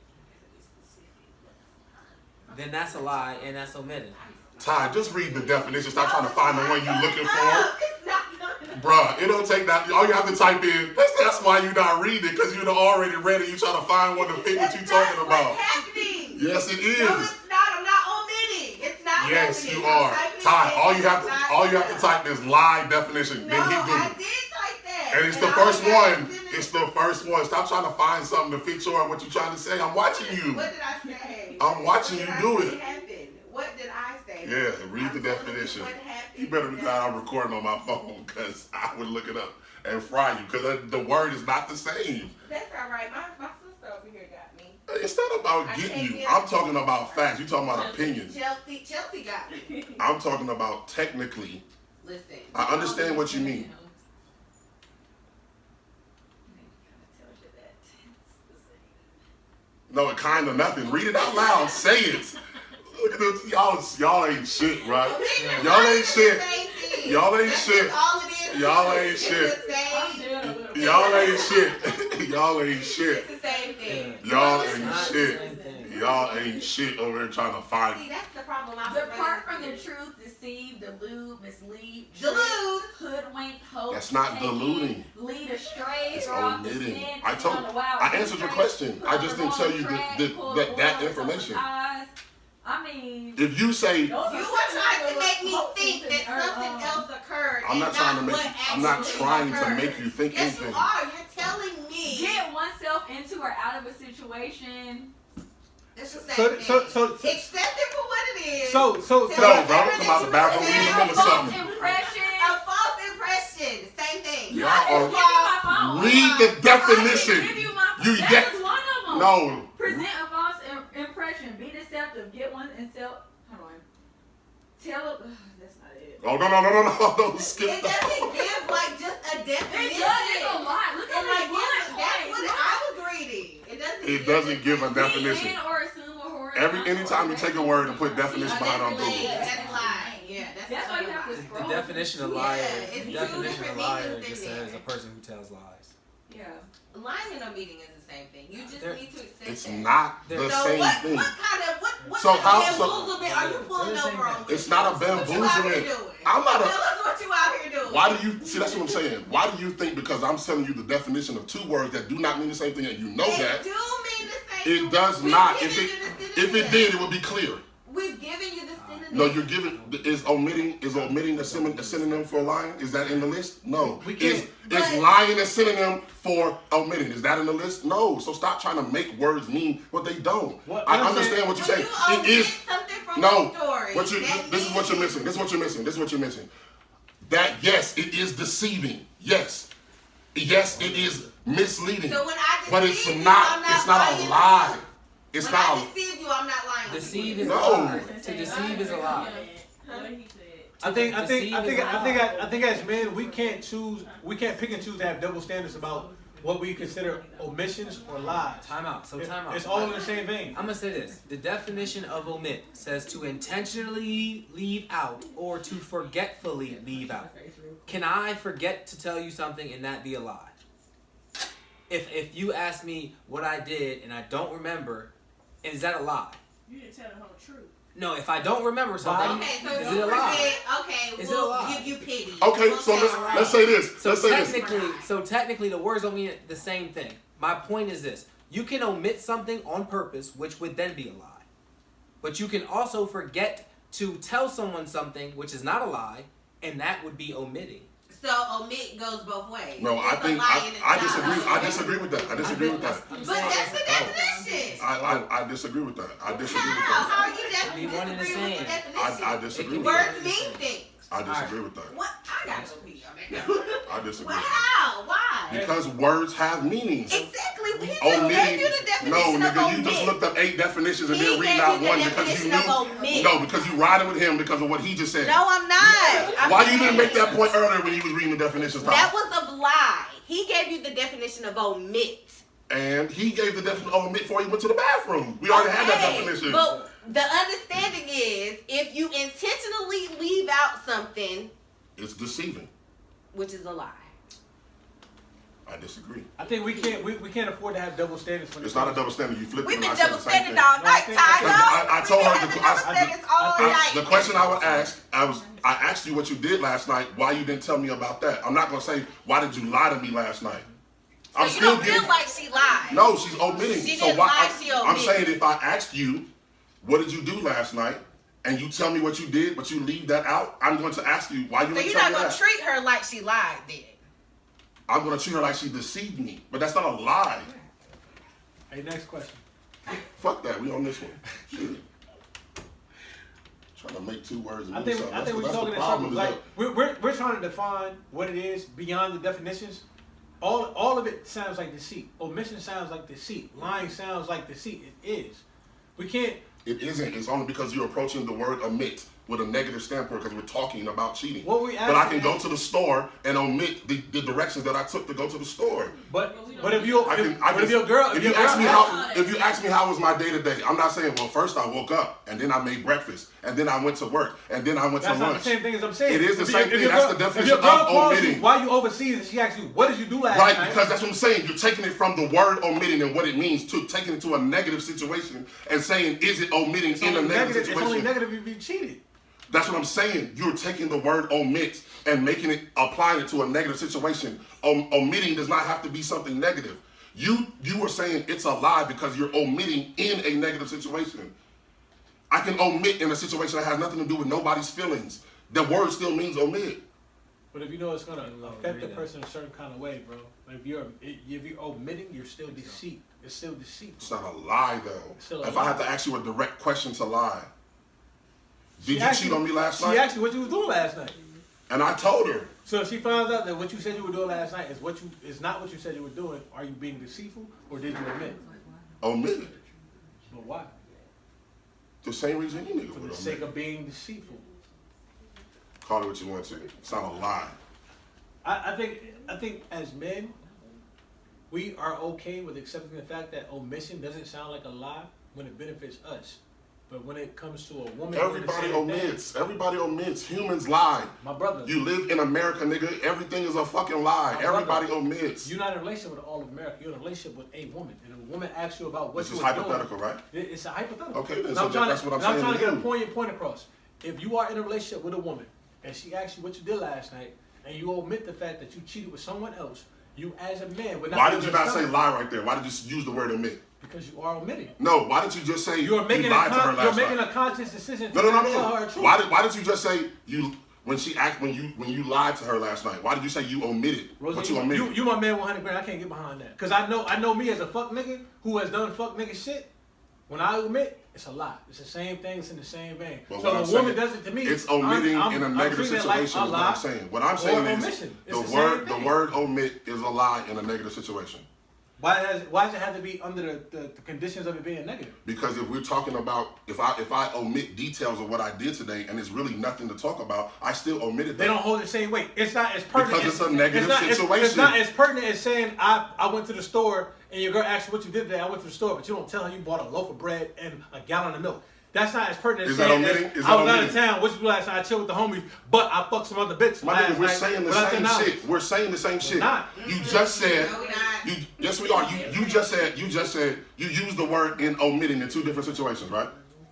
then that's a lie and that's omitted. Ty, just read the definition. Stop trying to find the one you're looking for. It's not gonna. Bruh, it don't take that. All you have to type in, that's why you not reading it, because you'd already read it. You trying to find one to fit what you That's talking not about. What's happening? Yes, it No, is. it's not. I'm not omitting. It's not Yes, happening. you I'm are. typing it Ty, in. all you have It's not to there. type is lie definition. No, Then hit I Google. did type that. And it's the I first only got one. the It's the first one. Stop trying to find something to fit your what you trying to say. I'm watching you. What did I say? I'm watching What you did do I say it. happened? What did I say? Yeah, read I'm the telling definition. What happened? You better be glad I'm recording on my phone, because I would look it up and fry you, because the word is not the same. That's all right. My sister over here got me. It's not about I getting can't you. get I'm it. talking about facts. You talking about opinions. Chelsea got me. I'm talking about technically. Listen. I understand what you mean. No, it kind of nothing. Read it out loud. Say it. Look at this. Y'all ain't shit, right? Y'all ain't shit. Y'all ain't shit. All it is. Y'all ain't It's shit. the same. Y'all ain't shit. Y'all ain't shit. It's the same thing. Y'all It's ain't not the shit. same thing. Y'all ain't shit over there trying to find. See, that's the problem. I was Depart from running the into. truth, deceive, delude, mislead, Delude. hoodwink, hope. That's not take deluding. in, lead astray, It's throw off the omitting. sin, I sit told- on the wild I goose answered your chase, question. put I on just the didn't tell wrong you track, that pull the wool over information. someone's eyes. I mean, If you say, those You are were trying to make me hope think things that something else occurred. I'm not and trying to make what you, I'm not actually trying to occurred. make you think Yes, anything. you are. You're telling me. get oneself into or out of a situation. It's the So, same so, thing. so, Accept it for what it is. so, No, bro, come out the bathroom, you remember False something. impression. A false impression. Same thing. Y'all I are- just give you my phone. Read the I can definition. give you my phone. You That get- was one of them. No. Present a false impression. Be deceptive. Get one and sell. Hold on. Tell. That's not it. Oh, no, don't skip It that. doesn't give like just a definition. It does. It's a lot. Look at And my like bullet that's what points. I was reading. It doesn't give a Be definition. in or assume or horror. Anytime you take a word and put definition behind it on Google. That's lying. Yeah, That's why you have to The scroll. definition of Yeah, liar, it's the two definition different of liar meanings just in says there. a person who tells lies. Yeah. lying and omitting is the same thing. You just There- need to accept It's that. not the So same what, thing. what kind of what So kind how- of so- bamboozlement are you pulling They're the same over on? thing. It's not a What you out here bamboozlement. doing? I'm not Tell a. us what you out here doing. Why do you see? That's what I'm saying. Why do you think because I'm telling you the definition of two words that do not mean the same thing, and you know They that do mean the same it does We've not. given If you the it synonym. did, it would be clear. We've given you the synonym. No, you're giving is omitting a synonym for lying? Is that in the list? No. We can't- Is lying a synonym for omitting? Is that in the list? No. So stop trying to make words mean what they don't. What I I'm understand saying- what you're When saying. you It omit is something from no. the story. What you that this is what you're means- missing. This is what you're missing. This is what you're missing. That yes, it is deceiving. Yes. Yes, it is misleading. So when I deceive But it's you, not I'm not it's not lying a to lie. you. It's when not I a deceive you, I'm not lying. Deceive to is you. No. a lie. To deceive is a lie. What he said. I think as men we can't pick and choose to have double standards about what we consider omissions or lies. Time out. So time out. It's all in the same vein. I'm gonna say this. The definition of omit says to intentionally leave out or to forgetfully leave out. Can I forget to tell you something and that be a lie? If you ask me what I did and I don't remember, is that a lie? You didn't tell the whole truth. No, if I don't remember something, Okay, so is you it a lie? forget. Okay, Is it a we'll lie? give you pity. Okay, We'll so say let's a lie. let's say this. So Let's say this. technically, the words don't mean the same thing. My point is this: you can omit something on purpose, which would then be a lie, but you can also forget to tell someone something, which is not a lie, and that would be omitting. So omit goes both ways. No, I It's a think lie and it's I not a disagree. lie. I disagree with that. I disagree with that. But that's the definition. I disagree with that. I disagree with How? that. How are you definitely Be one and the disagree with the same. definition? I disagree with Words that. mean things. I disagree with that. What? I got to pee on that. I disagree. Well, how? Why? Because words have meanings. Exactly. We just Omitting. gave you the definition No, of nigga, you omit. just looked up 8 definitions and He didn't read gave not you the one because you definition of knew. omit. No, because you riding with him because of what he just said. No, I'm not. I'm Why you didn't saying make that point earlier when he was reading the definitions? That Tom? was a lie. He gave you the definition of omit. And he gave the definition of omit before he went to the bathroom. We already had that Okay, definition. But the understanding is if you intentionally leave out something, It's deceiving. which is a lie. I disagree. I think we can't afford to have double standards. When It's it not a comes double standard. You flipped We've it been and I said double the same standard thing. all No, I night, think- Ty. I told her We've been having double standards all night. The question I would ask, I asked you what you did last night. Why you didn't tell me about that? I'm not gonna say why did you lie to me last night. So you don't feel like she lied. No, she's omitting. She so didn't why? lie, she I'm omitted. saying if I asked you, what did you do last night, and you tell me what you did, but you leave that out, I'm going to ask you why you So didn't you're tell not me gonna that. treat her like she lied then. I'm gonna treat her like she deceived me, but that's not a lie. Hey, next question. Fuck that. We on this one. Shit. Trying to make 2 words. I think we're talking in circles. Like we're trying to define what it is beyond the definitions. All of it sounds like deceit. Omission sounds like deceit. Lying sounds like deceit. It is. We can't. It isn't. It's only because you're approaching the word omit. with a negative standpoint because we're talking about cheating. What we But I asking can go to the store and omit the directions that I took to go to the store. But if you if your girl if you ask me how was my day today, I'm not saying, well, first I woke up and then I made breakfast and then I went to work and then I went to lunch. That's not the same thing as I'm saying. It is the If same your thing. girl- That's the definition if your girl of calls you omitting. while you overseas and she asks you, what did you do last Right, night? because that's what I'm saying. You're taking it from the word omitting and what it means to taking it to a negative situation and saying, is it omitting It's in a only negative It's only situation? negative if you cheated. That's what I'm saying. You're taking the word omit and making it, applying it to a negative situation. Omitting does not have to be something negative. You were saying it's a lie because you're omitting in a negative situation. I can omit in a situation that has nothing to do with nobody's feelings. The word still means omit. But if you know it's gonna affect the person a certain kind of way, bro. If you're omitting, you're still deceit. It's still deceitful. It's not a lie though. If I had to ask you a direct question to lie, did you cheat on me last night? She asked you what you was doing last night. And I told her. So if she finds out that what you said you were doing last night is not what you said you were doing, are you being deceitful or did you omit? Omitted. But why? The same reason any nigga For would the sake omit. of being deceitful. Call it what you want to. It's not a lie. I think as men, we are okay with accepting the fact that omission doesn't sound like a lie when it benefits us. But when it comes to a woman, Everybody omits. Everybody omits. Humans lie. My brother, You live in America, nigga. Everything is a fucking lie. My brother, Everybody omits. you're not in a relationship with all of America. You're in a relationship with a woman, and a woman asks you about what This you is were hypothetical, doing. right? It's a hypothetical. Okay, then, And so that's what I'm saying I'm trying to to get you. a point across. If you are in a relationship with a woman and she asks you what you did last night, and you omit the fact that you cheated with someone else, you as a man would not. Why did you not say lie right there? Why did you use the word omit? Because you are omitting. No, why did you just say You're you making lied to her you're last making night? a conscious decision to No. not tell her the truth. Why did you just say you when you lied to her last night? Why did you say you omitted Rosie, what you omitted? you my man 100 grand. I can't get behind that. Because I know me as a fuck nigga who has done fuck nigga shit. When I omit, it's a lie. It's the same thing. It's in the same vein. But So what the I'm woman saying, does it to me. It's omitting I'm in a negative treating it situation like is a what lie I'm saying. What I'm saying or is omission. It's the the same word thing. omit is a lie in a negative situation. Why does it have to be under the conditions of it being negative? Because if we're talking about if I omit details of what I did today and it's really nothing to talk about, I still omitted that. They don't hold the same weight. It's not as pertinent. Because it's a negative situation. It's not as pertinent as saying I went to the store and your girl asked you what you did today. I went to the store, but you don't tell her you bought a loaf of bread and a gallon of milk. That's not as pertinent as Is that saying omitting? that Is I that was out of omitting? town. What you do last night? I chilled with the homies, but I fucked some other bitch. My last nigga, we're night saying the without their same knowledge. shit. We're saying the same shit. not. You just said. No, we're not. Yes, we are. You just said. You used the word in omitting in two different situations, right?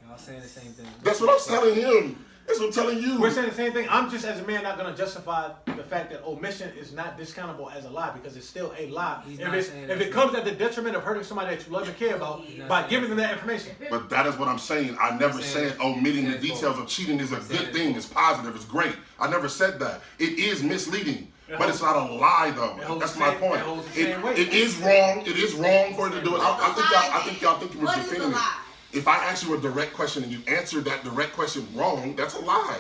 Y'all saying the same thing. That's what I'm telling him. That's what I'm telling you. We're saying the same thing. I'm just as a man not gonna justify the fact that omission is not discountable as a lie because it's still a lie. He's If not saying it that's comes at the detriment of hurting somebody that you love and care about not by saying giving them that information. But that is what I'm saying. I never said omitting the details of cheating is a good thing. It's positive. It's great. I never said that. It is misleading, but it's not a lie though. That's my point. It is wrong. It is wrong for it to do it. I think y'all think you were What is defending a it. lie? If I ask you a direct question and you answer that direct question wrong, that's a lie.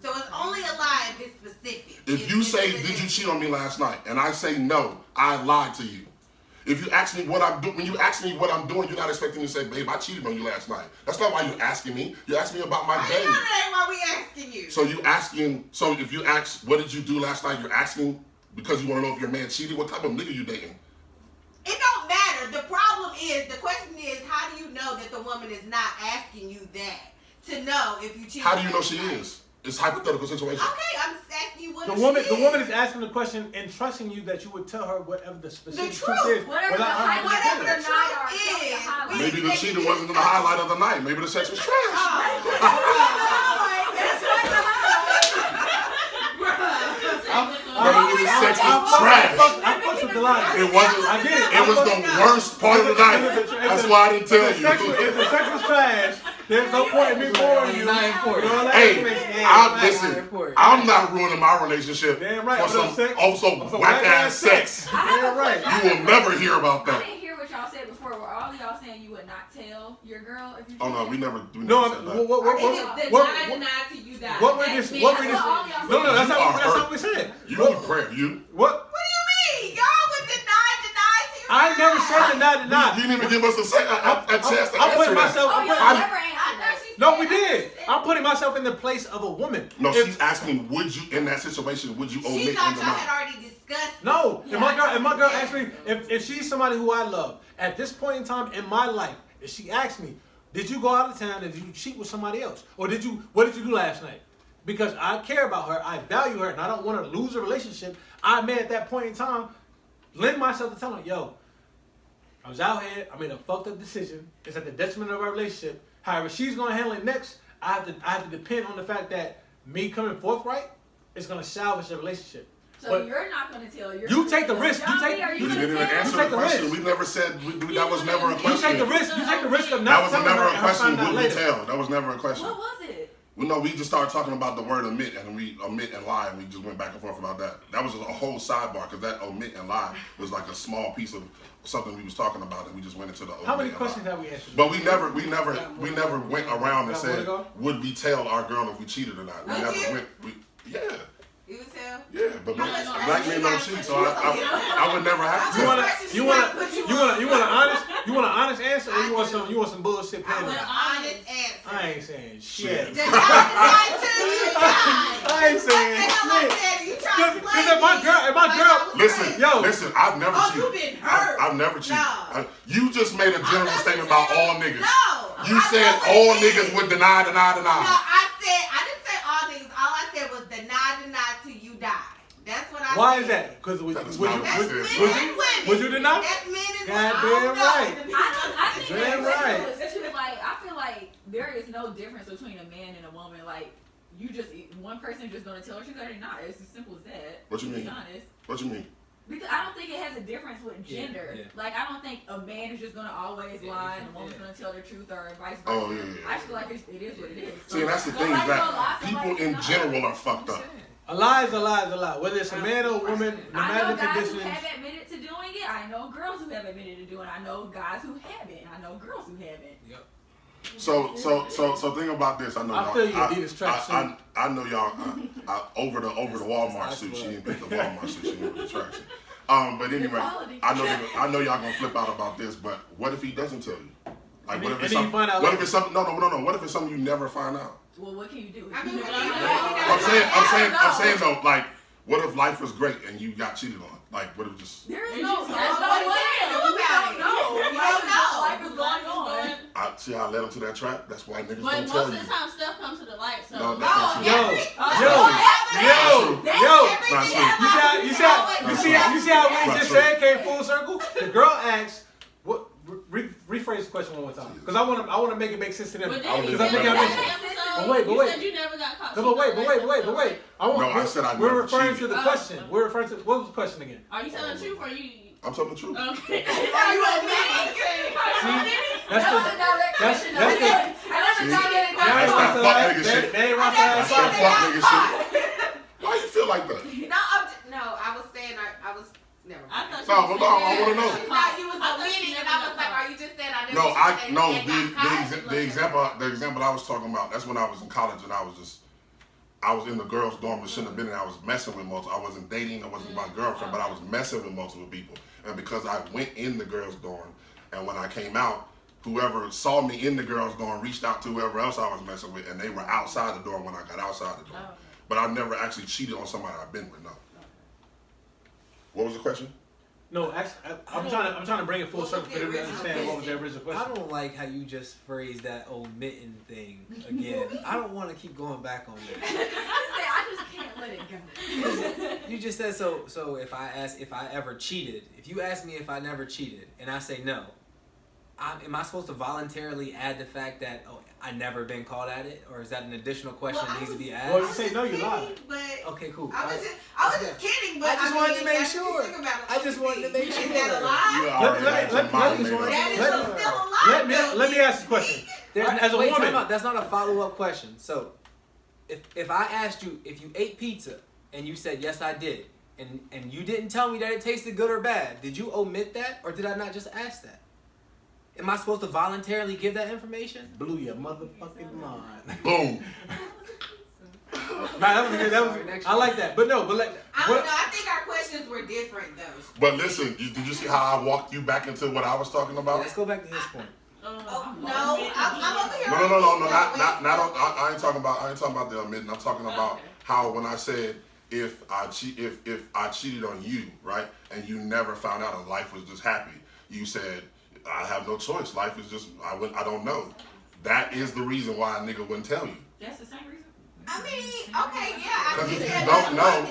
So it's only a lie if it's specific. If you say, "Did you cheat on me last night?" and I say no, I lied to you. If you ask me what I'm doing, when you ask me what I'm doing, you're not expecting me to say, "Babe, I cheated on you last night." That's not why you're asking me. You're asking me about my I day. know that ain't why we asking you. So you asking? So if you ask, "What did you do last night?" You're asking because you want to know if your man cheated. What type of nigga you dating? It don't matter. The problem is, the question is, how do you know that the woman is not asking you that to know if you cheated? How do you know she last night? is? It's a hypothetical situation. Okay, I'm just asking you what The she woman is. is asking the question and trusting you that you would tell her whatever the specific truth. is. Whatever without the her having to highlight tell of her. the night or tell me the is. highlight. Maybe the cheating wasn't the highlight of the night. Maybe the sex was trash. Maybe the sex was trash. I fucked with the line. It wasn't. I get it. It was the worst part of the night. That's why I didn't tell If you. the sex was trash, there's no point in me boring you. Not important. You know what Hey, I'm listen. I'm not ruining my relationship Damn right, for for some sex. also For whack ass sex. Damn right. You will never hear about I that. didn't hear what y'all said before. Were all y'all saying you would not tell your girl if you? Oh no, cheated? we never No, said that. Denied to you guys. what we're That's just, me. what we're That's just, all y'all no, that's You not, are that's hurt. not what we said. You What? need prayer. You. What? What do you mean? Y'all was denied to you I ain't never guys. said deny. You didn't even give us a chance to I'm answer putting that. myself. Oh, I'm y'all putting, never answered that. No, we did. I'm putting myself in the place of a woman. No, If- she's asking, would you, in that situation, would you She omit thought and y'all deny? had already discussed. No, Yeah, if my girl asks me if she's somebody who I love at this point in time in my life, if she asks me, did you go out of town? Did you cheat with somebody else, or what did you do last night? Because I care about her, I value her, and I don't want to lose a relationship. I may at that point in time lend myself to telling her, yo, I was out here, I made a fucked up decision. It's at the detriment of our relationship. However, she's gonna handle it next. I have to depend on the fact that me coming forthright is gonna salvage the relationship. So But you're not gonna tell. you take the risk. You take- Are You gonna didn't even tell? answer take the the question. risk. We never said, that was never a You take question. the risk. You take the risk of That not was telling never her a and her question. find out Would we later. tell? That was never a question. What was it? Well, no, we just started talking about the word omit, and we omit and lie, and we just went back and forth about that. That was a whole sidebar, because that omit and lie was like a small piece of something we was talking about, and we just went into the omit How many and questions lie. have we answered? But we never went around and Got more to said, go? would we tell our girl if we cheated or not? We Would never you? went. Yeah, You would tell. yeah. But How much black men don't cheat, so I would never have You to. want Questions you you want gotta put you you want an honest answer, or you want some bullshit I pandering? want an honest answer. I ain't saying shit. Did not lie to you, guys. I ain't saying What the hell I shit. said? You trying to play Cause if my me? girl, Listen, Yo. listen. I've never Oh, cheated. you been hurt. I've never cheated. No. You just made a general statement about all niggas. No. You I said know what all it is. niggas would deny. No, I didn't say all niggas. All I said was deny till you die. That's what I why said. is that? Because would That is you not what I That's said. men and women. would you deny? That's men and women. God I don't damn know. right. I think Damn that's right. especially like I feel like there is no difference between a man and a woman. Like you just one person just gonna tell her she's already not. It's as simple as that. What you to be mean? honest. What you mean? Because I don't think it has a difference with gender. Yeah. Like I don't think a man is just gonna always lie and a woman's gonna tell the truth or vice versa. Oh, yeah. I just feel like it is what it is. See, and that's the thing is that people in general are fucked up. A lie is a lie is a lie. Whether it's a man or a woman, no I matter know the guys who conditions. have admitted to doing it. I know girls who have admitted to doing it. I know guys who haven't. I know girls who haven't. Yep. So think about this. I know I y'all. feel you, Adidas tracksuit. I know y'all. Over the Walmart suit. She didn't pick the Walmart suit. She went with the tracksuit. But anyway, quality. I know y'all gonna flip out about this. But what if he doesn't tell you? Like, what if And it's then you something? find out What if later. it's something? No. What if it's something you never find out? Well, what can you do? I mean, You what never do you know. know? I'm saying though, like, what if life was great and you got cheated on? Like, what if just? There is There's no no way. way. We don't know. You don't know. Life is going on. I see how I led him to that trap. That's why niggas But don't most tell of you. the time, stuff comes to the light. So No, that's not true. Yo, you see how what he just said came full circle? The girl asks, what? Rephrase the question one more time, because I want to make it make sense to them. But I then would you never said get that that. episode, But you wait. said you never got caught. No, but wait. I said I we're never referring cheated. to the question. We're referring to what was the question again? Are you telling the truth or you? I'm telling the truth. Okay. Are you admitting? That's That was the a direct that's- question. that's the- I never See? thought it. That's that fuck nigga shit. They ain't right That's side. that fuck nigga shit. Why you feel like that? No, I was saying I was never. I thought No, you but no, I said wanna that. know. No, you was I thought admitting, you and never I was got like, caught. are you just saying I never? No, cheated and the got caught? example I was talking about. That's when I was in college and I was in the girls' dorm. I shouldn't have been in. I was messing with multiple. I wasn't dating. I wasn't my girlfriend, but I was messing with multiple people. And because I went in the girls' dorm, and when I came out, whoever saw me in the girls' dorm reached out to whoever else I was messing with, and they were outside the dorm when I got outside the dorm. Oh. But I never actually cheated on somebody I've been with. No. What was the question? No, actually, I'm trying to bring it full circle for them to understand what was the original I question. don't like how you just phrased that omitting thing again. I don't want to keep going back on that. I just can't let it go. You just said so. So if I ask if I ever cheated, if you ask me if I never cheated, and I say no, am I supposed to voluntarily add the fact that I never been caught at it, or is that an additional question that needs to be asked? Well, you say no, you lied. But Okay, cool. I was just kidding. But I just wanted to make that's what you sure. think about it. I just wanted to make Is sure. that a lie? You already let- had your let- mind let- made up. That is Let- still a lie. Let me ask the question. As a Wait, woman, time out. That's not a follow-up question. So, if I asked you if you ate pizza and you said yes I did, and you didn't tell me that it tasted good or bad, did you omit that, or did I not just ask that? Am I supposed to voluntarily give that information? blew your motherfucking mind. Boom. Nah, that was good. I like that. But no, but like, I don't what, know. I think our questions were different though. But listen, did you see how I walked you back into what I was talking about? Let's go back to his point. I'm over here. No. Wait. I ain't talking about the admitting. I'm talking about how when I said if I cheated on you, right, and you never found out and life was just happy, you said I have no choice. Life is just I don't know. That is the reason why a nigga wouldn't tell you. That's the same reason. I mean, okay, yeah. Because if you don't know,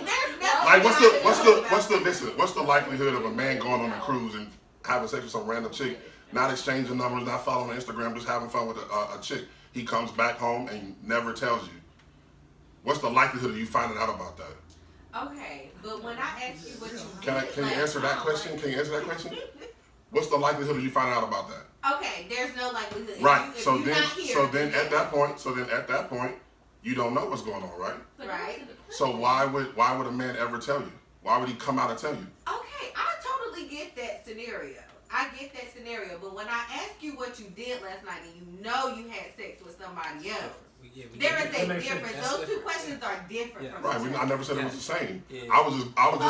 like what's the likelihood of a man going on a cruise and having sex with some random chick, not exchanging numbers, not following Instagram, just having fun with a chick? He comes back home and never tells you. What's the likelihood of you finding out about that? Okay, but when I ask you what you Can you answer that question? Can you answer that question? What's the likelihood of you finding out about that? Okay, there's no likelihood. Right. If So you're then not here, at that point, you don't know what's going on, right? Right. So why would a man ever tell you? Why would he come out and tell you? Okay, I totally get that scenario. I get that scenario, but when I ask you what you did last night and you know you had sex with somebody else, there is a difference. Those two questions are different from each other. I never said it was the same. Yeah. I was just. Okay, so when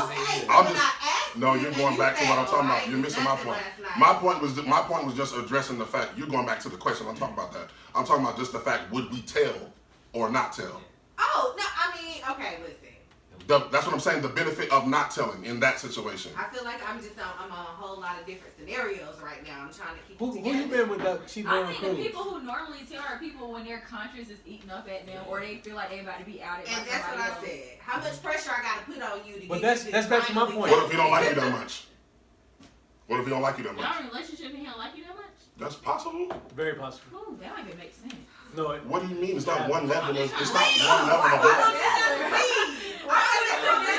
I asked No, you you're and going you back to said, what I'm talking "Oh, I about. You're ain't missing do my nothing point. last night." My point was just addressing the fact. You're going back to the question. I'm talking about that. I'm talking about just the fact. Would we tell or not tell? Oh no, I mean, okay, listen. That's what I'm saying. The benefit of not telling in that situation. I feel like I'm on a whole lot of different scenarios right now. I'm trying to keep Who it together. you been with that cheap I on think cruise? the people who normally tell are people when their conscience is eating up at them, or they feel like they about to be outed. And by that's what somebody I else. said. How much pressure I got to put on you to But get that's back to my point. What if he don't like you that much? What if he don't like you that much? Y'all in a relationship and he don't like you that much? That's possible. Very possible. Ooh, that might even make sense. No, What do you mean? It's not one level. It's not Leave. one level Why of don't it. you just leave? I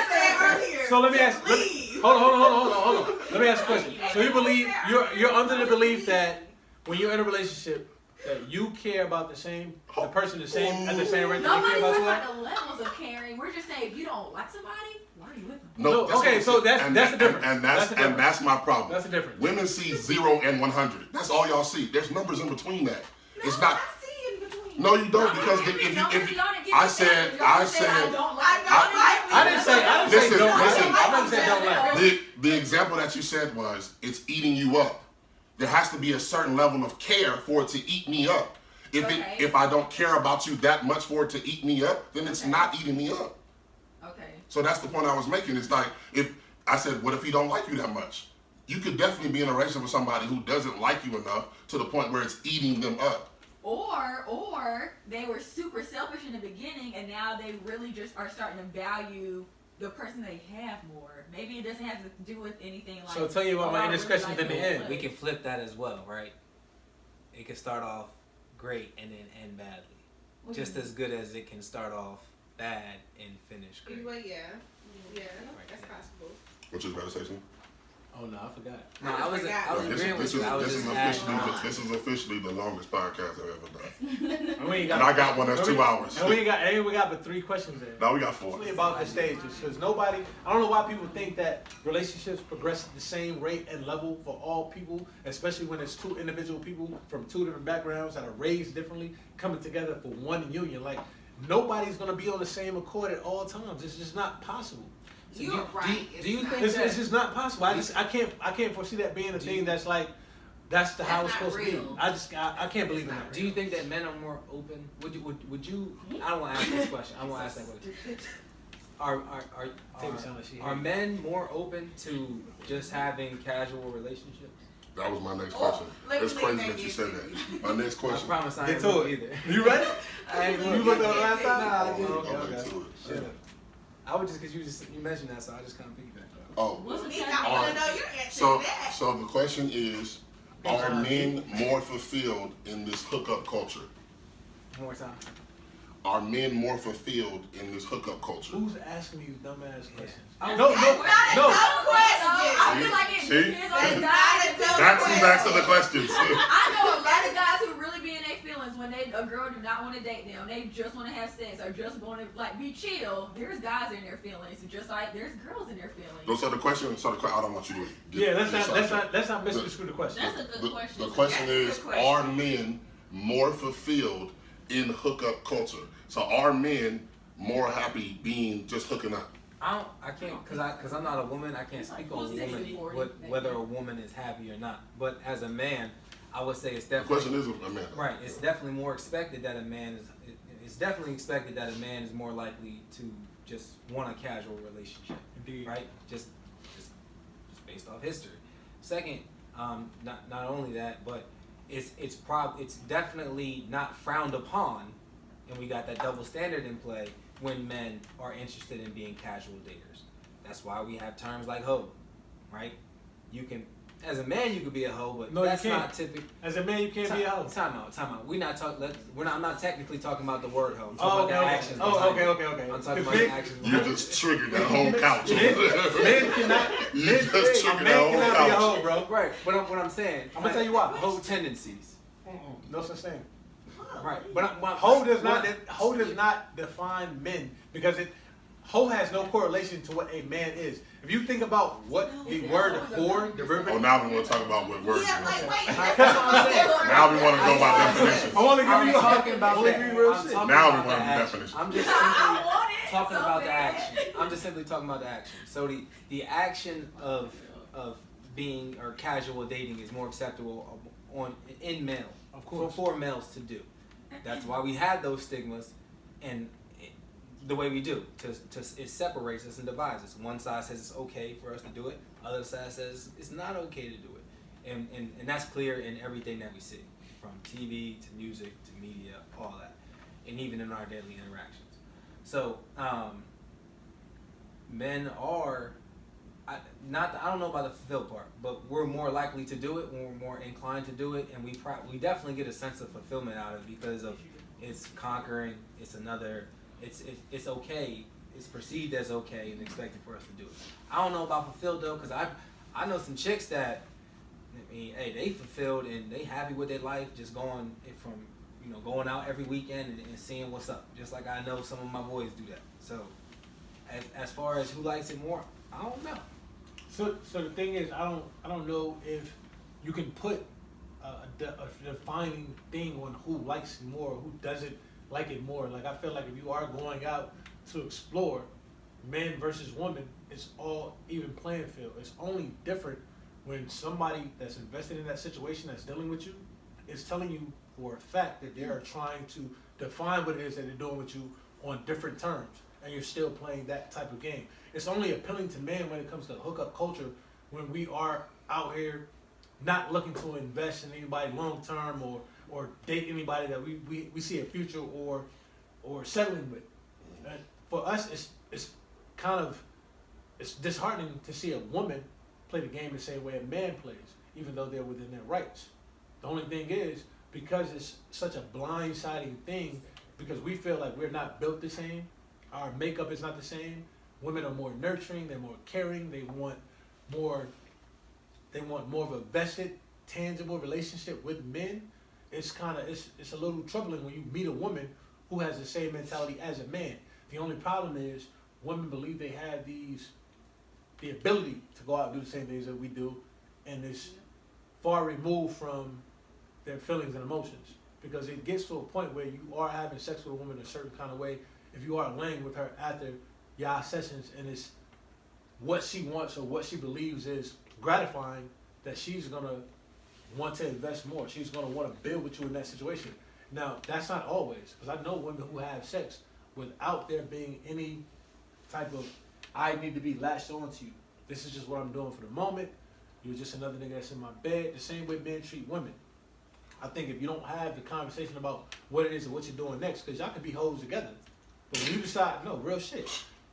said earlier. so let me ask. Leave. Hold on. Let me ask a question. So you believe you're under the belief that when you're in a relationship that you care about the person the same at the same rate that you care Nobody's about talking your about wife? the levels of caring. We're just saying if you don't like somebody, why are you with them? No, that's okay, what so I'm that's saying. the difference. And That's the difference. that's my problem. That's the difference. Women see 0 and 100. That's all y'all see. There's numbers in between that. It's not. I see in between. No, you don't, because if I said I don't I didn't say Listen, don't like. listen. I never said don't like. the example that you said was it's eating you up. There has to be a certain level of care for it to eat me up. If I don't care about you that much for it to eat me up, then it's not eating me up. Okay. So that's the point I was making. It's like if I said, what if he don't like you that much? You could definitely be in a relationship with somebody who doesn't like you enough to the point where it's eating them up. Or they were super selfish in the beginning and now they really just are starting to value the person they have more. Maybe it doesn't have to do with anything like. So tell you about my I really indiscretions like in the you. end. We can flip that as well, right? It can start off great and then end badly. What Just do you as good as it can start off bad and finish great. Well, yeah, that's possible. Which is better section? Oh no, I forgot. No, I was agreeing with you. I was just adding on. This is officially the longest podcast I've ever done. And we ain't And I got one that's 2 hours. And we got but 3 questions there. Now we got 4. It's really about the stages, because I don't know why people think that relationships progress at the same rate and level for all people, especially when it's 2 individual people from 2 different backgrounds that are raised differently coming together for one union. Like, nobody's gonna be on the same accord at all times. It's just not possible. So you're right. do you think It's just not possible. I can't foresee that being a thing that's like that's how it's not supposed to be. real. I can't believe in that. Do you think that men are more open? Would you? I don't want to ask this question. I want to ask that question. Are men more open to just having casual relationships? That was my next question. It's crazy that you said that. My next I question. promise I Get ain't to know it. either. You ready? I ain't You look. looked on the last time? Nah, I didn't. Okay. Shut up. I would just because you mentioned that, so I just kind of piggybacked on it. Oh. What's the I casual? want to know your answer So, to that. so the question is, are men more fulfilled in this hookup culture? One more time. Are men more fulfilled in this hookup culture? Who's asking you dumbass questions? I No. I feel like it See? depends on the Not guy. a dumb That's who's asking the question. questions. I know a lot of guys who really be in their feelings when a girl do not want to date them. They just want to have sex or just want to like be chill. There's guys in their feelings, just like there's girls in their feelings. So the question, I don't want you to. Let's not misconstrue the question. That's a good question. The question That's a is, good question. are men more fulfilled in hookup culture? So are men more happy being just hooking up? I can't, cause I'm not a woman. I can't speak on a woman, whether a woman is happy or not. But as a man, I would say it's The definitely question is a man. right. It's definitely more expected that a man is. It's definitely expected that a man is more likely to just want a casual relationship, Indeed. right? Just based off history. Second, not only that, but it's definitely not frowned upon, and we got that double standard in play when men are interested in being casual daters. That's why we have terms like hoe, right? You can, as a man, you could be a hoe, but No, that's you can't. not typical. As a man, you can't be a hoe. Time out. We're not talking. I'm not technically talking about the word hoe. I'm Oh, talking okay, about the okay. actions. Oh, behind okay, it. okay. I'm talking about Men- the actions. You behind it. just triggered that whole couch. Men cannot. You Men, just a triggered man that whole cannot be a couch. hoe, bro. Right, but what I'm saying, I'm gonna tell you why. hoe tendencies. No such thing. Right, But hoe does not define men because hoe has no correlation to what a man is. If you think about what the word whore, the Oh, verb. now we want to talk about what words Yeah, you like, know. wait. That's what I'm saying. Now we want to go by definitions. I want to give I'm you talking about only that. give you real I'm shit. talking Now we about want the the action. definition. I'm just I simply want it talking so about the bad. action. I'm just simply talking about the action. So the action of being or casual dating is more acceptable in male, Of course. for males to do. That's why we have those stigmas, and the way we do it separates us and divides us. One side says it's okay for us to do it. Other side says it's not okay to do it, and that's clear in everything that we see, from TV to music to media, all that, and even in our daily interactions. So men are. I don't know about the fulfilled part, but we're more likely to do it when we're more inclined to do it, and we definitely get a sense of fulfillment out of it because of it's conquering. It's another. It's okay. It's perceived as okay and expected for us to do it. I don't know about fulfilled though, because I know some chicks that, I mean, hey, they fulfilled and they happy with their life, just going from going out every weekend and seeing what's up. Just like I know some of my boys do that. So as far as who likes it more, I don't know. So the thing is, I don't know if you can put a defining thing on who likes it more, who doesn't like it more. Like I feel like if you are going out to explore, man versus woman, it's all even playing field. It's only different when somebody that's invested in that situation, that's dealing with you, is telling you for a fact that they are trying to define what it is that they're doing with you on different terms, and you're still playing that type of game. It's only appealing to men when it comes to hookup culture, when we are out here not looking to invest in anybody long term or date anybody that we see a future or settling with. And for us, it's kind of disheartening to see a woman play the game the same way a man plays, even though they're within their rights. The only thing is, because it's such a blindsiding thing, because we feel like we're not built the same, our makeup is not the same. Women are more nurturing, they're more caring, they want more of a vested, tangible relationship with men. It's a little troubling when you meet a woman who has the same mentality as a man. The only problem is women believe they have the ability to go out and do the same things that we do, and it's far removed from their feelings and emotions, because it gets to a point where you are having sex with a woman a certain kind of way. If you are laying with her after your sessions and it's what she wants or what she believes is gratifying, that she's gonna want to invest more. She's gonna want to build with you in that situation. Now, that's not always, because I know women who have sex without there being any type of, I need to be latched onto you. This is just what I'm doing for the moment. You're just another nigga that's in my bed. The same way men treat women. I think if you don't have the conversation about what it is and what you're doing next, because y'all can be hoes together. But when you decide, no, real shit,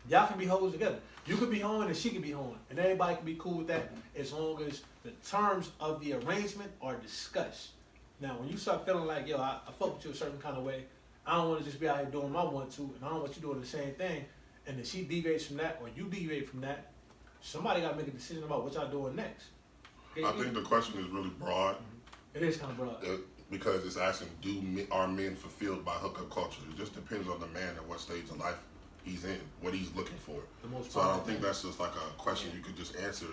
y'all can be hoes together. You could be hoeing and she can be hoeing. And everybody can be cool with that as long as the terms of the arrangement are discussed. Now, when you start feeling like, yo, I fuck with you a certain kind of way, I don't want to just be out here doing my 1-2, and I don't want you doing the same thing, and then she deviates from that, or you deviate from that, somebody got to make a decision about what y'all doing next. Okay? I think the question is really broad. It is kind of broad. Because it's asking, are men fulfilled by hookup culture? It just depends on the man and what stage of life he's in, what he's looking for. So I don't think that's just like a question you could just answer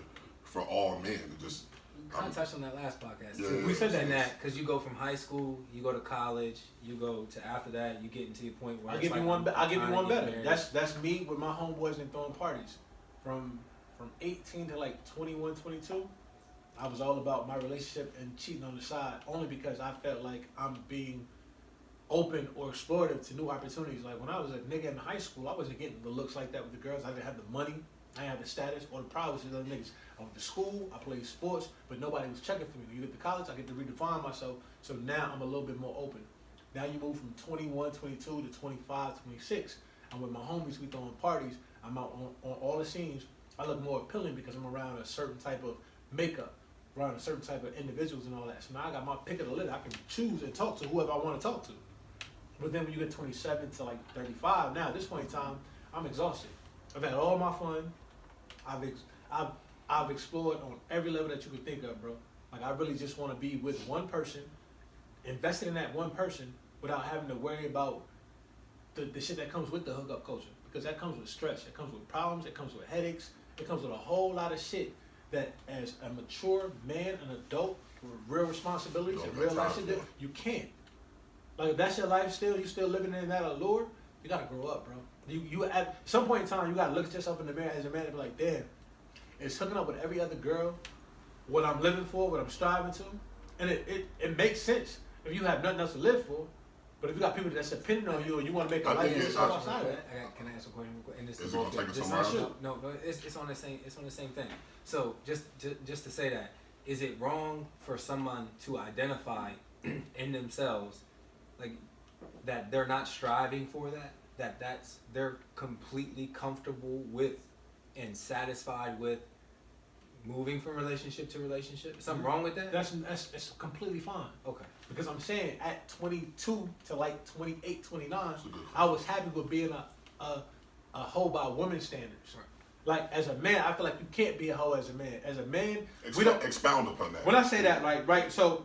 for all men. It just Kind of touched on that last podcast. Yeah, we said that because you go from high school, you go to college, you go to after that, you get into the point where I'll it's give like, you one. I'll give you one better. married. That's me with my homeboys and throwing parties, from 18 to like 21, 22. I was all about my relationship and cheating on the side only because I felt like I'm being open or explorative to new opportunities. Like when I was a nigga in high school, I wasn't getting the looks like that with the girls. I didn't have the money, I didn't have the status or the prowess of the other niggas. I went to school, I played sports, but nobody was checking for me. When you get to college, I get to redefine myself. So now I'm a little bit more open. Now you move from 21, 22 to 25, 26. And with my homies, we throwing parties. I'm out on all the scenes. I look more appealing because I'm around a certain type of makeup, around a certain type of individuals and all that. So now I got my pick of the litter. I can choose and talk to whoever I want to talk to. But then when you get 27 to like 35, now at this point in time, I'm exhausted. I've had all my fun. I've explored on every level that you could think of, bro. Like I really just want to be with one person, invested in that one person without having to worry about the shit that comes with the hookup culture. Because that comes with stress, it comes with problems, it comes with headaches, it comes with a whole lot of shit that as a mature man, an adult with real responsibilities and real life shit, you can't. Like if that's your life still, you still living in that allure, you gotta grow up, bro. You at some point in time, you gotta look at yourself in the mirror as a man and be like, damn, it's hooking up with every other girl, what I'm living for, what I'm striving to, and it makes sense if you have nothing else to live for. But if you got people that's dependent on you and you want to make a life for yourself outside of it, Can I ask a question? And this Is it gonna take us this- somewhere else? No, but it's on the same thing. So just to say that, is it wrong for someone to identify in themselves like that they're not striving for that's they're completely comfortable with and satisfied with moving from relationship to relationship? Is something wrong with that? that's completely fine. Okay. Because I'm saying at 22 to like 28, 29, I was happy with being a hoe by women's standards. Right. Like as a man, I feel like you can't be a hoe as a man. As a man, expound upon that. When I say that, like right, so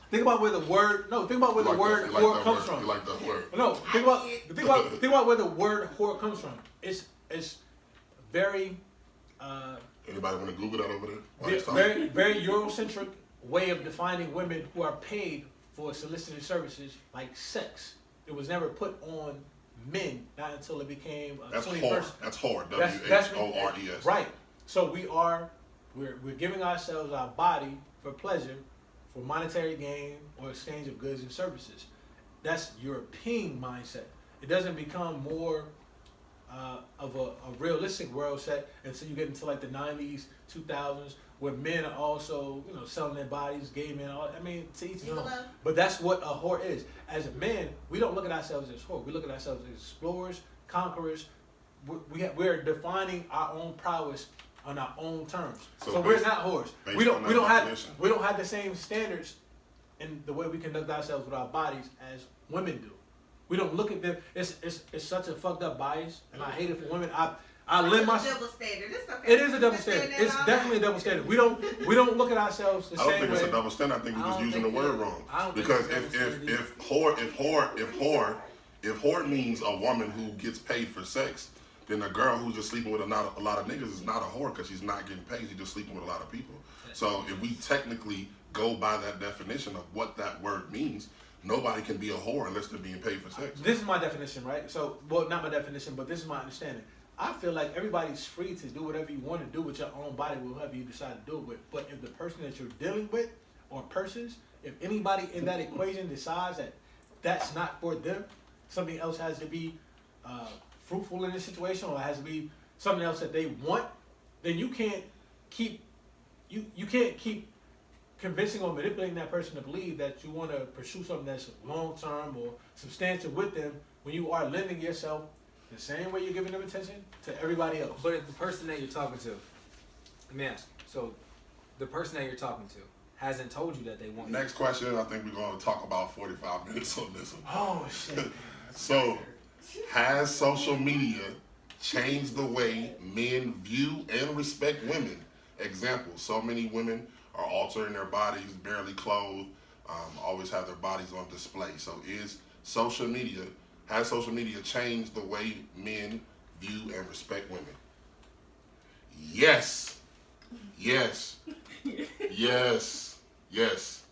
think about where the word whore comes from. You like that word? No, think about where the word whore comes from. It's very Anybody want to Google that over there? very Eurocentric way of defining women who are paid for solicited services like sex. It was never put on men, not until it became a That's 21st. whore. That's whore. W-H-O-R-E-S. Right. So we're giving ourselves our body for pleasure, for monetary gain or exchange of goods and services. That's European mindset. It doesn't become more of a realistic world set until you get into like the 90s, 2000s, where men are also, selling their bodies, gay men, to each his own. But that's what a whore is. As a man, we don't look at ourselves as whore. We look at ourselves as explorers, conquerors. We're defining our own prowess on our own terms. So we're not whores. We don't have the same standards in the way we conduct ourselves with our bodies as women do. We don't look at them. It's such a fucked up bias, and I hate it for women. I live my double standard. It's okay. It is a double standard. It's definitely a double standard. We don't look at ourselves the same way. I don't think it's a double standard. I think we're just using the word wrong. Because if whore means a woman who gets paid for sex, then a girl who's just sleeping with a lot of niggas is not a whore because she's not getting paid. She's just sleeping with a lot of people. So if we technically go by that definition of what that word means, nobody can be a whore unless they're being paid for sex. This is my definition, right? So, well, not my definition, but this is my understanding. I feel like everybody's free to do whatever you want to do with your own body, whoever you decide to do it with. But if the person that you're dealing with, or persons, if anybody in that equation decides that that's not for them, something else has to be fruitful in this situation, or it has to be something else that they want, then you can't keep convincing or manipulating that person to believe that you want to pursue something that's long-term or substantial with them when you are lending yourself the same way you're giving them attention to everybody else. But if the person that you're talking to, let me ask, so the person that you're talking to hasn't told you that they want Next question, I think we're going to talk about 45 minutes on this one. Oh, shit. So, has social media changed the way men view and respect women? Example, so many women are altering their bodies, barely clothed, always have their bodies on display. So has social media changed the way men view and respect women? Yes. Yes. Yes. Yes.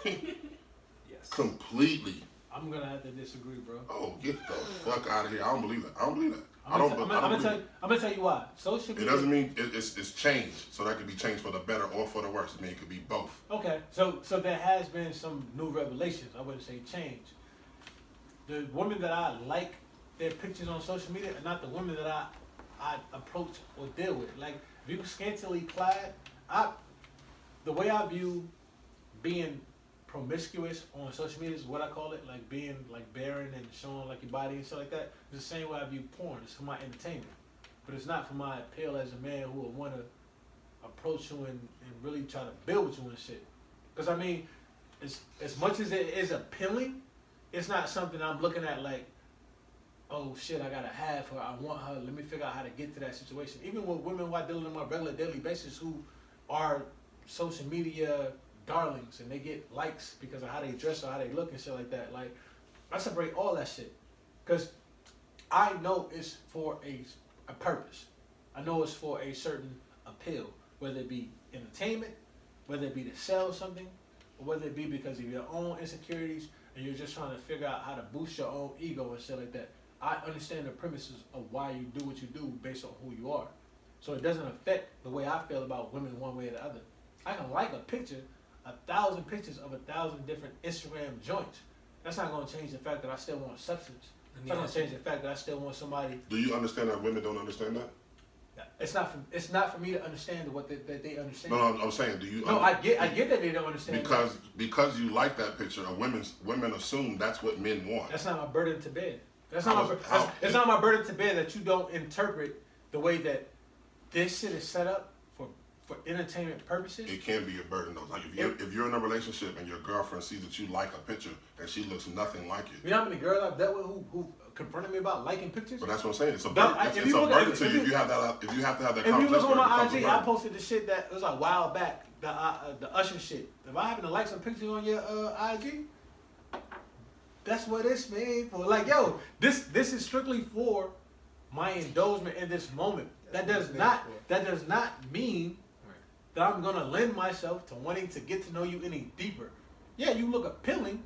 Yes. Completely. I'm going to have to disagree, bro. Oh, get the fuck out of here. I don't believe that. I'm gonna tell you why. Social It media. doesn't mean it's changed, so that could be changed for the better or for the worse. I mean, it could be both. Okay, so there has been some new revelations. I wouldn't say change. The women that I like their pictures on social media are not the women that I approach or deal with. Like if you scantily clad, the way I view being promiscuous on social media is what I call it, like being like barren and showing like your body and stuff like that. It's the same way I view porn. It's for my entertainment, but it's not for my appeal as a man who would want to approach you and really try to build with you and shit. Because I mean, as much as it is appealing, it's not something I'm looking at like, oh shit, I gotta have her, I want her, let me figure out how to get to that situation. Even with women who I deal with on a regular daily basis who are social media darlings and they get likes because of how they dress or how they look and shit like that. Like, I separate all that shit. Because I know it's for a purpose. I know it's for a certain appeal, whether it be entertainment, whether it be to sell something, or whether it be because of your own insecurities and you're just trying to figure out how to boost your own ego and shit like that. I understand the premises of why you do what you do based on who you are. So it doesn't affect the way I feel about women one way or the other. I can like a picture, 1,000 pictures of 1,000 different Instagram joints. That's not going to change the fact that I still want substance. It's not going to change the fact that I still want somebody. Do you understand that women don't understand that? It's not for me to understand what that they understand. No, I'm saying, do you? No, I get that they don't understand. Because you like that picture, women assume that's what men want. That's not my burden to bear. It's not my burden to bear that you don't interpret the way that this shit is set up for entertainment purposes. It can be a burden though. Like if you're in a relationship and your girlfriend sees that you like a picture and she looks nothing like it. You know how many girls I've dealt with who confronted me about liking pictures? But that's what I'm saying. It's a burden. It's a burden to you if you have to have that conversation. If you look on my IG, I posted the shit that was a while back, the Usher shit. If I happen to like some pictures on your IG, that's what it's made for. Like, yo, this is strictly for my indulgement in this moment. That does not mean that I'm gonna lend myself to wanting to get to know you any deeper. Yeah, you look appealing,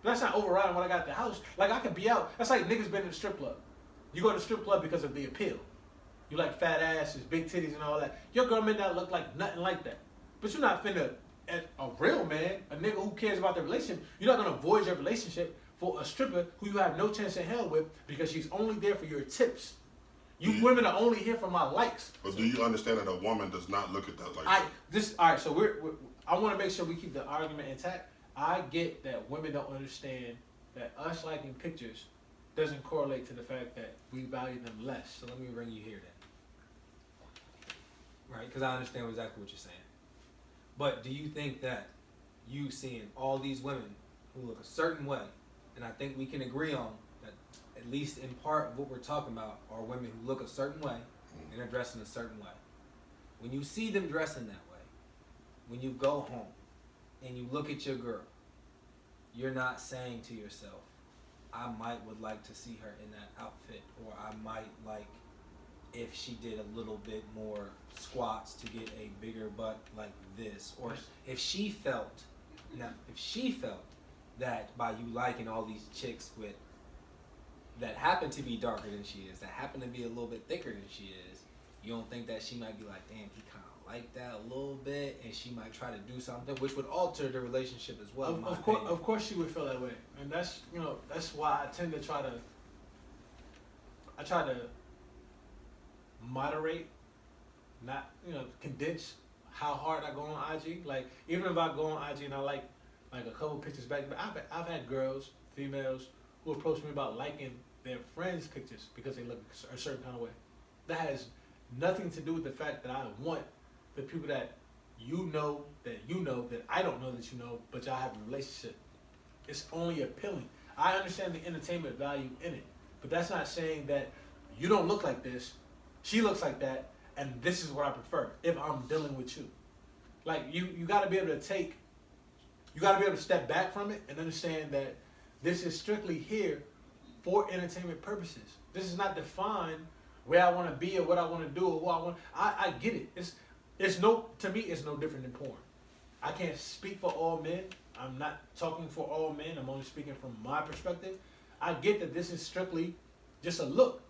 but that's not overriding what I got at the house. Like I could be out. That's like niggas been in the strip club. You go to the strip club because of the appeal. You like fat asses, big titties, and all that. Your girl may not look like nothing like that, but you're not finna. A real man, a nigga who cares about the relationship, you're not gonna void your relationship for a stripper who you have no chance in hell with because she's only there for your tips. You women are only here for my likes. But do you understand that a woman does not look at that like that? All right. So I want to make sure we keep the argument intact. I get that women don't understand that us liking pictures doesn't correlate to the fact that we value them less. So let me bring you here then. Right? Because I understand exactly what you're saying. But do you think that you seeing all these women who look a certain way, and I think we can agree on that at least in part of what we're talking about are women who look a certain way and are dressed in a certain way. When you see them dressing that way, when you go home and you look at your girl, you're not saying to yourself, I would like to see her in that outfit, or I might like if she did a little bit more squats to get a bigger butt like this, or if she felt that by you liking all these chicks that happen to be darker than she is, that happen to be a little bit thicker than she is, you don't think that she might be like, damn, he kind of like that a little bit, and she might try to do something which would alter the relationship as well. Of course she would feel that way, and that's why I tend to try to moderate, not condense how hard I go on IG. Like even if I go on IG and I like a couple pictures back, but I've had girls, females, who approach me about liking their friends' pictures because they look a certain kind of way. That has nothing to do with the fact that I want the people that you know that I don't know that you know, but y'all have a relationship. It's only appealing. I understand the entertainment value in it, but that's not saying that you don't look like this, she looks like that, and this is what I prefer if I'm dealing with you. Like you gotta be able to step back from it and understand that this is strictly here for entertainment purposes. This is not defined where I want to be or what I want to do or who I want. I get it. To me, it's no different than porn. I can't speak for all men. I'm not talking for all men. I'm only speaking from my perspective. I get that this is strictly just a look.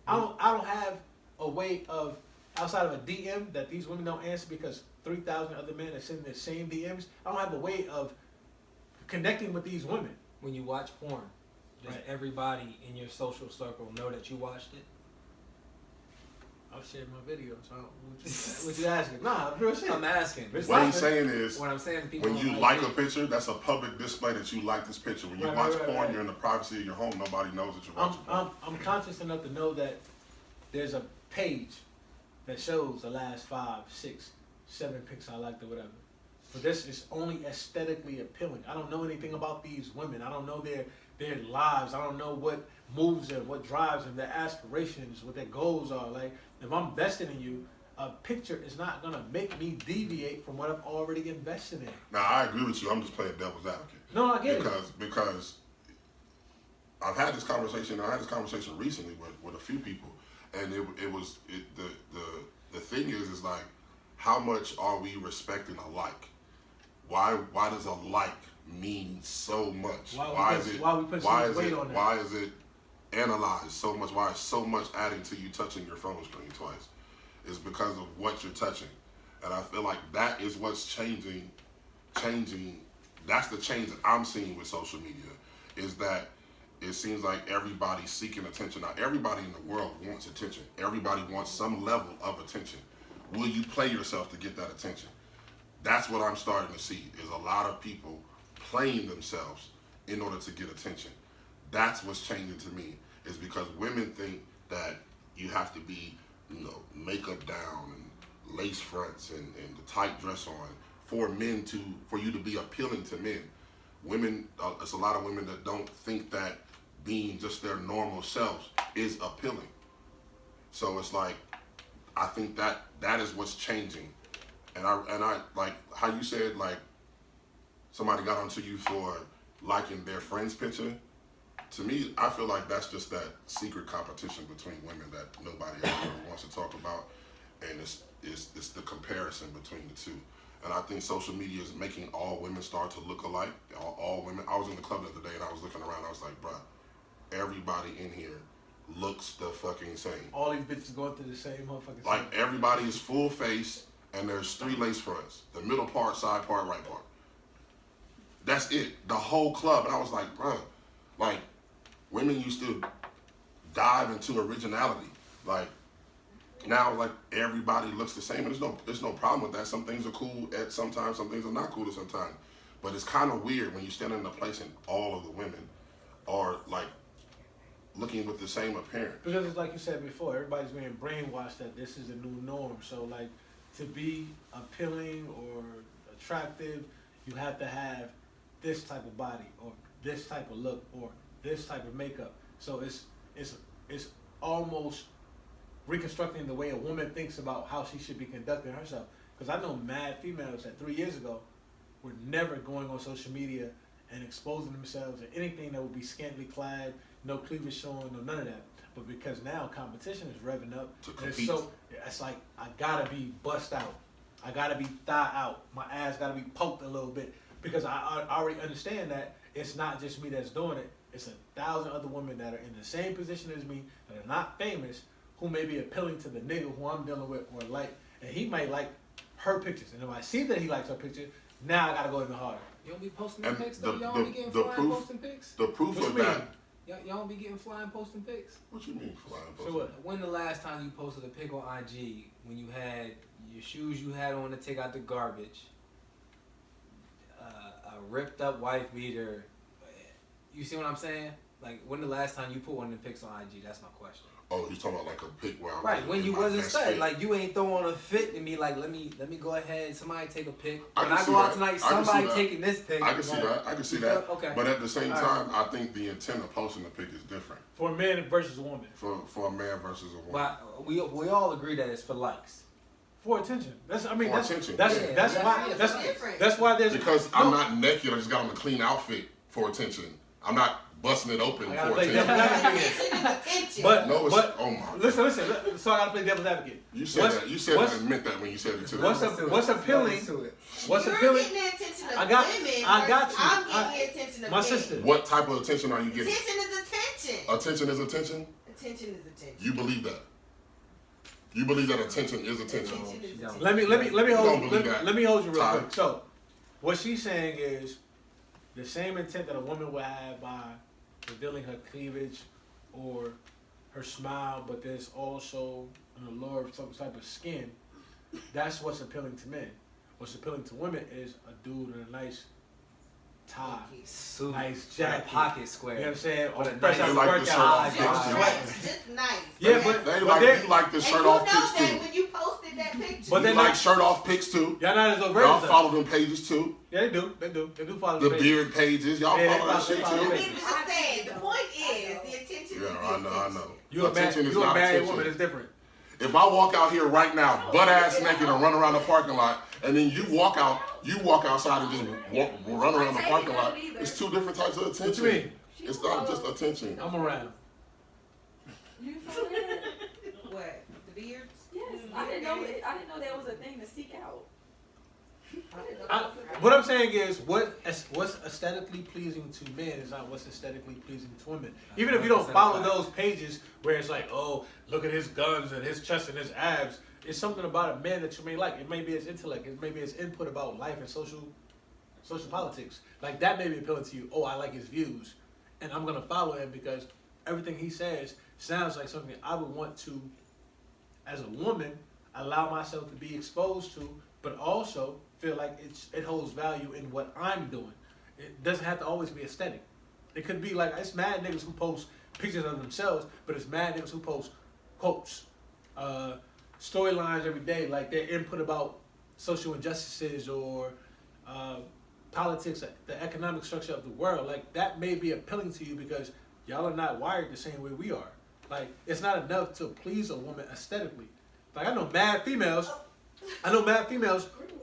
I don't have a way of outside of a DM that these women don't answer because 3,000 other men are sending the same DMs. I don't have a way of connecting with these women. When you watch porn, does Right. everybody in your social circle know that you watched it? I'll share my video. So what you asking? Nah, real shit. I'm asking. It's What not- he's saying is, What I'm saying to people when you on like IG, a picture, that's a public display that you like this picture. When you Right, watch right, porn, right. you're in the privacy of your home. Nobody knows that you're watching porn. I'm conscious enough to know that there's a page that shows the last 5, 6, 7 pics I liked or whatever. But this is only aesthetically appealing. I don't know anything about these women. I don't know their lives. I don't know what moves them, what drives them, their aspirations, what their goals are. Like, if I'm invested in you, a picture is not gonna make me deviate from what I've already invested in. Now, I agree with you. I'm just playing devil's advocate. No, I get it. Because I've had this conversation. I had this conversation recently with a few people, and the thing is like, how much are we respecting a like? Why does a like mean so much? Why we put so much weight on that? Why is it analyzed so much? Why is so much adding to you touching your phone screen twice? It's because of what you're touching, and I feel like that is what's changing. That's the change that I'm seeing with social media, is that it seems like everybody's seeking attention. Now, everybody in the world wants attention. Everybody wants some level of attention. Will you play yourself to get that attention? That's what I'm starting to see, is a lot of people playing themselves in order to get attention. That's what's changing to me, is because women think that you have to be, makeup down and lace fronts and the tight dress on for you to be appealing to men. Women, it's a lot of women that don't think that being just their normal selves is appealing. So it's like, I think that is what's changing. And I like how you said, like, somebody got onto you for liking their friend's picture. To me, I feel like that's just that secret competition between women that nobody ever wants to talk about, and it's the comparison between the two. And I think social media is making all women start to look alike. All women. I was in the club the other day and I was looking around. I was like, bruh, everybody in here looks the fucking same. All these bitches going through the same motherfucking Like, thing. everybody is full face, and there's 3 lace fronts. The middle part, side part, right part. That's it. The whole club. And I was like, bruh, like, women used to dive into originality. Like, now, like, everybody looks the same, and there's no problem with that. Some things are cool at sometimes, some things are not cool at sometimes. But it's kind of weird when you stand in a place and all of the women are, like, looking with the same appearance. Because it's like you said before, everybody's being brainwashed that this is the new norm. So, like, to be appealing or attractive, you have to have this type of body or this type of look or this type of makeup. So it's almost reconstructing the way a woman thinks about how she should be conducting herself. Because I know mad females that 3 years ago were never going on social media and exposing themselves to anything that would be scantily clad, no cleavage showing, no none of that. But because now competition is revving up, To and compete. it's like, I gotta be bust out, I gotta be thigh out, my ass gotta be poked a little bit, because I already understand that it's not just me that's doing it. It's 1,000 other women that are in the same position as me, that are not famous, who may be appealing to the nigga who I'm dealing with, or like, and he might like her pictures. And if I see that he likes her picture, now I gotta go even harder. You don't be posting And pics though? Y'all don't be getting the flying proof- posting pics? The proof What of you that. mean? Y'all don't be getting flying posting pics? What you mean, flying? So what? When the last time you posted a pic on IG when you had your shoes you had on to take out the garbage, a ripped up wife beater? You see what I'm saying? Like, when the last time you put one of the pics on IG? That's my question. Oh, you talking about like a pic where I Right, was when in you my wasn't best studying, fit. like you ain't throwing a fit and be like, let me go ahead, somebody take a pic. I When can I see go out that. tonight, I can see somebody that. taking this pic. I can see that. I can see that. Okay. But at the same All time, I think the intent of posting the pic is different For a man versus a woman. for a man versus a woman. But we all agree that it's for likes. For attention. That's For that's attention, that's yeah. that's Yeah, why it's that's different. that's why there's Because no, I'm not naked, I just got on a clean outfit for attention. I'm not busting it open I gotta for play attention. devil's advocate. Attention is attention. But No, it's but oh my. listen. So I gotta play devil's advocate. You said What's- that. You said what's- that and meant that when you said it too. What's appealing? What's You're appealing? getting the attention of I got- women. I got versus you. I'm getting the attention of My men. sister. What type of attention are you getting? Attention is attention. Attention is attention. attention is attention. You believe that? You believe that attention is attention? Attention is attention. Let me don't hold believe that. let me hold you real Ty. quick. So, what she's saying is the same intent that a woman would have by revealing her cleavage or her smile, but there's also an allure of some type of skin. That's what's appealing to men. What's appealing to women is a dude in a nice tie, Suit, nice with a jacket, pocket square. You know what I'm saying? With Or a fresh nice- out They of like the shirt off workout. pics, too. Just nice. Yeah, Okay? but They but like they're- you like the And shirt you off know pics that too. when you posted that picture. But You they're like not- shirt off pics too. y'all not as Y'all overt. follow them pages too. Yeah, they do. They do follow The page. beard pages. Y'all Yeah, they follow that follow- shit they follow too. the We page. was just saying, the point is, the attention is Yeah, the I know. attention. You a Attention is you a not married attention. woman. It's different. If I walk out here right now, butt ass naked, and run around the parking lot, and then you walk outside and just run around the parking lot, it's two different types of attention. What you mean? It's not just attention. I'm around. You follow that? What? The beards? Yes. I didn't know that was a thing to seek out. I didn't know I, that was a thing. what I'm saying is, what's aesthetically pleasing to men is not what's aesthetically pleasing to women. Even if you don't follow those pages where it's like, oh, look at his guns and his chest and his abs, it's something about a man that you may like. It may be his intellect. It may be his input about life and social politics. Like that may be appealing to you. Oh, I like his views, and I'm gonna follow him because everything he says sounds like something I would want to, as a woman, allow myself to be exposed to, but also feel like it holds value in what I'm doing. It doesn't have to always be aesthetic. It could be like, it's mad niggas who post pictures of themselves, but it's mad niggas who post quotes, storylines every day, like their input about social injustices or politics, the economic structure of the world. Like that may be appealing to you because y'all are not wired the same way we are. Like it's not enough to please a woman aesthetically. Like I know mad females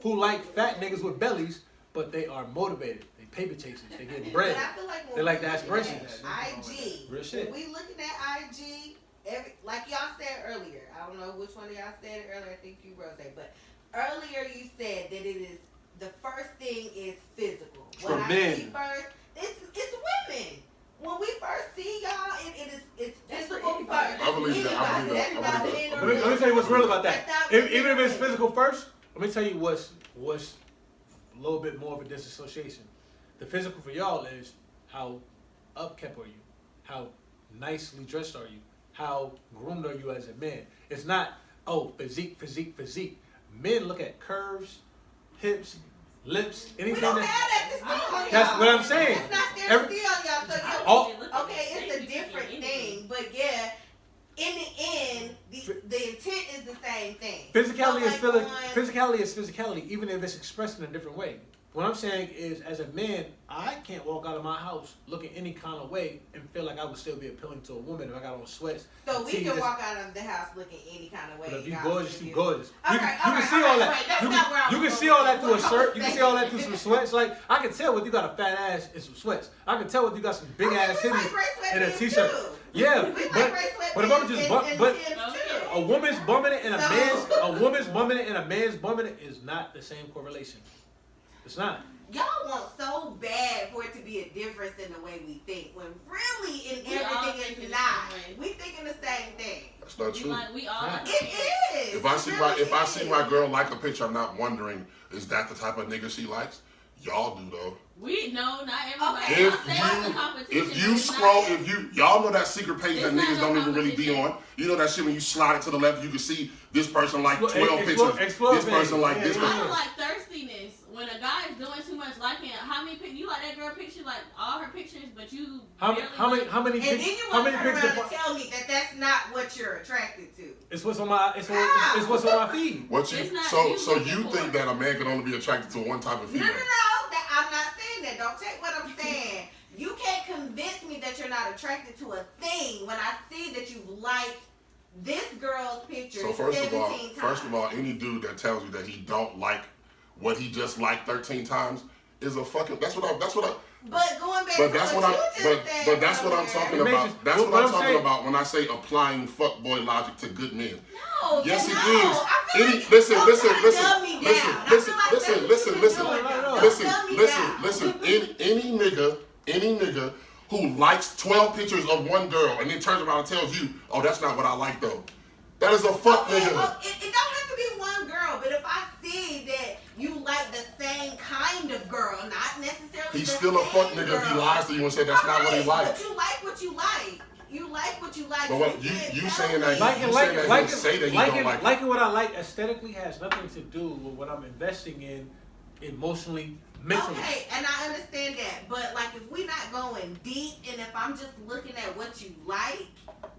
who like fat niggas with bellies, but they are motivated. They paper chasers. They get bread. But I feel like when They like we the looking aspirations. at IG. Real shit. When we looking at IG, like y'all said earlier, I don't know which one of y'all said it earlier. I think you, Rose, but earlier you said that it is the first thing is physical. For What men. I see first, it's women. When we first see y'all, it's physical first. I believe that. I believe that. That's I not believe that. men or Let me tell you what's real about that. That's not Even if it's women. physical first, let me tell you what's a little bit more of a disassociation. The physical for y'all is how upkept are you? How nicely dressed are you? How groomed are you as a man? It's not, oh, physique. Men look at curves, hips, lips, We anything don't that. have that to steal on That's y'all. what I'm saying. It's not there Every- to steal on y'all. So Oh. okay, it's a different thing, but yeah, in the end, the intent is the same thing. Physicality So, is like, physicality is physicality, even if it's expressed in a different way. What I'm saying is, as a man, I can't walk out of my house looking any kind of way and feel like I would still be appealing to a woman if I got on sweats. So and we tees can that's- walk out of the house looking any kind of way. But if you y'all gorgeous, still you do. gorgeous. All You right, can all see right, all all that. right. That's You not where can, I'm you can going see all with that through a this. shirt. You can see all that through some sweats. Like I can tell whether you got a fat ass and some sweats. I can tell whether you got some big ass We like titties gray and a sweatpants t-shirt. too. Yeah, We like but gray but if I'm sweatpants just and but Timbs too. a woman's bumming it and So- a woman's bumming it and a man's bumming it is not the same correlation. It's not. Y'all want so bad for it to be a difference in the way we think, when really in We all everything think it's the not. same way. We thinking the same thing. That's not true. Like we all. Right. It is. If I see It my really if I see my is. girl like a picture, I'm not wondering is that the type of nigga she likes. Y'all do though. We know not everybody. Okay. If I'm saying it's a competition, If you but it's scroll, not- if y'all know that secret page that It's not niggas no don't even really be competition. on. You know that shit when you slide it to the left, you can see this person like 12 pictures. Explore This person page. like Yeah, this. yeah, I person. don't like thirstiness. When a guy is doing too much liking, how many pictures you like that girl picture, like all her pictures, but you How barely many like- how many And then pics- you how want to many turn pictures? around and tell me that that's not what you're attracted to. It's what's on my it's what's on my feed. What you It's not so you so looking you for think it. that a man can only be attracted to one type of No, female? that, I'm not saying that. Don't take what I'm saying. You can't convince me that you're not attracted to a thing when I see that you've liked this girl's picture So 17 times. first of all, any dude that tells you that he don't like what he just liked 13 times is a fucking. That's what I. But going back But to that's what what you I'm. just said But that's what I'm earlier. talking It makes about. it- That's what what I'm I'm talking saying- about when I say applying fuckboy logic to good men. No, Yes, it no, is. I feel Any, like listen, don't listen, try to listen, dumb me listen, down. I listen, feel like listen, that's what listen, you've listen, been doing, though. listen, Don't dumb me listen, down. listen. Any nigga who likes 12 pictures of one girl and then turns around and tells you, oh, that's not what I like though. That is a fuck Okay, nigga. well, it don't have to be one girl, but if I see that you like the same kind of girl, not necessarily He's the still a same fuck nigga if he girl. lies to you and said that's not what he likes. But you like what you like. You like what you like. But what you saying that Liking, you saying that he'll say that he don't like it. liking what I like aesthetically has nothing to do with what I'm investing in emotionally, mentally. Okay, and I understand that, but like if we not going deep, and if I'm just looking at what you like,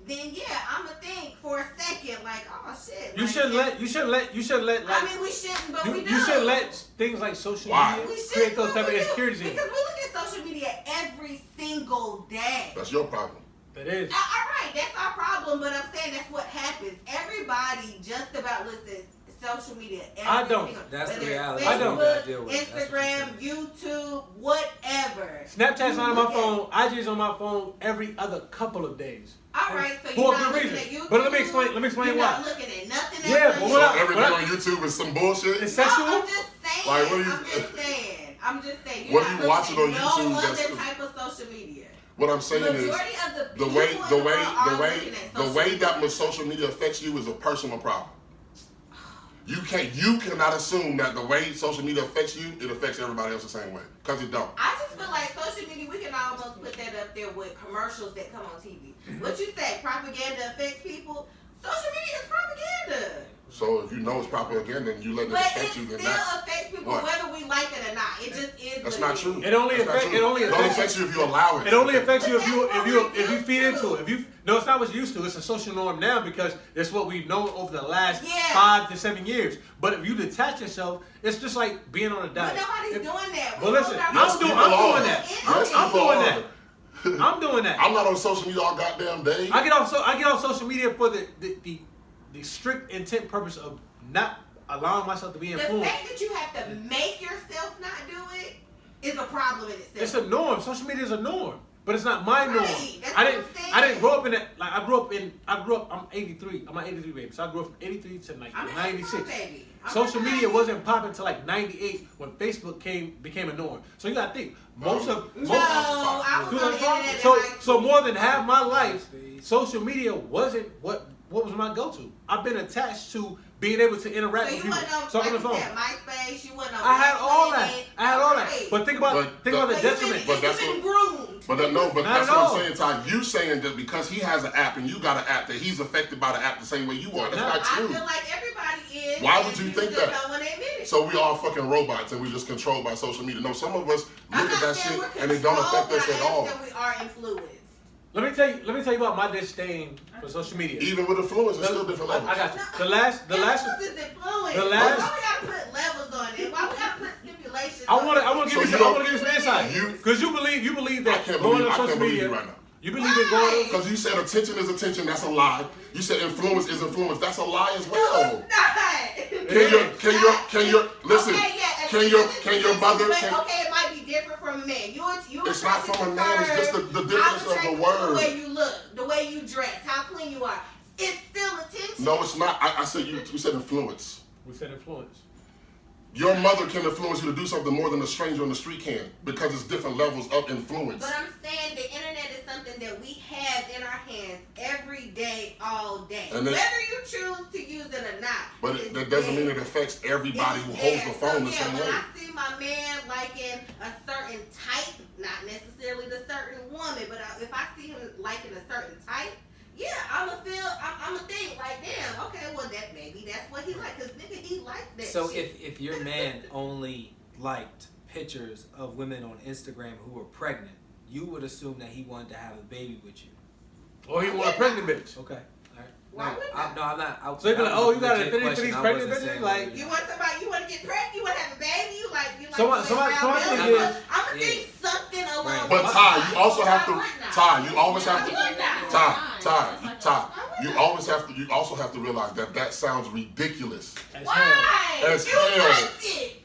then yeah, I'ma think for a second, like, oh shit. You like, shouldn't let like. I mean, we shouldn't, but we do. You shouldn't let things like social Why? media We should, create those but type of we do, insecurities in you. because we look at social media every single day. That's your problem. That is. All right, that's our problem, but I'm saying that's what happens. Everybody just about looks at social media. I don't. That's the whether it's reality. I don't. Facebook, Deal with it. That's what Instagram, YouTube, whatever. Snapchat's not on my look at phone. IG's on my phone every other couple of days. All right, so For you're a not good looking reason. at YouTube. But let me explain You're why. not looking at nothing else. Yeah, on but So what YouTube. everything what on YouTube is some bullshit. It's No, sexual. I'm just saying. Like, what are you- I'm just saying. What You're are not you watching looking on at YouTube no that's- other type of social media. What I'm saying is Majority of the the people way in the the way world are the way looking at the social way media. that much social media affects you is a personal problem. You cannot assume that the way social media affects you, it affects everybody else the same way. Because it don't. I just feel like social media, we can almost put that up there with commercials that come on TV. What you say, propaganda affects people? Social media is propaganda. So if you know it's propaganda and you let it But it affect still you, then that's affects people what? whether we like it or not. It just is that's what not it true. is. It only That's not affects. true. It only affects. affects you if you allow it. It only affects you if you But that's if you what feed we into do. it. If you no, it's not what you used to. It's a social norm now because it's what we've known over the last Yeah. 5 to 7 years. But if you detach yourself, it's just like being on a But diet. nobody's If- doing that. Well, listen, I'm Yes, doing people are. that. Yes, I'm people doing are. that. I'm doing that. I'm not on social media all goddamn day. I get off social media for the strict intent purpose of not allowing myself to be The influenced. fact that you have to make yourself not do it is a problem in itself. It's a norm. Social media is a norm, but it's not my norm. Right, that's I what didn't. I'm saying. I didn't grow up in that. Like I grew up. I'm 83. I'm an 83 baby. So I grew up from 83 to like I'm an 96. baby. I'm Social not media naive. wasn't popping until like 98 when Facebook became a norm. So you gotta think most of No, I was on the internet. in high so school. more than half my life, social media wasn't what was my go-to. I've been attached to being able to interact So with you people. wasn't on, Talk on the like phone. you said, MySpace. You wasn't on. I had all that. Planet. I had all that. Right. But think about But the So detriment. But that's you've been what- groomed. But Not that's at what all. I'm saying, Ty. You saying that because he has an app and you got an app that he's affected by the app the same way you are. That's No. not I true. feel like everybody is. Why and would you just think that? Don't want to admit it. So we all fucking robots and we just controlled by social media. No, some of us I'm look at not that saying shit we're and it don't affect controlled, us but at I all. understand we are influenced. Let me tell you about my disdain for social media. Even with influence, it's still different levels. I got you. The last. Influence is influence. the last- Why we gotta put levels on it? Why we gotta put stipulations? I want to So give you you. I don't- want to give you some insight. You- Because you believe I that can't going believe, on I social can't believe media. you right now. You believe in going on. Because you said attention is attention, that's a lie. You said influence is influence, that's a lie as No, well. it's not. Can your listen? Okay, yeah, Can your mother? But, Can, okay, it might be different from a man. You. it's not from a man. It's just the difference of the The word. way you look, the way you dress, how clean you are. It's still attention. No, it's not. I said you said influence. We said influence. Your mother can influence you to do something more than a stranger on the street can because it's different levels of influence. But I'm saying the internet is something that we have in our hands every day, all day. And Whether you choose to use it or not. But it's that doesn't there. mean it affects everybody who It's holds there. the phone the So, same when way. I see my man liking a certain type, not necessarily the certain woman, but if I see him liking a certain type, yeah, I'ma think like, damn, okay, well maybe that's what he like, cause nigga, he like that So shit. if your man only liked pictures of women on Instagram who were pregnant, you would assume that he wanted to have a baby with you. Or he want a pregnant bitch. Okay. All right. Why would I'm not. So you be like, oh, you got a an affinity for these pregnant bitches? Like, You want somebody, you want to get pregnant, you want to have a baby, you like Somebody I'm is- gonna think something along. Right. But Ty, you also have to. Ty, you always have to. Ty, Ty, you also have to realize that sounds ridiculous. as hell. Why? As You hell. liked it.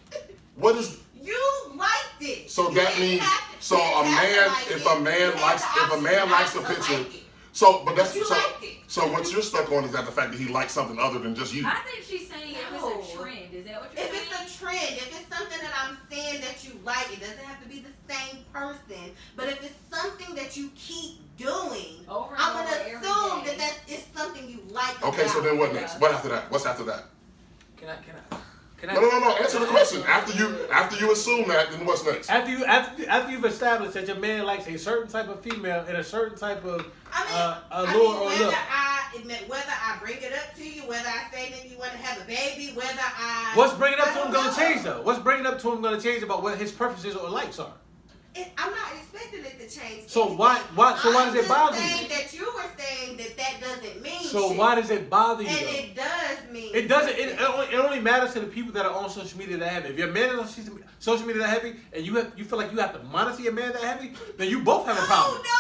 What is You liked it. so You that didn't means have to- so you a didn't have to man like if it. a man You had likes the if a option man not likes a to picture. like it. So but that's You so liked it. so what you're stuck on is that the fact that he likes something other than just you. I think she's saying if it's No. a trend. Is that what you're If saying? it's a trend, if it's something that I'm saying that you like, it doesn't have to be the same person. But if it's something that Okay, so then what next? What after that? What's after that? Can I? No. Answer the question. After you assume that, then what's next? After you've established that your man likes a certain type of female and a certain type of allure or look. Whether I bring it up to you, whether I say that you want to have a baby, whether I. What's bringing up to him going to change though? What's bringing up to him going to change about what his preferences or likes are? I'm not expecting it to change. So why does it bother you? I'm just saying that you were saying that doesn't mean. So shit. why does it bother you? And though? it does mean. It doesn't. It only matters to the people that are on social media that heavy. If your man is on social media that heavy, and you feel like you have to monitor your man that heavy, then you both have a problem. No.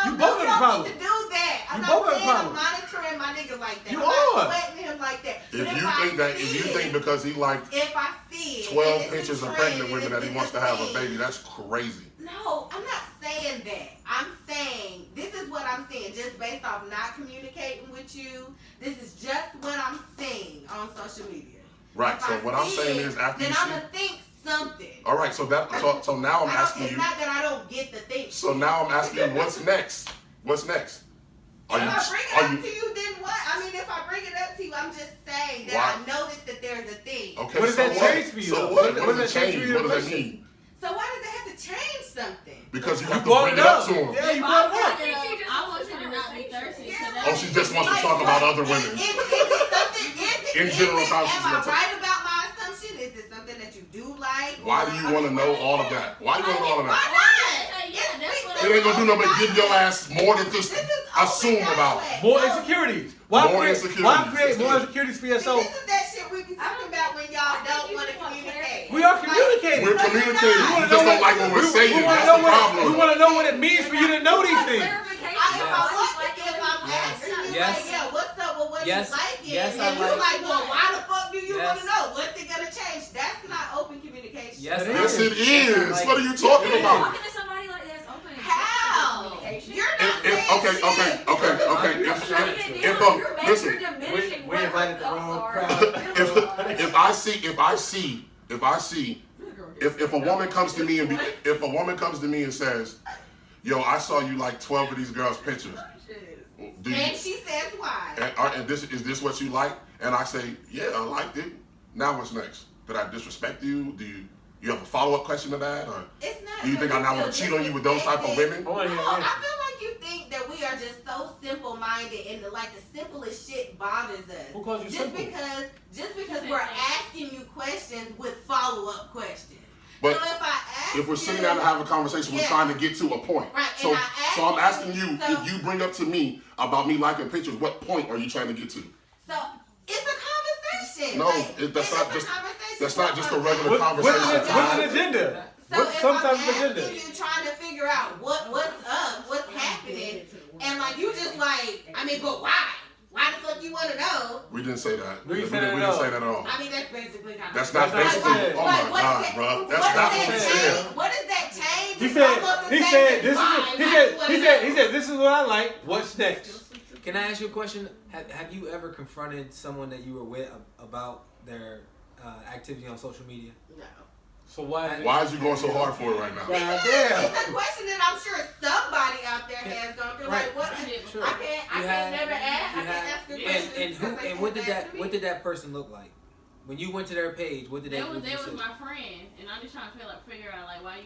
You both have a problem. Need to do that. I'm You not both have a saying problem. I'm monitoring my nigga like that. You I'm are. not sweating him like that. If you think because he liked if I see it, 12 and it's a pictures of trend, pregnant and women that he it's wants a to have a thing. baby, that's crazy. No, I'm not saying that. I'm saying this is what I'm saying, just based off not communicating with you. This is just what I'm saying on social media. Right. If So I what I'm see saying it, is after then you I'm see. gonna think something. All right. So now I'm asking It's you. not that I don't get the thing. So now I'm asking you, what's next? What's next? If I bring it up are to you, then what? I mean, if I bring it up to you, I'm just saying that Why? I noticed that there's a thing. Okay. What does so that change for you, So though? what? What What does does it that change change? for your What does it relationship? mean? So why does it have to change something? Because you have to brought bring it up to him. Yeah, you brought it up. I want you to not be thirsty. Yeah, Oh, she just wants to talk about other women. In general am I conversation. right about my assumption? Is it something that you do like? Why do you want to know all of that? Why do you want to know all of Why that? not? Yeah, that's what It ain't gonna do nothing but give your ass more than just This is assume open about. dialogue. More No, insecurities. More Why insecurities. create more insecurities for see, yourself? this is that shit we be talking about when y'all don't want to communicate. We are communicating. We're communicating. We You wanna just know don't like what we're saying. We want That's to know the what problem. we want to know what it means for you to know these things. If I'm asking you, Yes. like, yeah, what's up with what Yes. you like it, Yes, I and you like- like, well, why the fuck do you Yes. want to know? What's it gonna change? That's not open communication. Yes, Yes, it Yes, I is. like- What are you talking about? Talking to somebody like that's open. How? Communication. You're not If saying okay. Listen. You're diminishing We what invited the I'm wrong sorry. crowd. If I see, if a woman comes to me and says, "Yo, I saw you like 12 of these girls' pictures. Do you, And she says why. and is this what you like?" And I say, "Yeah, I liked it." Now what's next? Did I disrespect you? Do you have a follow-up question to that, or It's not. do you think I now want to cheat on you with those type of women? I want to No, hear I an feel answer. like you think that we are just so simple-minded, and the simplest shit bothers us. Who calls you just simple? because we're asking you questions with follow-up questions. But so if I ask if we're sitting down to have a conversation, we're Yeah. trying to get to a point. Right, So, and I so I'm ask asking you, you, so- if you bring up to me about me liking pictures, what point are you trying to get to? so it's a conversation. No, it's not a just conversation. that's not just a regular What's conversation. an agenda? So What's if some I'm type of asking agenda? you, trying to figure out what's up, what's happening, and you just but why? Why the fuck you want to know? We didn't say that. We We didn't didn't say that at all. I mean, that's basically kind of. That's not That's not basically. what I said. Oh my God, bro. That's not what we said. What does that change? He It's said almost the he same said as this why. is Why you wanna know? this is what I like. What's next? Can I ask you a question? Have you ever confronted someone that you were with about their activity on social media? No. So why? Why is you going so hard for it right now? God damn. It's a question that I'm sure somebody out there has gone through. Right. Like, what? Sure. I can't never ask. I can't ask a question. And what did that person look like? When you went to their page, what did they? That was what did you say? my friend, and I'm just trying to figure out why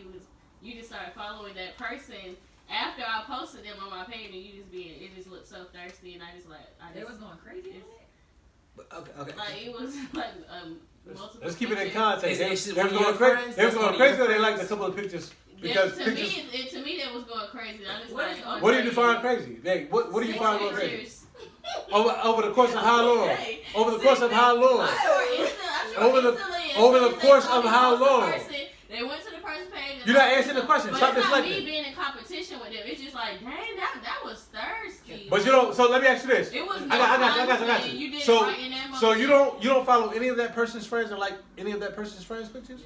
you just started following that person after I posted them on my page, and it just looked so thirsty, and They was going crazy. it was multiple. Let's keep it in pictures. context. It's They one was of your going crazy. friends? They was That's going one of crazy. your Or they liked a friends? couple of pictures because to pictures. me that was going crazy. I just What is going What do you define crazy? Like, what do you define going crazy? Pictures. Over the course of how long? Hey. Over the course of how long? I'm sure Over the- instantly, over the as soon as they course told of me how what's the long? person, they went to the person's page. and You're not I- answering the question. But Stop it's not me deflecting. being in competition with them. It's just like, dang, that was thirsty. But you don't. So let me ask you this. It was. I got you. You did So, it right in that moment. so you don't follow any of that person's friends or like any of that person's friends' pictures?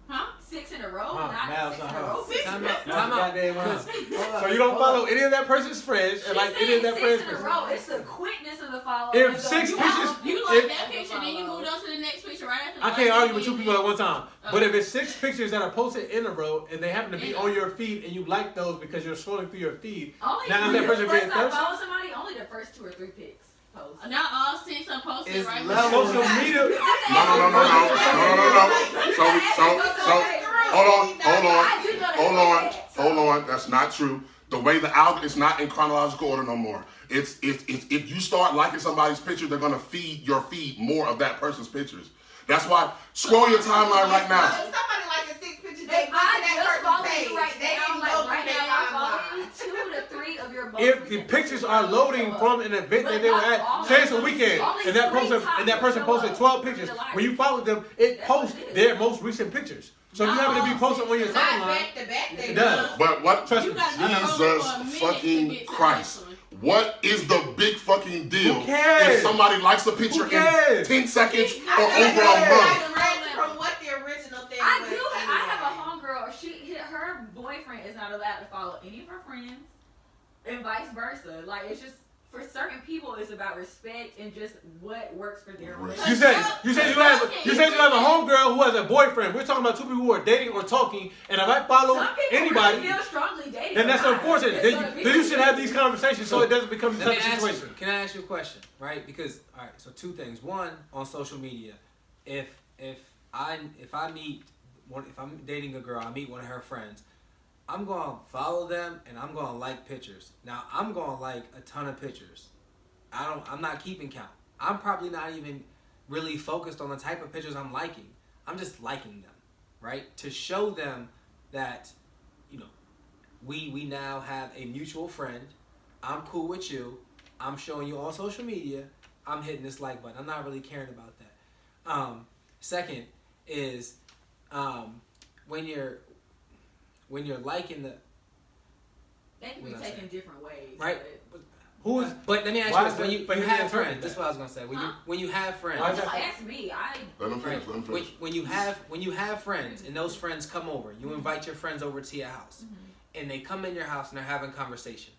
Huh? 6 in a row, Huh, not now 6 it's in a not row. her. Time out. That's Time out. goddamn right. So you don't follow any of that person's friends and like any of that friends' 6 in a pictures? row. It's the quickness of the follow. If and the- 6 you pictures- know, You like If- that picture, then you moved on to the next picture right after. I the can't last argue with one two you people did. at one time. But if it's 6 pictures that are posted in a row and they happen to be Yeah. on your feed and you like those because you're scrolling through your feed, Only now when that you person being first time thirsty. follow somebody, only the first 2 or 3 pics. posts. Not all six are posted It's right levels. now. Social media. No. So hold on. That's not true. The way the algorithm is not in chronological order no more. It's if you start liking somebody's picture, they're gonna feed your feed more of that person's pictures. That's why scroll your timeline right now. If somebody likes 6 pictures, If they went to I that just follow person's page. you right They now, didn't like go right through now, their I follow you, timeline. 2 to 3 of your most If the recent pictures are loading from an event that they were at, say it's a weekend, and that person posted 12 pictures. When you follow them, it posts their most recent pictures. So if you happen to be posting on your Not timeline, back to back, they it does. But what? Trust You me. gotta scroll for a Jesus minute to fucking get to Christ. the next one. What is the big fucking deal Who cares? if somebody likes a picture Who cares? in 10 seconds or I feel over like a they month? digress from what the original thing I was. do. I have a anyway. homegirl. Her boyfriend is not allowed to follow any of her friends, and vice versa. Like it's just for certain people, it's about respect and just what works for their relationship. You said you have a homegirl who has a boyfriend. We're talking about two people who are dating or talking, and if I follow Some people anybody, really feel strongly dating. then that's or not. unfortunate. It's Then gonna be- you should have these conversations so it doesn't become Let a me tough ask you, situation. can I ask you a question, right? Because so 2 things. One, on social media, if I'm dating a girl, I meet one of her friends, I'm gonna follow them and I'm gonna like pictures. Now I'm gonna like a ton of pictures. I'm not keeping count. I'm probably not even really focused on the type of pictures I'm liking. I'm just liking them, right? To show them that, we now have a mutual friend. I'm cool with you. I'm showing you on social media. I'm hitting this like button. I'm not really caring about that. Second is when you're liking the They can be What did I taken different ways. right. But let me ask why you is this: when that you for him to have interpret friends, that? that's what I was gonna say. Huh? When you have friends, Why is Don't that- ask me. Let them finish. when you have friends and those friends come over, you invite your friends over to your house, and they come in your house and they're having conversation.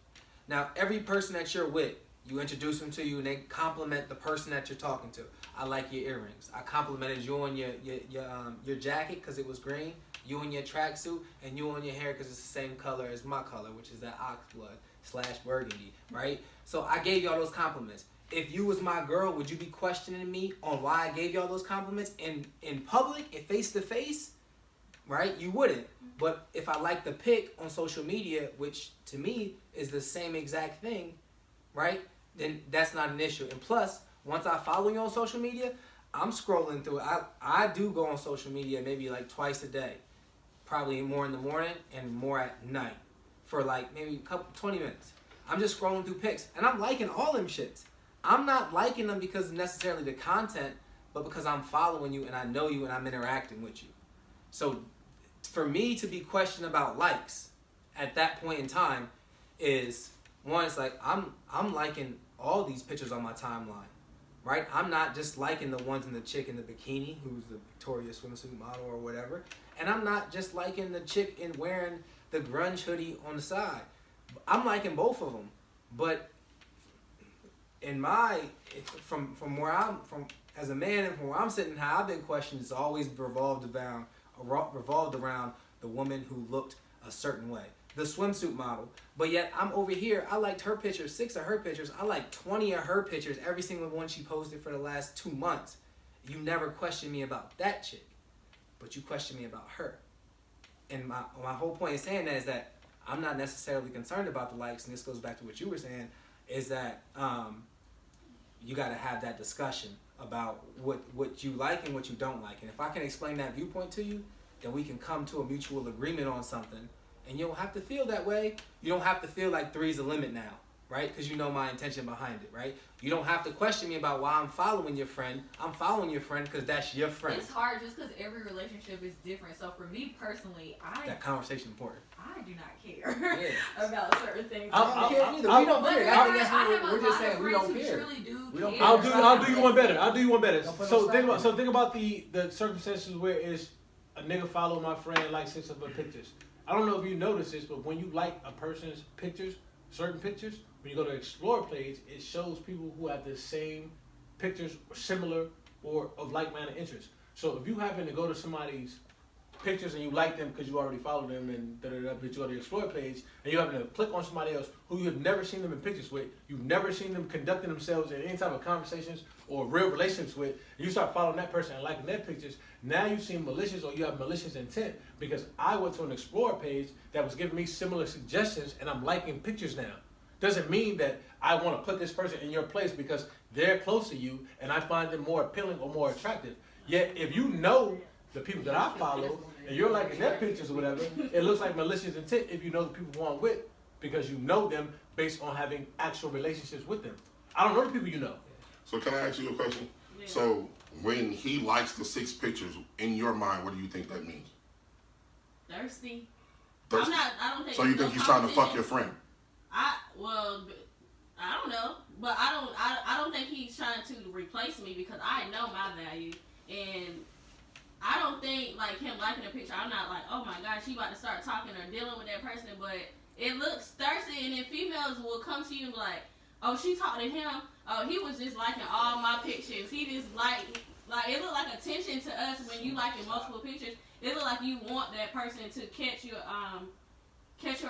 Now, every person that you're with, you introduce them to you and they compliment the person that you're talking to. I like your earrings. I complimented you on your jacket because it was green, you on your tracksuit, and you on your hair because it's the same color as my color, which is that oxblood/burgundy, right? So I gave y'all those compliments. If you was my girl, would you be questioning me on why I gave y'all those compliments in public and face to face? Right? You wouldn't. But if I like the pic on social media, which to me is the same exact thing, right? Then that's not an issue. And plus, once I follow you on social media, I'm scrolling through. I do go on social media maybe like twice a day, probably more in the morning and more at night for like maybe 20 minutes. I'm just scrolling through pics and I'm liking all them shits. I'm not liking them because of necessarily the content, but because I'm following you and I know you and I'm interacting with you. So for me to be questioned about likes at that point in time is one, it's like I'm liking all these pictures on my timeline, right? I'm not just liking the ones in the chick in the bikini who's the Victoria's swimsuit model or whatever, and I'm not just liking the chick in wearing the grunge hoodie on the side. I'm liking both of them, but from where I'm from as a man and from where I'm sitting, how I've been questioned, it's always revolved around the woman who looked a certain way, the swimsuit model. But yet I'm over here, I liked her pictures, 6 of her pictures, I liked 20 of her pictures, every single one she posted for the last 2 months. You never questioned me about that chick, but you questioned me about her. And my whole point in saying that is that I'm not necessarily concerned about the likes, and this goes back to what you were saying, is that you got to have that discussion about what you like and what you don't like. And if I can explain that viewpoint to you, then we can come to a mutual agreement on something. And you don't have to feel that way. You don't have to feel like 3's the limit now, right? Because you know my intention behind it, right? You don't have to question me about why I'm following your friend. I'm following your friend because that's your friend. It's hard just because every relationship is different. So for me personally, That conversation important. I do not care Yeah. about certain things. I'll- We don't care. But I I have a we're just lot saying of we friends don't who care. truly do We don't care. care. I'll do you one better. I'll do you one better. Don't put So no think strap about the circumstances where it's a nigga follow my friend like 6 of her pictures. I don't know if you notice this, but when you like a person's pictures, certain pictures, when you go to explore page, it shows people who have the same pictures or similar or of like-minded interests. So if you happen to go to somebody's pictures and you like them because you already follow them and but you go to the explore page and you happen to click on somebody else who you have never seen them in pictures with, you've never seen them conducting themselves in any type of conversations or real relationships with, and you start following that person and liking their pictures, now you seem malicious or you have malicious intent because I went to an explore page that was giving me similar suggestions and I'm liking pictures now. Doesn't mean that I want to put this person in your place because they're close to you and I find them more appealing or more attractive. Yet if you know the people that I follow, and you're liking their pictures or whatever, it looks like malicious intent if you know the people who I'm with because you know them based on having actual relationships with them. I don't know the people you know. So can I ask you a question? Yeah. So when he likes the 6 pictures, in your mind, what do you think that means? Thirsty. Thirsty? I don't think. So you think he's trying to fuck your friend? I don't know, but I don't think he's trying to replace me because I know my value, and I don't think like him liking a picture. I'm not like, oh my gosh, she about to start talking or dealing with that person, but it looks thirsty, and then females will come to you and be like, oh, she talked to him. Oh, he was just liking all my pictures. He just like it looked like attention to us when you liking multiple pictures. It looked like you want that person to catch your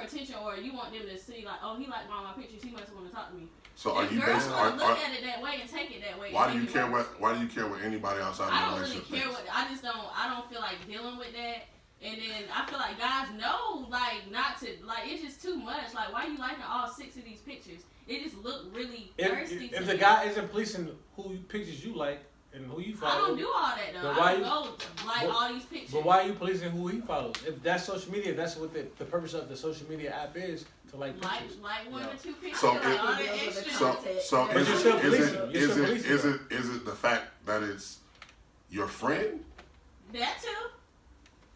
attention, or you want them to see like, oh, he liked all my pictures. He must want to talk to me. So are you girls basing? look at it that way and take it that way? Why do you care what? Why do you care what anybody outside I of don't the really relationship care thinks? what. I don't feel like dealing with that. And then I feel like guys know like not to like. It's just too much. Like, why are you liking all 6 of these pictures? It just look really thirsty. If to the me. guy isn't policing who pictures you like and who you follow, I don't do all that though. But why I don't you- go like all these pictures. but why are you policing who he follows? If that's social media, that's what the purpose of the social media app is, to like pictures. like 1 or 2 pictures. So like it- all the extra. So But you're still policing. You're is still it policing is though. it is it the fact that it's your friend? That too.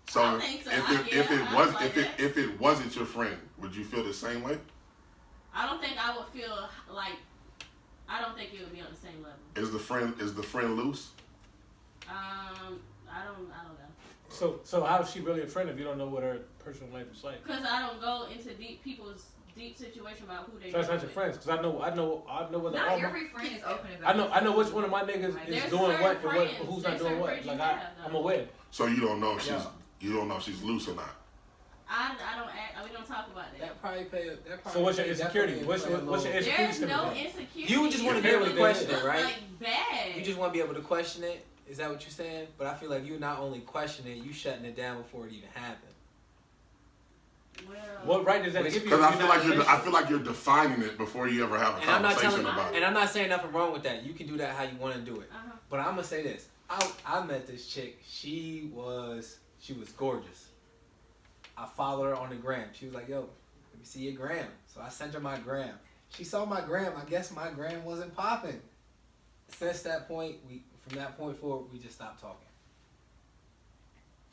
So I think so. if it wasn't your friend, would you feel the same way? I don't think I would feel like. I don't think it would be on the same level. Is the friend loose? I don't know. So how is she really a friend if you don't know what her personal life is like? Because I don't go into people's deep situation about who they. So that's not dealing your with. friends, because I know whether Not all my, every friend is open about I know which one of my niggas Like, is there's doing certain what and friends. who's There's not doing certain what. friends you Like have, I'm though. aware. So you don't know if Yeah. she's loose or not. I don't act. We don't talk about that. That probably play. That probably So what's your play insecurity? definitely What's play your a what's your little- insecurity? There's no stemming insecurity. You just want to be Yeah, able to it question is. it, right? Like bad. You just want to be able to question it. Is that what you're saying? But I feel like you not only question it, you shutting it down before it even happened. Well, What right does that give you? Because if I you're feel not like in a I relationship? feel like you're defining it before you ever have a And I'm not conversation telling, about it. and I'm not saying nothing wrong with that. You can do that how you want to do it. uh-huh. But I'm gonna say this. I met this chick. She was gorgeous. I followed her on the gram. She was like, "Yo, let me see your gram." So I sent her my gram. She saw my gram. I guess my gram wasn't popping. Since that point, from that point forward, we just stopped talking.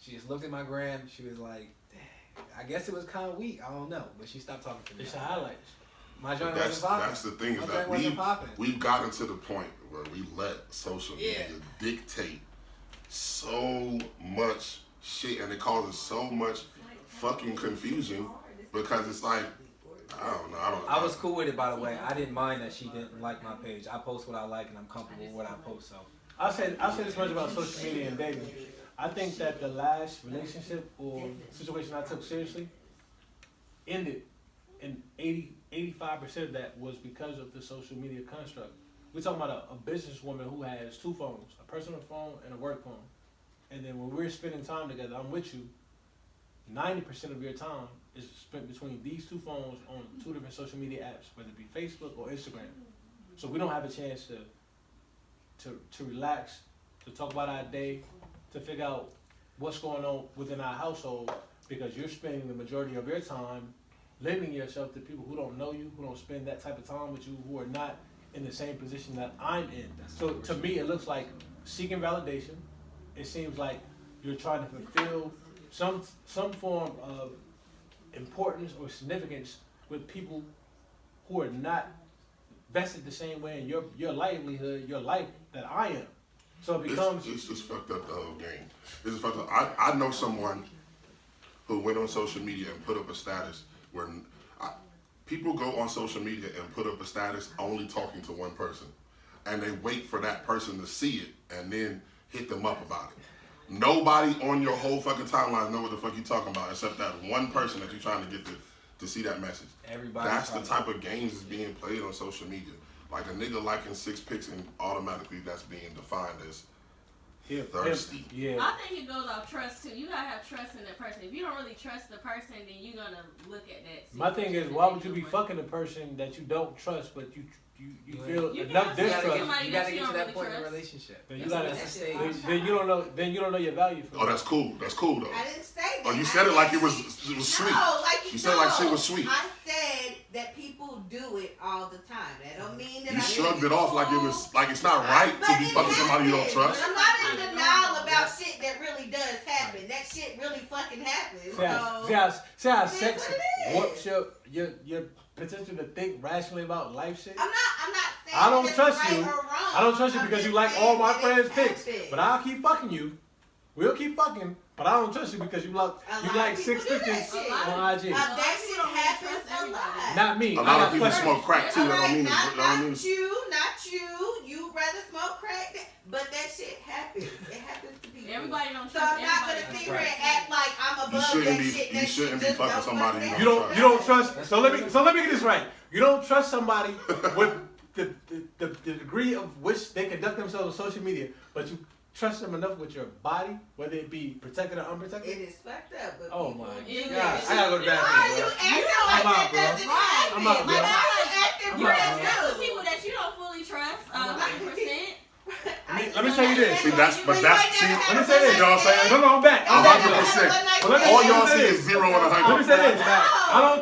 She just looked at my gram. She was like, "Dang, I guess it was kind of weak. I don't know." But she stopped talking to me. It's the highlights. My joint But wasn't popping. that's the thing is My that joint wasn't popping. we've gotten to the point where we let social media Yeah. dictate so much shit, and it causes so much fucking confusion because it's like I don't know. I was cool with it, by the way. I didn't mind that she didn't like my page. I post what I like, and I'm comfortable with what I post. So I'll say this much about social media and dating. I think that the last relationship or situation I took seriously ended, and 85% of that was because of the social media construct. We're talking about a businesswoman who has 2 phones, a personal phone and a work phone. And then when we're spending time together, I'm with you, 90% of your time is spent between these 2 phones on 2 different social media apps, whether it be Facebook or Instagram. So we don't have a chance to relax, to talk about our day, to figure out what's going on within our household, because you're spending the majority of your time lending yourself to people who don't know you, who don't spend that type of time with you, who are not in the same position that I'm in. So to me, it looks like seeking validation. It seems like you're trying to fulfill some form of importance or significance with people who are not vested the same way in your livelihood, your life that I am. So it becomes It's just fucked up the whole game. This is fucked up. I know someone who went on social media and put up a status where people go on social media and put up a status only talking to one person, and they wait for that person to see it and then hit them up about it. Nobody on your whole fucking timeline know what the fuck you talking about except that one person that you're trying to get to see that message. Everybody. That's the type of games that's being played on social media. Like a nigga liking 6 pics and automatically that's being defined as thirsty. Yeah. I think it goes off trust too. You gotta have trust in that person. If you don't really trust the person, then you're gonna look at that. My thing is, why would you be fucking a person that you don't trust, but you feel You enough can't distrust? trust somebody You that gotta you get to don't that really point in a trust. relationship. Then you That's gotta. what that's the stage. Then you don't know. Then you don't know your value for. Oh, that's cool. That's cool though. I didn't say that. Oh, you said it like it was sweet. No, like You said it like shit was sweet. I said that people do it all the time. That don't mean that You I shrugged think it off like it was like it's not right to be fucking somebody you don't trust. I'm not in denial about shit that really does happen. That shit really fucking happens. See how sex That's what it is. warps your potential to think rationally about life shit. I'm not saying I don't it's trust right you. or wrong. I don't trust you I'm because you just like saying all my that friends' it pics, happens. but I'll keep fucking you. We'll keep fucking, but I don't trust you because you like of 6 people do that pictures shit. on IG. That shit happens a lot. Not me. A I lot of got people questions. smoke crack too. That Alright, don't mean not you. You rather smoke crack, but that shit happens. It happens to people. Everybody don't So trust I'm not everybody. sit here and act like I'm above shouldn't that be- shit. you That shouldn't shit be just fucking don't somebody fucking you happen. You don't trust. So let me get this right. You don't trust somebody with the degree of which they conduct themselves on social media, but you trust them enough with your body, whether it be protected or It unprotected. is fucked up. But Oh people my do God. that I gotta go to the shit. Why are you bathroom, acting bro. like I'm out, that bro. doesn't happen? I'm out, Like, bro. why are you acting I'm You out, have bro. sex with people that you don't fully trust 100%. Let me tell you this. See, that's but that's see. Let me say this. You know what I'm saying? No, I'm back. I'm back. 100%. All y'all see is 0 and Let me 100. say this. I don't.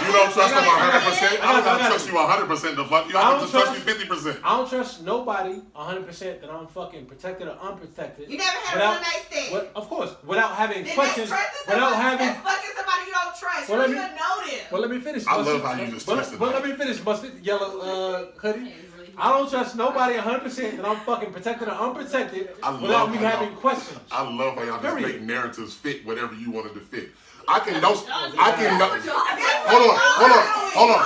You don't trust them 100%. I don't I gotta got trust you 100%. The fuck you? I I don't can just trust you trust- 50%. I don't trust nobody 100% that I'm fucking protected or unprotected. You never had a Without- one night stand. Of course, without having Then questions, that's trusting without somebody having. that's fucking somebody you don't trust. Well, you let don't me- even know them. Well, let me finish. I Mustard. love how you just But twisted let that. me finish, mustard yellow hoodie. I don't trust nobody 100% that I'm fucking protected or unprotected I without love me how having y'all- questions. I love how y'all just Period. make narratives fit whatever you wanted to fit. I can know. I can know. That's what y'all Hold on.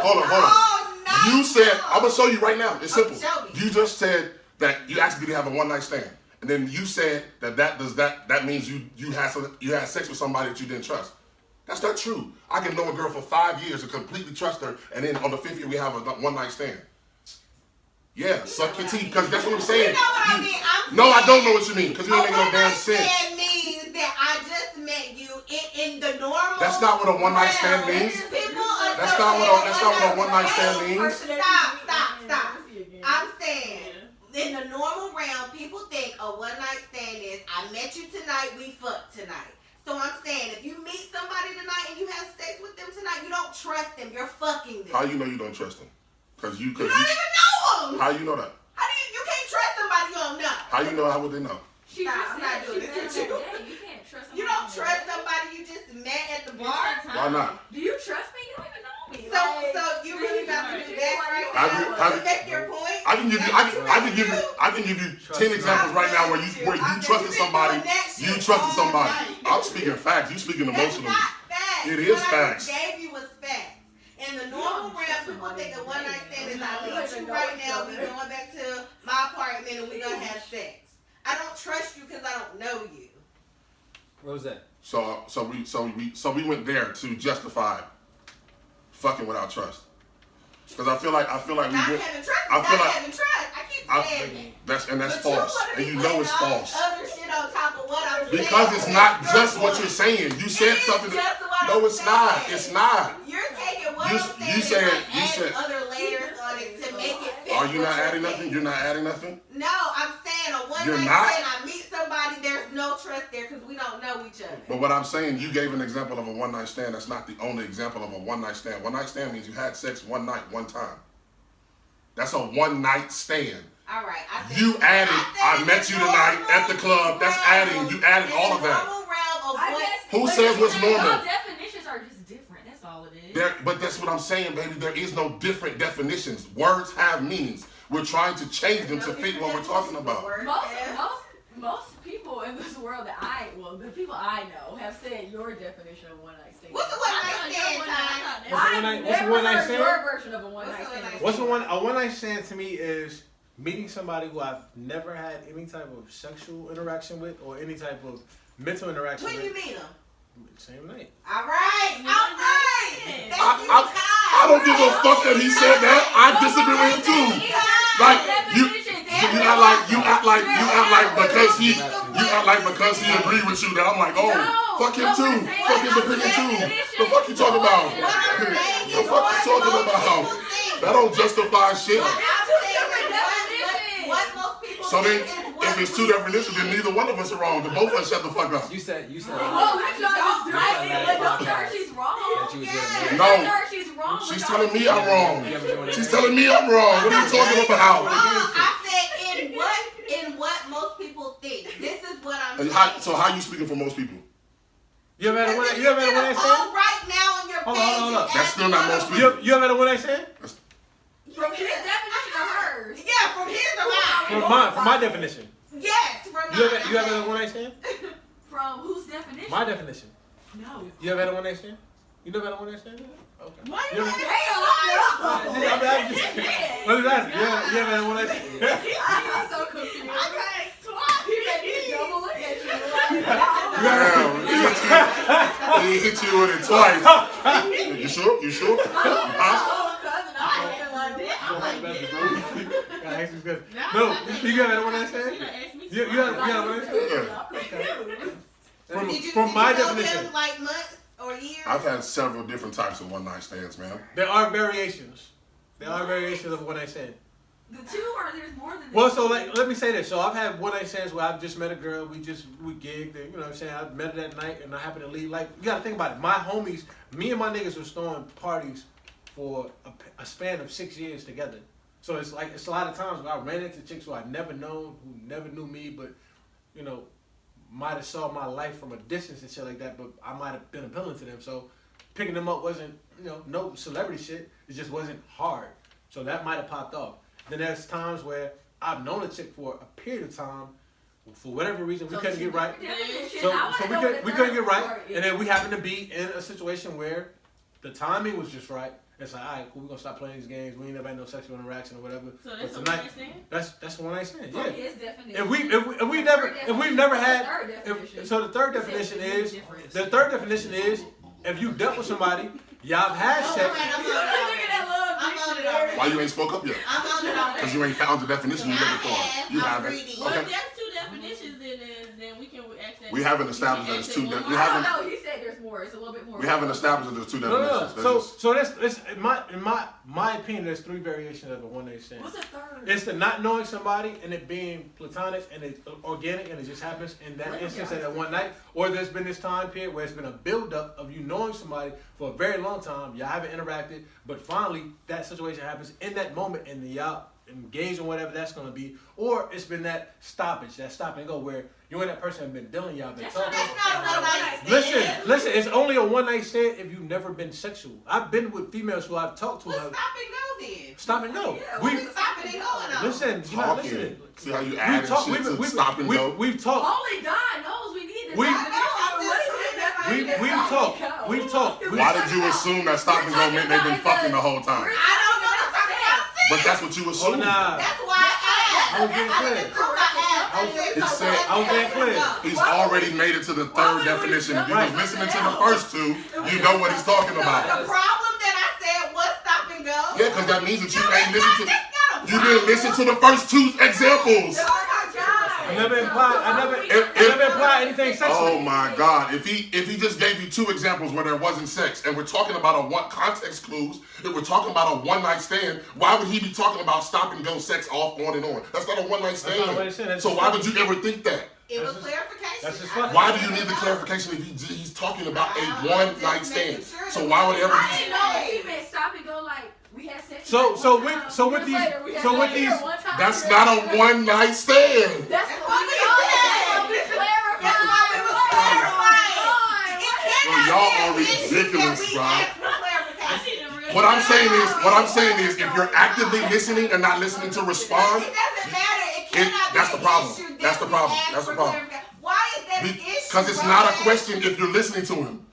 Oh, no. You said, I'm gonna show you right now. It's simple. Show me. You just said that you actually didn't have a one night stand, and then you said that means you had sex with somebody that you didn't trust. That's not true. I can know a girl for 5 years and completely trust her, and then on the 5th year we have a one night stand. Yeah, suck your teeth, because that's what I'm saying. You know what I mean? No, I don't know what you mean, because you ain't making no one damn night sense. stand means that I just met you in the normal. That's not what a one night stand realm. means. People That's not what a one night stand Hey, means. Stop. I'm saying, in the normal realm, people think a one night stand is I met you tonight, we fucked tonight. So I'm saying, if you meet somebody tonight and you have sex with them tonight, you don't trust them. You're fucking them. How you know you don't trust them? Because You don't even know them. How you know that? How do you can't trust somebody you don't know? How you know? How would they know? She Nah, just I'm said not doing she this met with him you. that day. You can't trust You don't trust somebody you just met at the bar. Why not? Do you trust me? You don't even know me. So you really about to do that right now Have to you- make your point? I can give you. I can give you 10 examples right now where you trusted somebody. You trusted somebody. I'm speaking facts. You speaking That's emotionally. not facts. It is what facts. I just gave you was facts. In the normal realm, people think a one night stand is I meet you right now. We going back to my apartment and we gonna have sex. I don't trust you because I don't know you. What was that? So we went there to justify fucking without trust. Because I feel like we Not went. having trust. I Not feel like- having trust. I keep saying that. That's But false, you wanna and be you know it's putting all false. this other shit on top of what I'm saying. Because it's not just what you're saying. You said It is something. just what No, I'm it's not. saying. It's not. You're taking what You- I'm saying you said- and you like said- adding other layers on it to make it fit. Are you what not you're adding saying. nothing? You're not adding nothing. No, I'm saying a one You're night not? stand. I meet somebody. There's no trust there because we don't know each other. But what I'm saying, you gave an example of a one night stand. That's not the only example of a one night stand. One night stand means you had sex one night, one time. That's a one night stand. All right. You added, I met you tonight at the club. That's adding. You added all of that. Normal realm of I what? guess, Who but says what's y'all normal? definitions are just different. That's all it is. But that's what I'm saying, baby. There is no different definitions. Words have meanings. We're trying to change them to fit what we're talking about. Most people in this world the people I know have said your definition of one night stand. What's a one night stand, Ty? What's a one night stand? Your version of a one night stand. What's a one night stand to me is meeting somebody who I've never had any type of sexual interaction with or any type of mental interaction When with. you meet them? Same night. All right. Thank you, I don't give a fuck that he said that. I disagree with him too. Like you act like because he agreed with you that I'm like, oh, fuck him too. Fuck his opinion too. The fuck you talking about? The fuck you talking about? That don't justify shit. So then, if it's two definitions, then neither one of us are wrong. Then both of us shut the fuck up. You said. She's wrong. No. She's wrong. She's telling me I'm wrong. She's telling me I'm wrong. What are you talking about? I said in what most people think. This is what I'm saying. So how you speaking for most people? You ever had a one-night stand? Right now on your page. Hold up. That's still not most people. You ever had a one-night stand? From his definition of hers. Yeah, from his or mine. From my definition. Yes, from mine. You ever had a one-night stand? From whose definition? My definition. No. You ever had a one-night stand? You never had a one-night stand? Okay. Why You you ever- had Let me ask you. You ever had a one-night stand? I'm so confused. I got it twice. He made me double look at you. Damn, he hit you with it twice. You sure? You sure? You positive? No, you ever had a one-night stand? You had a one-night stand? Yeah. Did you From my know definition. him like months or years? I've had several different types of one-night stands, man. There are variations. There are variations of one-night stand. The two are there's more than. Well, so let me say this. So I've had one-night stands where I've just met a girl. We gigged, and you know what I'm saying. I met her that night, and I happened to leave. Like you got to think about it. My homies, me and my niggas was throwing parties for a span of 6 years together. So it's a lot of times where I ran into chicks who I'd never known, who never knew me, but you know, might have saw my life from a distance and shit like that. But I might have been appealing to them. So picking them up wasn't, no celebrity shit. It just wasn't hard. So that might have popped off. Then there's times where I've known a chick for a period of time, for whatever reason we couldn't get right. So we couldn't get right, and then we happened to be in a situation where the timing was just right. It's like, all right, cool, we're gonna stop playing these games. We ain't never had no sexual interaction or whatever. So that's but a tonight, one-night stand? that's a one night stand. From Yeah. his definition. If we've never had. Third definition. So the third definition is if you dealt with somebody, y'all have had sex. Why you ain't spoke up yet? I'm on it already. Because you ain't found the definition you're looking for. You I'm haven't. reading. Well, Okay. if there's two definitions, then we can ask that. We haven't established that it's two. We haven't. No, he said there's more. It's a little bit more. We haven't established that there's two No. definitions. So that's in my opinion. There's three variations of a one night stand. What's the third? It's the not knowing somebody and it being platonic and it's organic and it just happens in that instance at that one night. Or there's been this time period where it's been a build up of you knowing somebody for a very long time. Y'all haven't interacted, but finally that situation happens in that moment and y'all engage in whatever that's going to be. Or it's been that stoppage, that stop and go where you and that person have been dealing, y'all been talking. That's not one night stand. Listen, it's only a one night stand if you've never been sexual. I've been with females who I've talked to. Well, stop and go then. Stop and go. Yeah, what is stop and go on? Listen, you're not Talking. listening. See how you add shit to stop and go? We've talked. Only God knows we need this. We've talked. Why did you assume that stop and go meant they've been fucking the whole time? I don't know what I'm talking about. But that's what you Oh, assumed. nah. That's why I asked. I was getting clear. He said, I was getting clear. He's already made it to the third definition. If you was listening to the first two, you know what he's talking The about. problem that I said was stop and go. Yeah, because that means that you ain't listened to. You didn't listen to the first two examples. I never implied anything sexual. Oh my God! If he just gave you two examples where there wasn't sex, and we're talking about a one context clues, if we're talking about a one night stand, why would he be talking about stop and go sex off on and on? That's not a one night That's not what he stand. said. So why would you ever think that? It was clarification. That's just fucking. Why do you need the clarification if he's talking about a one night stand? So why would ever? I didn't know if he meant stop and go like we had sex. That's not a one night stand. That's what we all we Y'all are ridiculous, bro. What I'm saying is, if you're actively listening and not listening to respond, It doesn't matter. It cannot that's be the problem. an issue that That's the we problem. ask That's the for problem. clarification. Why is that an issue? Because it's not a question if you're listening to him.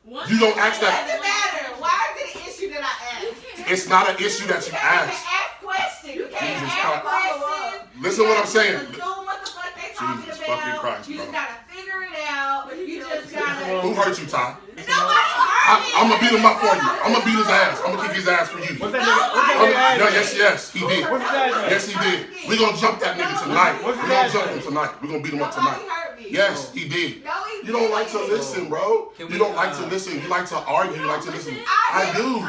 You don't ask It that. doesn't matter. Why is it an issue that I ask? It's not an issue that you You can't ask. ask questions. You can't Jesus ask Christ. questions Listen what I'm saying. Assume what the fuck they talking Jesus about. fucking Christ, You bro. just gotta figure it out. You just gotta. Who hurt you, Ty? Nobody hurt me. I'm gonna beat him up for you. I'm gonna beat his ass. I'm gonna kick his ass for you. What's that nigga? Yes, he did. What's that name? Yes, he did. We gonna jump that nigga tonight. What's We that gonna jump name? him tonight. We gonna beat him up Nobody tonight. hurt me. Yes, he did. No, he You don't like to didn't. listen, bro. Can You we, don't like to listen. You like to argue. You like to listen. I do. No, you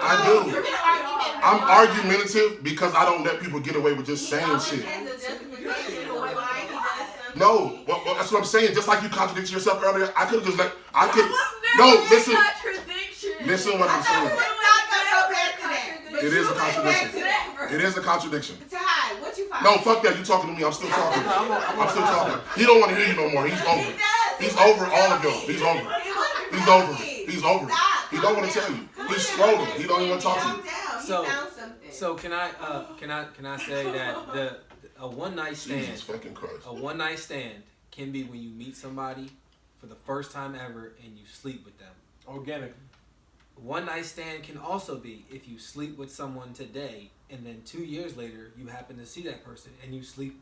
I don't. do. You've been argumentative. I'm argumentative because I don't let people get away with just saying shit. No, well, that's what I'm saying. Just like you contradicted yourself earlier, I could have just let. I could. No, listen. Listen what I'm saying. It is a contradiction. It is a contradiction. Ty, what you find? No, fuck that. You talking to me? I'm still talking. I'm still talking. He don't want to hear you no more. He's over. He's over all of y'all. He's over. He's over. He's over. He don't want to tell you. He's scrolling. He don't even want to talk to you. So can I say that a one night stand, Jesus fucking Christ. a one night stand can be when you meet somebody for the first time ever and you sleep with them. Organic. One night stand can also be if you sleep with someone today and then 2 years later you happen to see that person and you sleep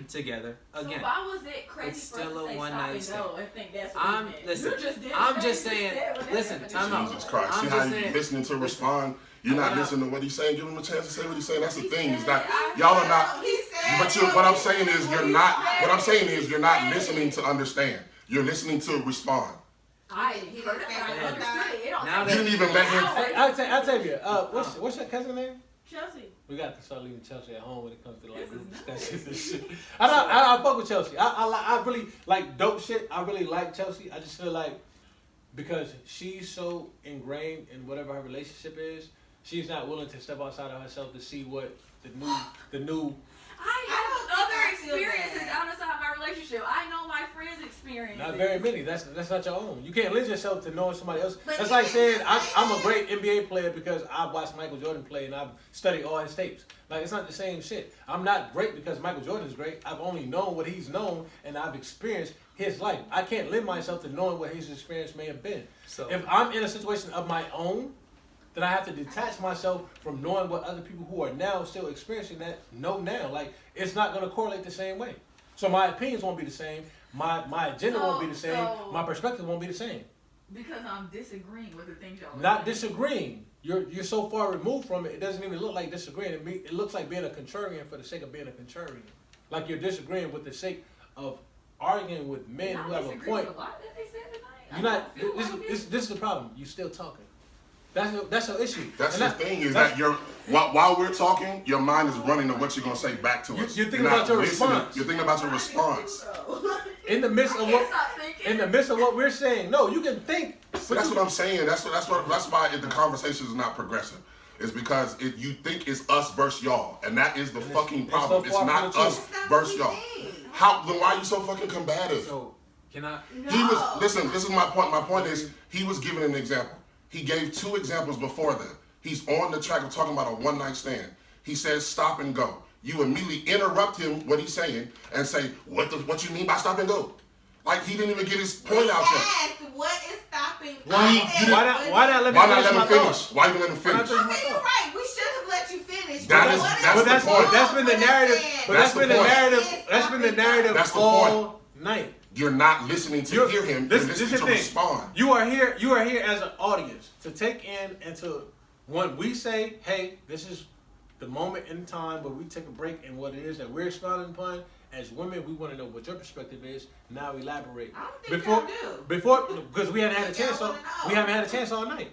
together again. So why was it crazy It's for us still to a say one stop night and stand. go and think that's what I'm he meant? listen. You just did I'm the just same saying. thing you said when Listen, that time happened. out. Jesus Christ. I'm See how just you saying- listening to respond? You're not listening to what he's saying. Give him a chance to say what he's saying. That's the He thing. Is said, that I y'all said, are not. He said But what I'm saying is you're not. What I'm saying is you're not listening to understand. You're listening to respond. I heard it, I understood it. It don't Now take You didn't even let him. I'll tell you. What's your cousin name? Chelsea. We got to start leaving Chelsea at home when it comes to like group discussions and shit. I fuck with Chelsea. I really like dope shit. I really like Chelsea. I just feel like because she's so ingrained in whatever her relationship is, she's not willing to step outside of herself to see what the new. I have other experiences outside my relationship. I know my friends' experiences. Not very many. That's not your own. You can't lend yourself to knowing somebody else. But That's you like can't saying just I'm a say great NBA player because I watched Michael Jordan play and I've studied all his tapes. Like it's not the same shit. I'm not great because Michael Jordan is great. I've only known what he's known and I've experienced his life. I can't lend myself to knowing what his experience may have been. So If I'm in a situation of my own, then I have to detach myself from knowing what other people who are now still experiencing that know now. Like it's not going to correlate the same way. So my opinions won't be the same. My agenda won't be the same. So- My perspective won't be the same. Because I'm disagreeing with the things y'all are Not saying. disagreeing. You're so far removed from it. It doesn't even look like disagreeing. It looks like being a contrarian for the sake of being a contrarian. Like you're disagreeing with the sake of arguing with men Y'all who have a disagree point. with a lot that they said tonight. You're not. This is the problem. You still talking. That's your issue. That's And the thing is that you're while we're talking, your mind is running to what you're gonna say back to us. You're thinking not about your listening. response. You're thinking about your response. in the midst of what Stop thinking. in the midst of what we're saying. No, you can think. So that's what I'm saying. That's why the conversation is not progressive. It's because you think it's us versus y'all, and that is the fucking problem. so It's far not from the us truth. versus y'all. How? Then why are you so fucking combative? so can I? He was listen. This is my point. My point is he was giving an example. He gave 2 examples before that. He's on the track of talking about a one night stand. He says stop and go. You immediately interrupt him what he's saying and say what you mean by stop and go? Like he didn't even get his point out yet. Asked, what is stopping? Why not let me Why not finish let my him finish? thoughts? Why you let him Why not finish? finish my Okay, you're thoughts? right. We should have let you finish. That But is- what that's But the point. that's been the narrative. But That's that's been the the point. narrative. That's been the narrative That's the all night. You're not listening to hear him. You're This listening is to the thing. respond. You are here as an audience to take in and to when we say, hey, this is the moment in time where we take a break and what it is that we're expounding upon. As women, we want to know what your perspective is. Now elaborate. I don't think y'all do. Before, because we haven't had a chance. Y'all wanna know. We haven't had a chance all night.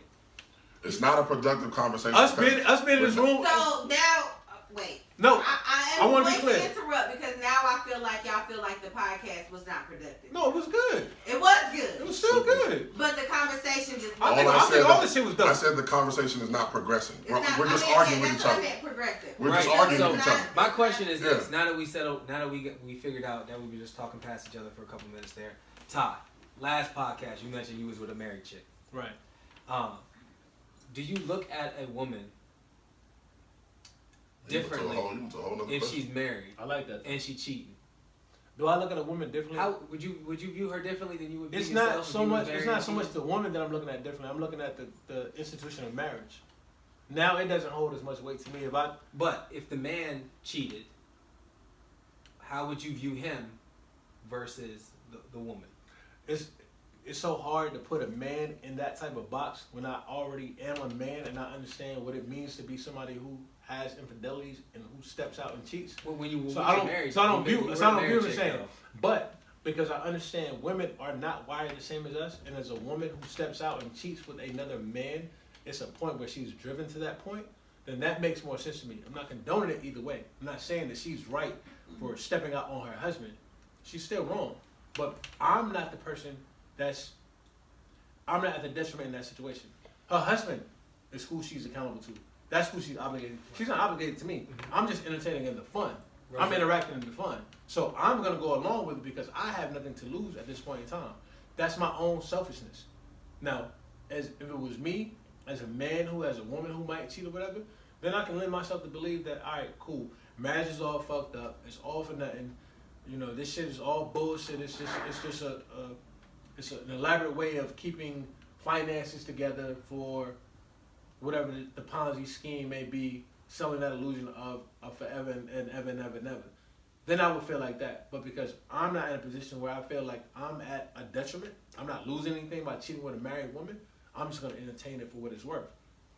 It's not a productive conversation. Us being in this room. So now, wait. No, I I am wanna be going clear. to interrupt because now I feel like y'all feel like the podcast was not productive. no, it was good. It was It good, was still good. but the conversation just. I think said all that- this shit was dope. I said the conversation is not progressing. It's We're not- just I mean, arguing with that's each what I other. meant, progressive. We're just Right, arguing so with each other. my question is this: Yeah. now that we figured out that we were just talking past each other for a couple minutes there. Todd, last podcast you mentioned you was with a married chick. Right. Do you look at a woman You went to a differently whole nother if question. she's married I like that. and she cheating? Do I look at a woman differently? How would you view her differently than you would view It's yourself? not if so you was much. married It's not and so much cheating? the woman that I'm looking at differently. I'm looking at the institution of marriage. Now it doesn't hold as much weight to me. But if the man cheated how would you view him versus the woman? It's so hard to put a man in that type of box when I already am a man and I understand what it means to be somebody who has infidelities and who steps out and cheats. Well, when you married, so I don't view the same. But because I understand women are not wired the same as us, and as a woman who steps out and cheats with another man, it's a point where she's driven to that point, then that makes more sense to me. I'm not condoning it either way. I'm not saying that she's right for stepping out on her husband. She's still wrong. But I'm not the person I'm not at the detriment in that situation. Her husband is who she's accountable to. That's who she's obligated. She's not obligated to me. I'm just entertaining in the fun. Right. I'm interacting in the fun. So I'm going to go along with it because I have nothing to lose at this point in time. That's my own selfishness. Now, if it was me, as a man who has a woman who might cheat or whatever, then I can lend myself to believe that, all right, cool, marriage is all fucked up. It's all for nothing. You know, this shit is all bullshit. It's just it's an elaborate way of keeping finances together for whatever the Ponzi scheme may be, selling that illusion of forever and ever and ever and ever. Then I would feel like that. But because I'm not in a position where I feel like I'm at a detriment, I'm not losing anything by cheating with a married woman, I'm just going to entertain it for what it's worth.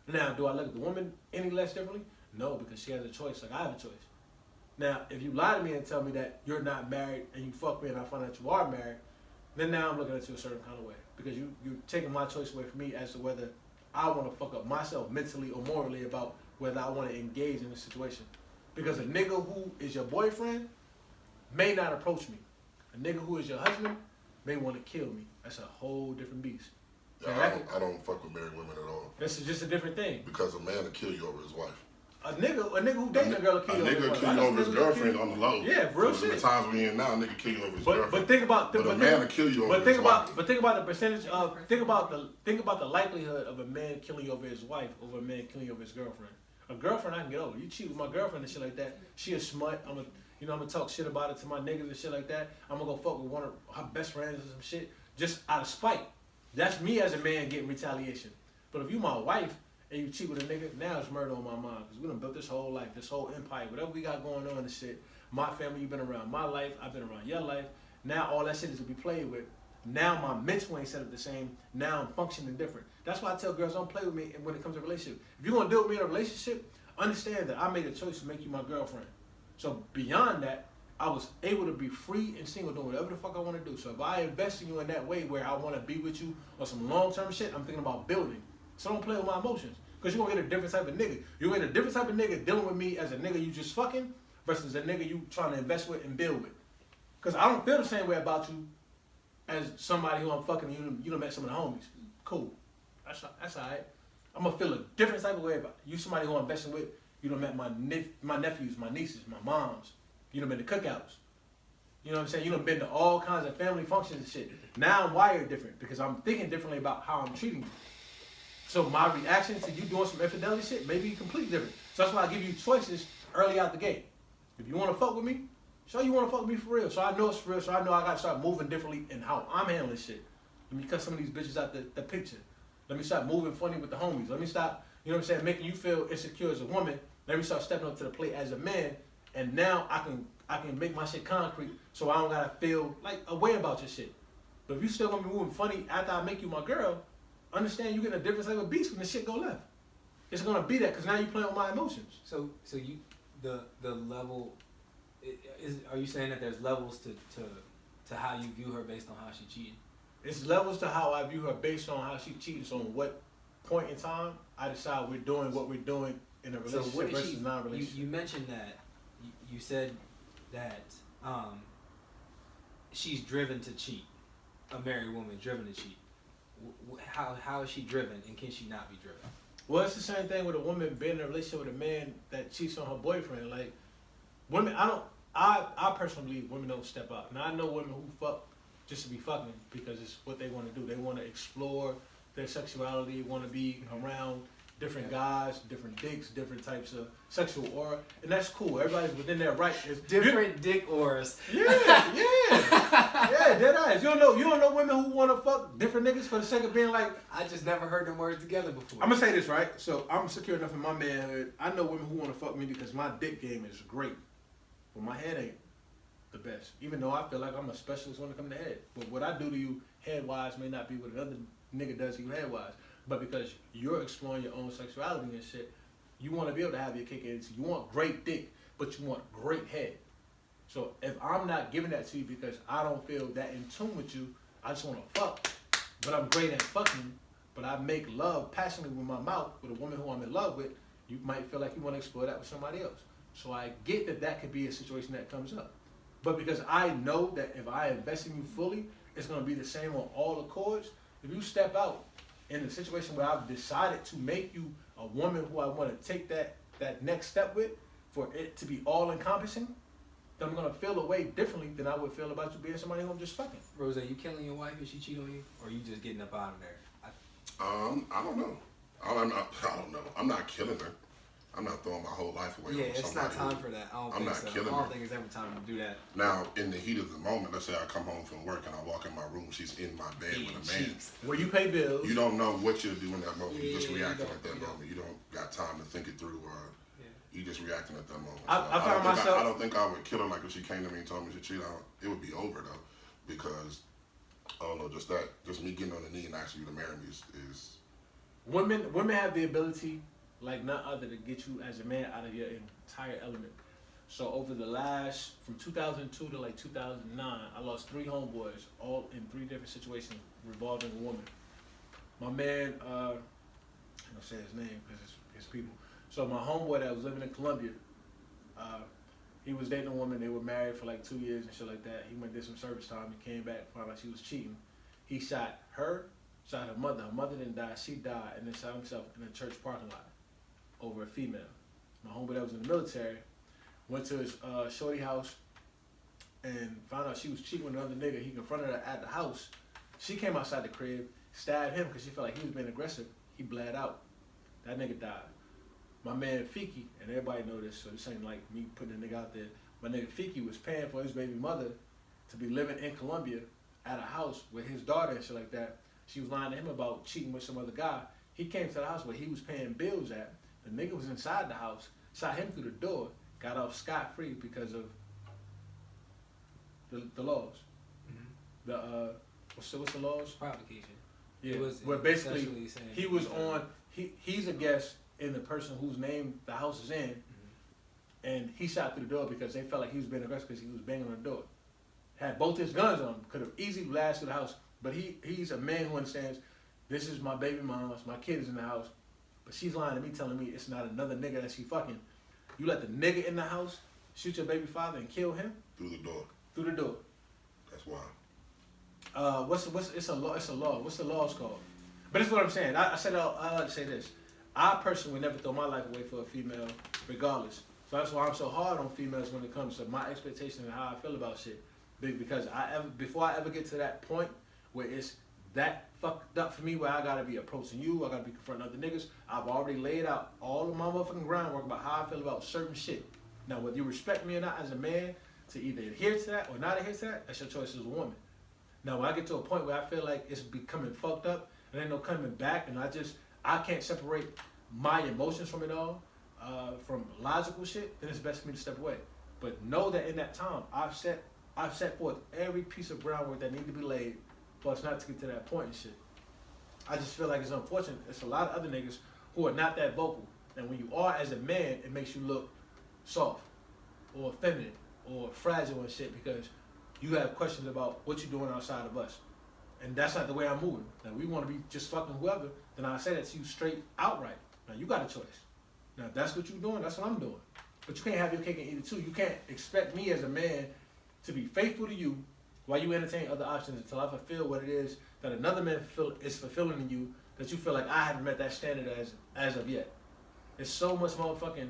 Now, do I look at the woman any less differently? No, because she has a choice like I have a choice. Now, if you lie to me and tell me that you're not married and you fuck me and I find out you are married, then now I'm looking at you a certain kind of way. Because you're taking my choice away from me as to whether I want to fuck up myself mentally or morally about whether I want to engage in a situation. Because a nigga who is your boyfriend may not approach me. A nigga who is your husband may want to kill me. That's a whole different beast. Yeah, I don't fuck with married women at all. This is just a different thing. Because a man will kill you over his wife. A nigga who dating a girl will kill you over his wife. A nigga kill you over his girlfriend on the low. Yeah, real shit. The times we in now, a nigga kill you over his girlfriend. But think about a man will kill you over his wife. But think about the percentage of think about the likelihood of a man killing you over his wife over a man killing you over his girlfriend. A girlfriend I can get over. You cheat with my girlfriend and shit like that. She a smut. I'm gonna talk shit about it to my niggas and shit like that. I'm gonna go fuck with one of her best friends or some shit just out of spite. That's me as a man getting retaliation. But if you my wife and you cheat with a nigga, now it's murder on my mind. Because we done built this whole life, this whole empire, whatever we got going on and shit. My family, you've been around my life, I've been around your life. Now all that shit is to be played with. Now my mental ain't set up the same. Now I'm functioning different. That's why I tell girls, don't play with me when it comes to a relationship. If you're going to deal with me in a relationship, understand that I made a choice to make you my girlfriend. So beyond that, I was able to be free and single doing whatever the fuck I want to do. So if I invest in you in that way where I want to be with you on some long-term shit, I'm thinking about building. So don't play with my emotions. Because you're going to get a different type of nigga. You're going to get a different type of nigga dealing with me as a nigga you just fucking versus a nigga you trying to invest with and build with. Because I don't feel the same way about you as somebody who I'm fucking. You done met some of the homies. Cool. That's all right. I'm going to feel a different type of way about you. Somebody who I'm investing with. You done met my nephews, my nieces, my moms. You done been to cookouts. You know what I'm saying? You done been to all kinds of family functions and shit. Now I'm wired different because I'm thinking differently about how I'm treating you. So my reaction to you doing some infidelity shit may be completely different. So that's why I give you choices early out the gate. If you want to fuck with me, show you want to fuck with me for real. So I know it's for real. So I know I got to start moving differently in how I'm handling shit. Let me cut some of these bitches out the picture. Let me start moving funny with the homies. Let me stop, you know what I'm saying, making you feel insecure as a woman. Let me start stepping up to the plate as a man. And now I can make my shit concrete so I don't gotta feel like a way about your shit. But if you still gonna be moving funny after I make you my girl, understand you getting a different type of beast when the shit go left. It's gonna be that because now you playing with my emotions. So you the level is, are you saying that there's levels to how you view her based on how she cheated? It's levels to how I view her based on how she cheated. So on what point in time I decide we're doing what we're doing in a relationship versus non-relationship. You mentioned that you said that she's driven to cheat. A married woman driven to cheat. How is she driven, and can she not be driven? Well, it's the same thing with a woman being in a relationship with a man that cheats on her boyfriend. Like women, I personally believe women don't step out. Now I know women who fuck just to be fucking because it's what they want to do. They want to explore their sexuality, want to be around different guys, different dicks, different types of sexual aura, and that's cool. Everybody's within their right. Different dick auras. Yeah, dead eyes. You don't know women who want to fuck different niggas for the sake of being like. I just never heard them words together before. I'm gonna say this right. So I'm secure enough in my manhood. I know women who want to fuck me because my dick game is great, but my head ain't. the best. Even though I feel like I'm a specialist when it comes to head. But what I do to you head-wise may not be what another nigga does to you head-wise. But because you're exploring your own sexuality and shit, you want to be able to have your cake and eat it too. You want great dick, but you want great head. So if I'm not giving that to you because I don't feel that in tune with you, I just want to fuck. But I'm great at fucking, but I make love passionately with my mouth with a woman who I'm in love with, you might feel like you want to explore that with somebody else. So I get that that could be a situation that comes up. But because I know that if I invest in you fully, it's going to be the same on all accords. If you step out in a situation where I've decided to make you a woman who I want to take that next step with, for it to be all encompassing, then I'm gonna feel a way differently than I would feel about you being somebody who I'm just fucking. Rose, you killing your wife if she cheat on you, or you just getting up out of there? I don't know. I don't know. I'm not killing her. I'm not throwing my whole life away. Yeah, on it's not somebody time for that. I'm not killing I her. don't think it's ever time to do that. Now, in the heat of the moment, let's say I come home from work and I walk in my room, she's in my bed with a man. Where you pay bills. You don't know what you'll do in that moment. You just Yeah, reacting you at that don't. moment. You don't got time to think it through, or you just reacting at that moment. I found myself. I don't think I would kill her like if she came to me and told me to cheat. It would be over though, because I don't know, just me getting on the knee and asking you to marry me is Women have the ability, like not other, to get you as a man out of your entire element. So over the last, from 2002 to like 2009, I lost 3 homeboys, all in 3 different situations revolving a woman. My man, I'm gonna say his name because it's his people. So my homeboy that was living in Colombia, he was dating a woman. They were married for like 2 years and shit like that. He went did some service time. He came back, found out she was cheating. He shot her, shot her mother. Her mother didn't die. She died, and then shot himself in a church parking lot over a female. My homeboy that was in the military went to his shorty house and found out she was cheating with another nigga. He confronted her at the house. She came outside the crib, stabbed him because she felt like he was being aggressive. He bled out. That nigga died. My man Fiki, and everybody know this, so this ain't like me putting the nigga out there. My nigga Fiki was paying for his baby mother to be living in Colombia at a house with his daughter and shit like that. She was lying to him about cheating with some other guy. He came to the house where he was paying bills at. The nigga was inside the house, shot him through the door, got off scot-free because of the laws. Mm-hmm. What's the laws? Provocation. Yeah, It was where basically essentially saying he was on. He's a guest in the person whose name the house is in, and he shot through the door because they felt like he was being aggressive because he was banging on the door. Had both his guns on him, could have easily blasted the house, but he's a man who understands. This is my baby mom's, my kid is in the house, but she's lying to me, telling me it's not another nigga that she fucking. You let the nigga in the house shoot your baby father and kill him through the door. through the door. That's wild. It's a law. It's a law. What's the laws called? But that's what I'm saying. I said I like to say this. I personally would never throw my life away for a female, regardless. So that's why I'm so hard on females when it comes to my expectations and how I feel about shit. Because before I ever get to that point where it's that fucked up for me, where I gotta be approaching you, I gotta be confronting other niggas, I've already laid out all of my motherfucking groundwork about how I feel about certain shit. Now, whether you respect me or not as a man, to either adhere to that or not adhere to that, that's your choice as a woman. Now, when I get to a point where I feel like it's becoming fucked up and ain't no coming back, and I can't separate my emotions from it all, from logical shit, then it's best for me to step away. But know that in that time, I've set forth every piece of groundwork that need to be laid for us not to get to that point and shit. I just feel like it's unfortunate. It's a lot of other niggas who are not that vocal. And when you are as a man, it makes you look soft or feminine or fragile and shit because you have questions about what you're doing outside of us. And that's not the way I'm moving. Now, we want to be just fucking whoever, then I say that to you straight outright. Now, you got a choice. Now, if that's what you're doing, that's what I'm doing. But you can't have your cake and eat it too. You can't expect me as a man to be faithful to you while you entertain other options until I fulfill what it is that another man is fulfilling in you that you feel like I haven't met that standard as of yet. There's so much motherfucking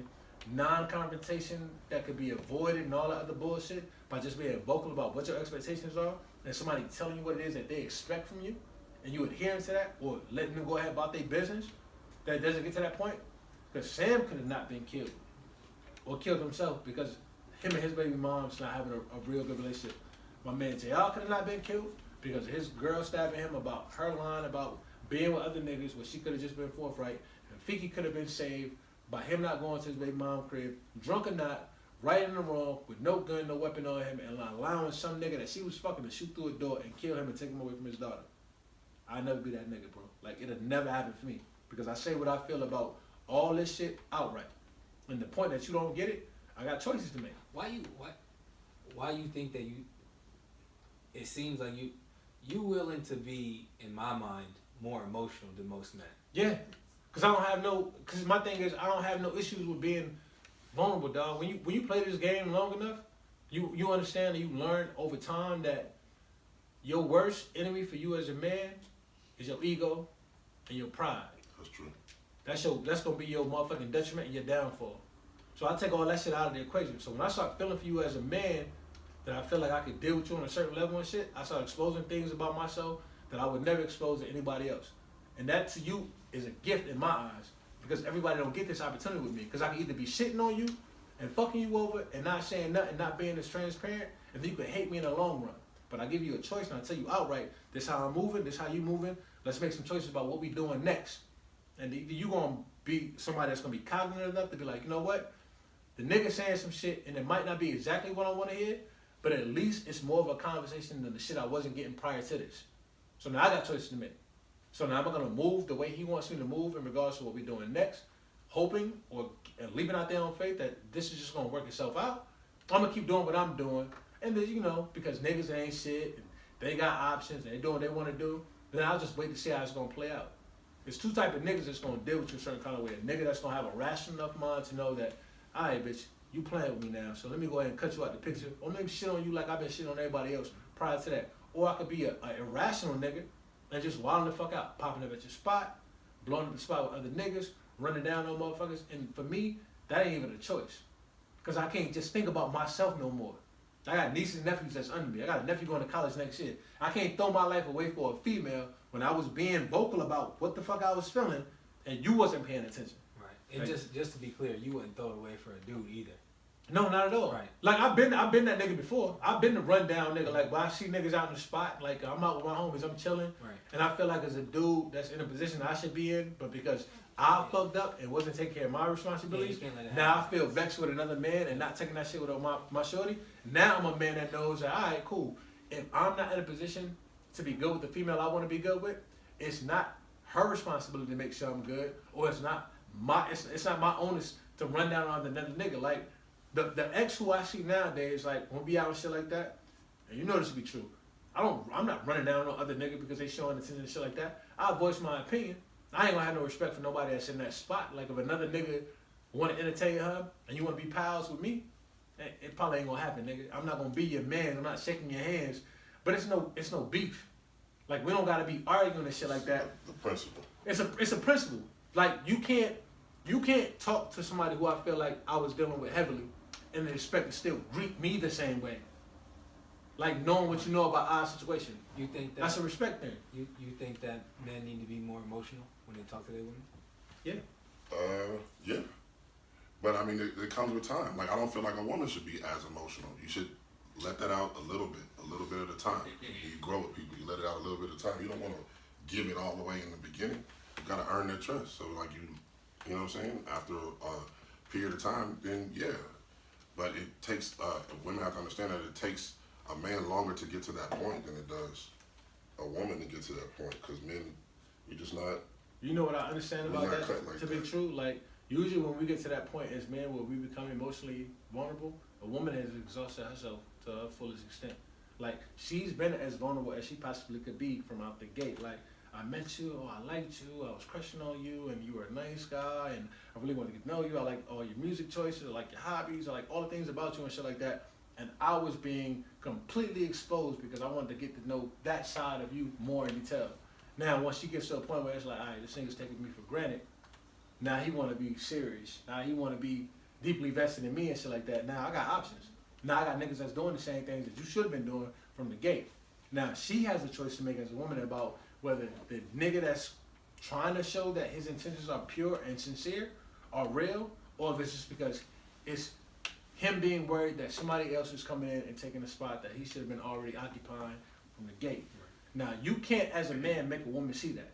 non-confrontation that could be avoided and all that other bullshit by just being vocal about what your expectations are and somebody telling you what it is that they expect from you and you adhering to that or letting them go ahead about their business that doesn't get to that point. Because Sam could have not been killed or killed himself because him and his baby mom's not having a real good relationship. My man JR could have not been killed because his girl stabbing him about her line about being with other niggas where she could have just been forthright. And Fiki could have been saved by him not going to his baby mom crib, drunk or not, right in the wrong with no gun, no weapon on him, and allowing some nigga that she was fucking to shoot through a door and kill him and take him away from his daughter. I'll never be that nigga, bro. Like, it'll never happen for me. Because I say what I feel about all this shit outright. And the point that you don't get it, I got choices to make. Why you think that it seems like you willing to be, in my mind, more emotional than most men. Yeah. Because my thing is, I don't have no issues with being vulnerable, dog. When you play this game long enough, you understand and you learn over time that your worst enemy for you as a man is your ego and your pride. That's true. That's gonna be your motherfucking detriment and your downfall. So I take all that shit out of the equation. So when I start feeling for you as a man, that I feel like I could deal with you on a certain level and shit, I start exposing things about myself that I would never expose to anybody else. And that to you is a gift in my eyes, because everybody don't get this opportunity with me. Because I can either be shitting on you and fucking you over and not saying nothing, not being as transparent, and then you can hate me in the long run. But I give you a choice and I tell you outright, this how I'm moving, this how you moving, let's make some choices about what we doing next. And you gonna be somebody that's gonna be cognitive enough to be like, you know what? The nigga saying some shit and it might not be exactly what I wanna hear, but at least it's more of a conversation than the shit I wasn't getting prior to this. So now I got choices to make. So now I'm gonna move the way he wants me to move in regards to what we're doing next, hoping or leaving out there on faith that this is just gonna work itself out. I'm gonna keep doing what I'm doing, and then because niggas ain't shit and they got options and they doing what they want to do, then I'll just wait to see how it's gonna play out. There's two type of niggas that's gonna deal with you a certain kind of way. A nigga that's gonna have a rational enough mind to know that, all right, bitch, you playing with me now, so let me go ahead and cut you out the picture. Or let me shit on you like I've been shitting on everybody else prior to that. Or I could be a irrational nigga and just wilding the fuck out, popping up at your spot, blowing up the spot with other niggas, running down on motherfuckers. And for me, that ain't even a choice. Because I can't just think about myself no more. I got nieces and nephews that's under me. I got a nephew going to college next year. I can't throw my life away for a female when I was being vocal about what the fuck I was feeling and you wasn't paying attention. Right. And just to be clear, you wouldn't throw it away for a dude either. No, not at all. Right. Like I've been that nigga before. I've been the rundown nigga. Like when I see niggas out in the spot, like I'm out with my homies, I'm chilling, Right. and I feel like as a dude that's in a position I should be in, but because I fucked up and wasn't taking care of my responsibilities, Yeah, you can't let it now I happen. feel vexed with another man and not taking that shit with my shorty. Now I'm a man that knows that, all right, cool. If I'm not in a position to be good with the female I want to be good with, it's not her responsibility to make sure I'm good, or it's not my onus to run down on another nigga. Like the ex who I see nowadays, like when we out and shit like that, and you know this to be true. I'm not running down on other nigga because they showing attention and shit like that. I voice my opinion. I ain't gonna have no respect for nobody that's in that spot. Like if another nigga want to entertain her and you want to be pals with me, it probably ain't gonna happen, nigga. I'm not gonna be your man. I'm not shaking your hands. But it's no beef. Like we don't gotta be arguing and shit like that. The principle. It's a principle. Like you can't talk to somebody who I feel like I was dealing with heavily and expect to still greet me the same way. Like knowing what you know about our situation. You think that That's a respect thing. you think that men need to be more emotional when they talk to their women? Yeah. But I mean, it comes with time. Like I don't feel like a woman should be as emotional. You should let that out a little bit at a time. You grow with people. You let it out a little bit at a time. You don't want to give it all the way in the beginning. You gotta earn their trust. So like you know what I'm saying? After a period of time, then yeah. But it takes women have to understand that it takes a man longer to get to that point than it does a woman to get to that point. Because men, we just not. You know what I understand We're about not that cut like to be that. true? Like usually when we get to that point as men where we become emotionally vulnerable, a woman has exhausted herself to her fullest extent. Like she's been as vulnerable as she possibly could be from out the gate. Like I met you, or I liked you, I was crushing on you, and you were a nice guy, and I really wanted to get to know you. I like all your music choices, I like your hobbies, I like all the things about you and shit like that. And I was being completely exposed because I wanted to get to know that side of you more in detail. Now, once she gets to a point where it's like, all right, this nigga's taking me for granted. Now he want to be serious. Now he want to be deeply vested in me and shit like that. Now I got options. Now I got niggas that's doing the same things that you should have been doing from the gate. Now she has a choice to make as a woman about whether the nigga that's trying to show that his intentions are pure and sincere are real, or if it's just because it's him being worried that somebody else is coming in and taking a spot that he should have been already occupying from the gate. Now, you can't, as a man, make a woman see that.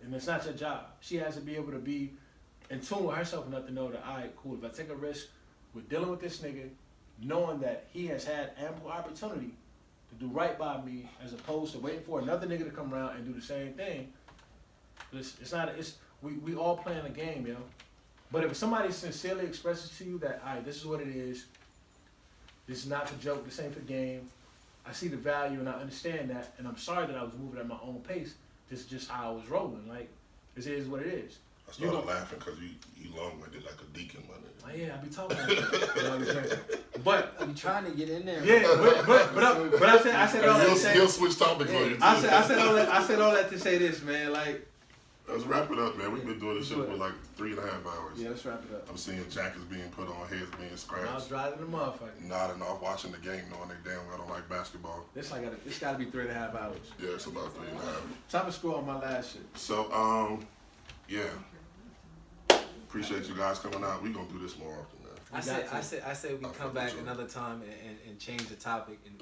And it's not your job. She has to be able to be in tune with herself enough to know that, all right, cool, if I take a risk with dealing with this nigga knowing that he has had ample opportunity to do right by me, as opposed to waiting for another nigga to come around and do the same thing. We all playing a game, yo. But if somebody sincerely expresses to you that, all right, this is what it is. This is not for joke. This ain't for game. I see the value and I understand that, and I'm sorry that I was moving at my own pace. This is just how I was rolling. Like, this is what it is. I started laughing because you long-winded like a deacon, my nigga. Oh, yeah, I be talking. You know what I'm saying? But I'm trying to get in there. yeah, but I said all that to say. He'll switch topics on you. I said all that to say this, man. Like, let's wrap it up, man. We've been doing this shit for like 3.5 hours. yeah, let's wrap it up. I'm seeing jackets being put on, heads being I was scratched, driving the motherfucker. nodding off, watching the game, knowing they damn well don't like basketball. It's got to be 3.5 hours. Yeah, it's about 3.5. Time to scroll on my last shit. So, yeah. Appreciate you guys coming out. We gonna do this more often, man. I say we I'll come fuck back with you. another time and change the topic and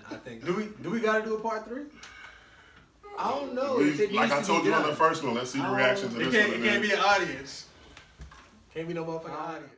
I think Do we got to do a part 3? I don't know. We- if it like needs I to told be you on done. the first one, let's see the reaction to It this can't, one. it and can't then- be an audience. Can't be no motherfucking audience.